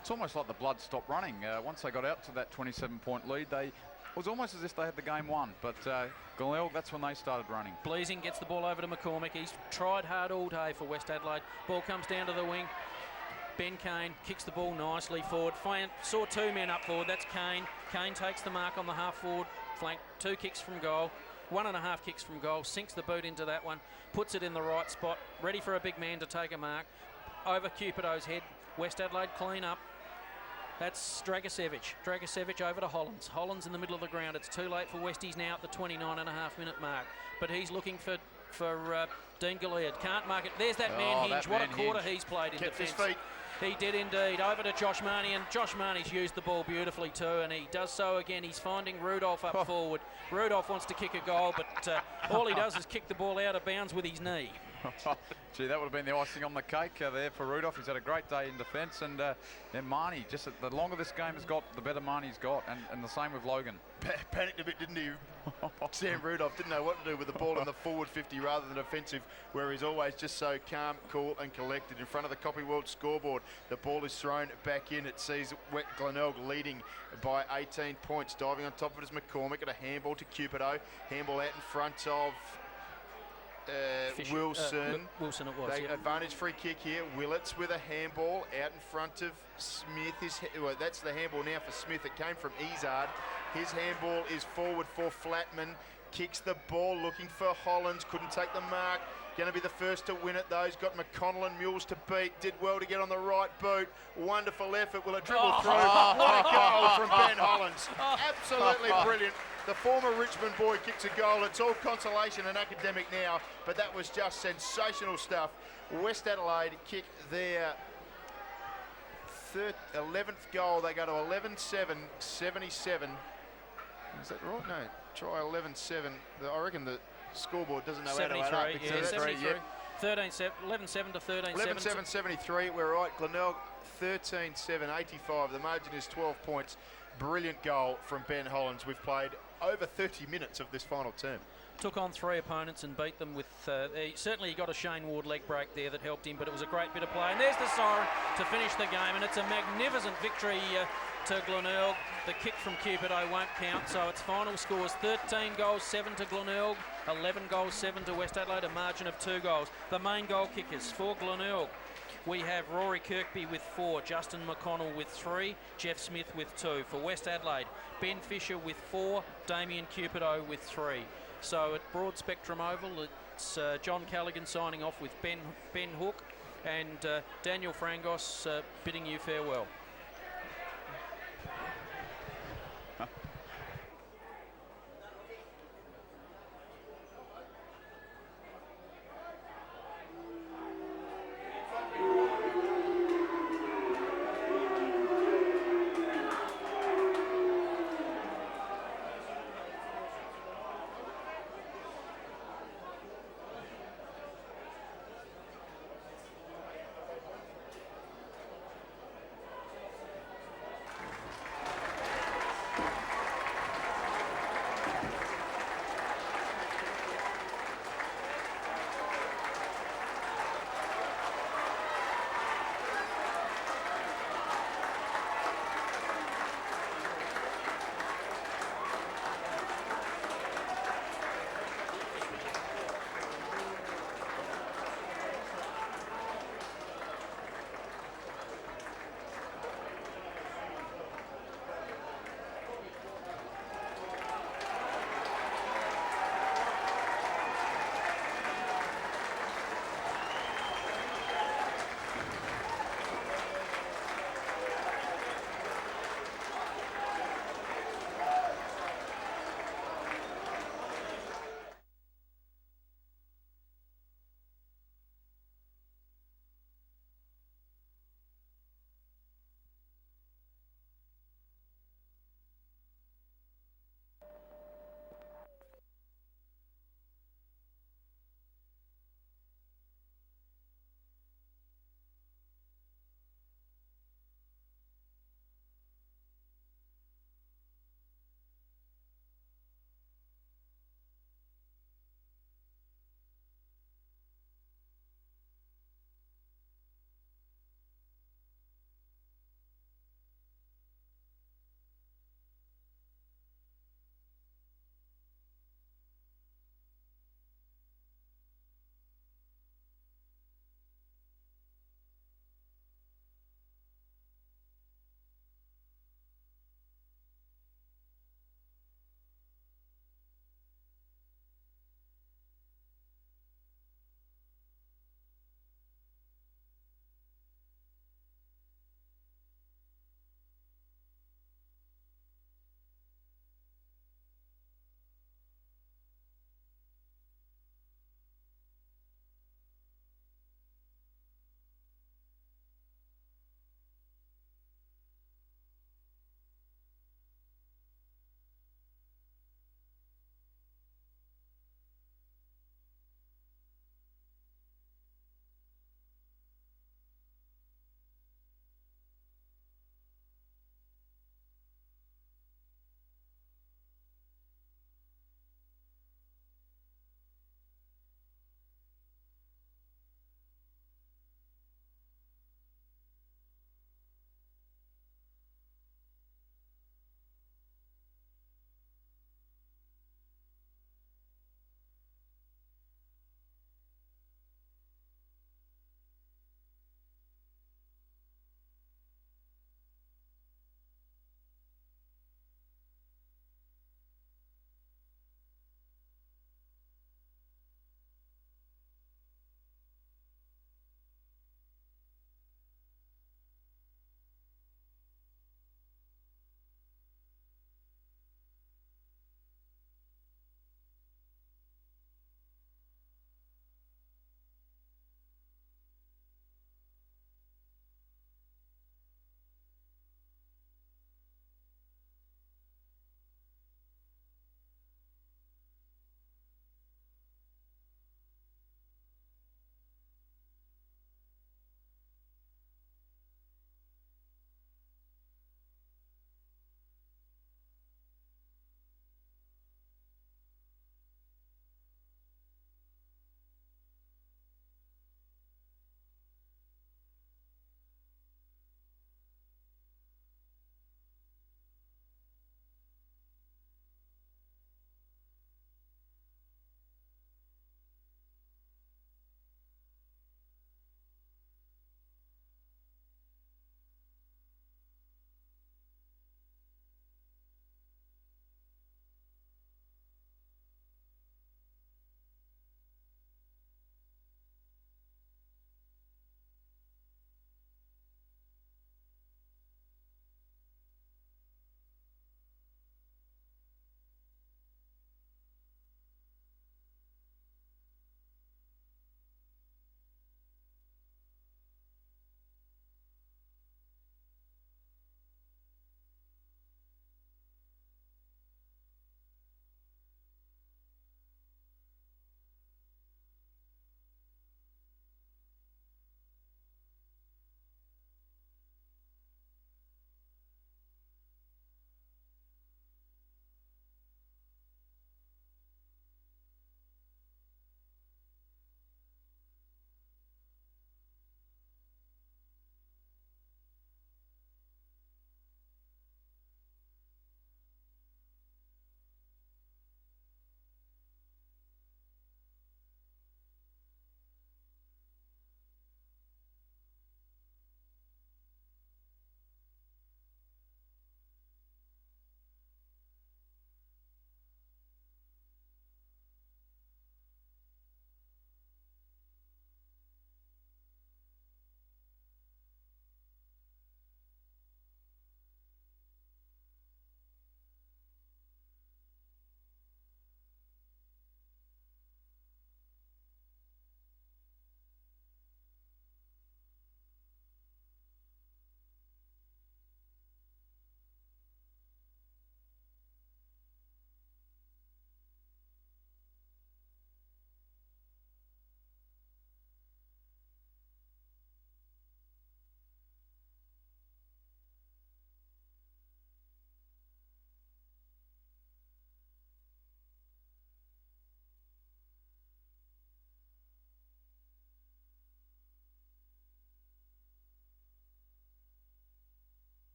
It's almost like the blood stopped running. Once they got out to that 27-point lead, it was almost as if they had the game won, but Glenelg, that's when they started running. Bleasing gets the ball over to McCormick. He's tried hard all day for West Adelaide. Ball comes down to the wing. Ben Kane kicks the ball nicely forward. Saw 2 men up forward. That's Kane. Kane takes the mark on the half forward flank. 2 kicks from goal. 1.5 kicks from goal. Sinks the boot into that one. Puts it in the right spot. Ready for a big man to take a mark. Over Cupido's head. West Adelaide clean up. That's Dragicevic. Dragicevic over to Hollands. Hollands in the middle of the ground. It's too late for Westies now at the 29.5-minute mark. But he's looking for Dean Glenelg. Can't mark it. There's that man Hinge. What a quarter he's played in defence. Kept his feet. He did indeed. Over to Josh Marnie, and Josh Marnie's used the ball beautifully too, and he does so again. He's finding Rudolph up forward. Rudolph wants to kick a goal, but all he does is kick the ball out of bounds with his knee. Gee, that would have been the icing on the cake there for Rudolph. He's had a great day in defence, and Marnie, just the longer this game has got, the better Marnie's got, and the same with Logan. Panicked a bit, didn't he? Sam Rudolph didn't know what to do with the ball in the forward 50 rather than offensive, where he's always just so calm, cool and collected. In front of the Copy World scoreboard, the ball is thrown back in. It sees Glenelg leading by 18 points. Diving on top of it is McCormick at a handball to Cupido. Handball out in front of Wilson. Wilson it was. Yep. Advantage free kick here. Willits with a handball out in front of Smith. Well, that's the handball now for Smith. It came from Izard. His handball is forward for Flatman. Kicks the ball, looking for Hollands. Couldn't take the mark. Going to be the first to win it, though. He's got McConnell and Mules to beat. Did well to get on the right boot. Wonderful effort. Will it dribble through? What a goal from Ben Hollands. Absolutely brilliant. The former Richmond boy kicks a goal. It's all consolation and academic now, but that was just sensational stuff. West Adelaide kick their 11th goal. They go to 11-7, 77. Is that right? No, try 11-7. I reckon the scoreboard doesn't know how to add up. Yeah, 73. 11-7 to 13-7. 11-7, 73. We're right. Glenelg 13-7, 85. The margin is 12 points. Brilliant goal from Ben Hollands. We've played over 30 minutes of this final term. Took on 3 opponents and beat them with... certainly he got a Shane Ward leg break there that helped him, but it was a great bit of play. And there's the siren to finish the game, and it's a magnificent victory to Glenelg. The kick from Cupido won't count, so its final scores 13 goals, 7 to Glenelg, 11 goals, 7 to West Adelaide, a margin of 2 goals. The main goal kickers for Glenelg. We have Rory Kirkby with 4, Justin McConnell with 3, Jeff Smith with 2. For West Adelaide, Ben Fisher with 4, Damien Cupido with 3. So at Broad Spectrum Oval, it's John Callaghan signing off with Ben Hook and Daniel Frangos bidding you farewell.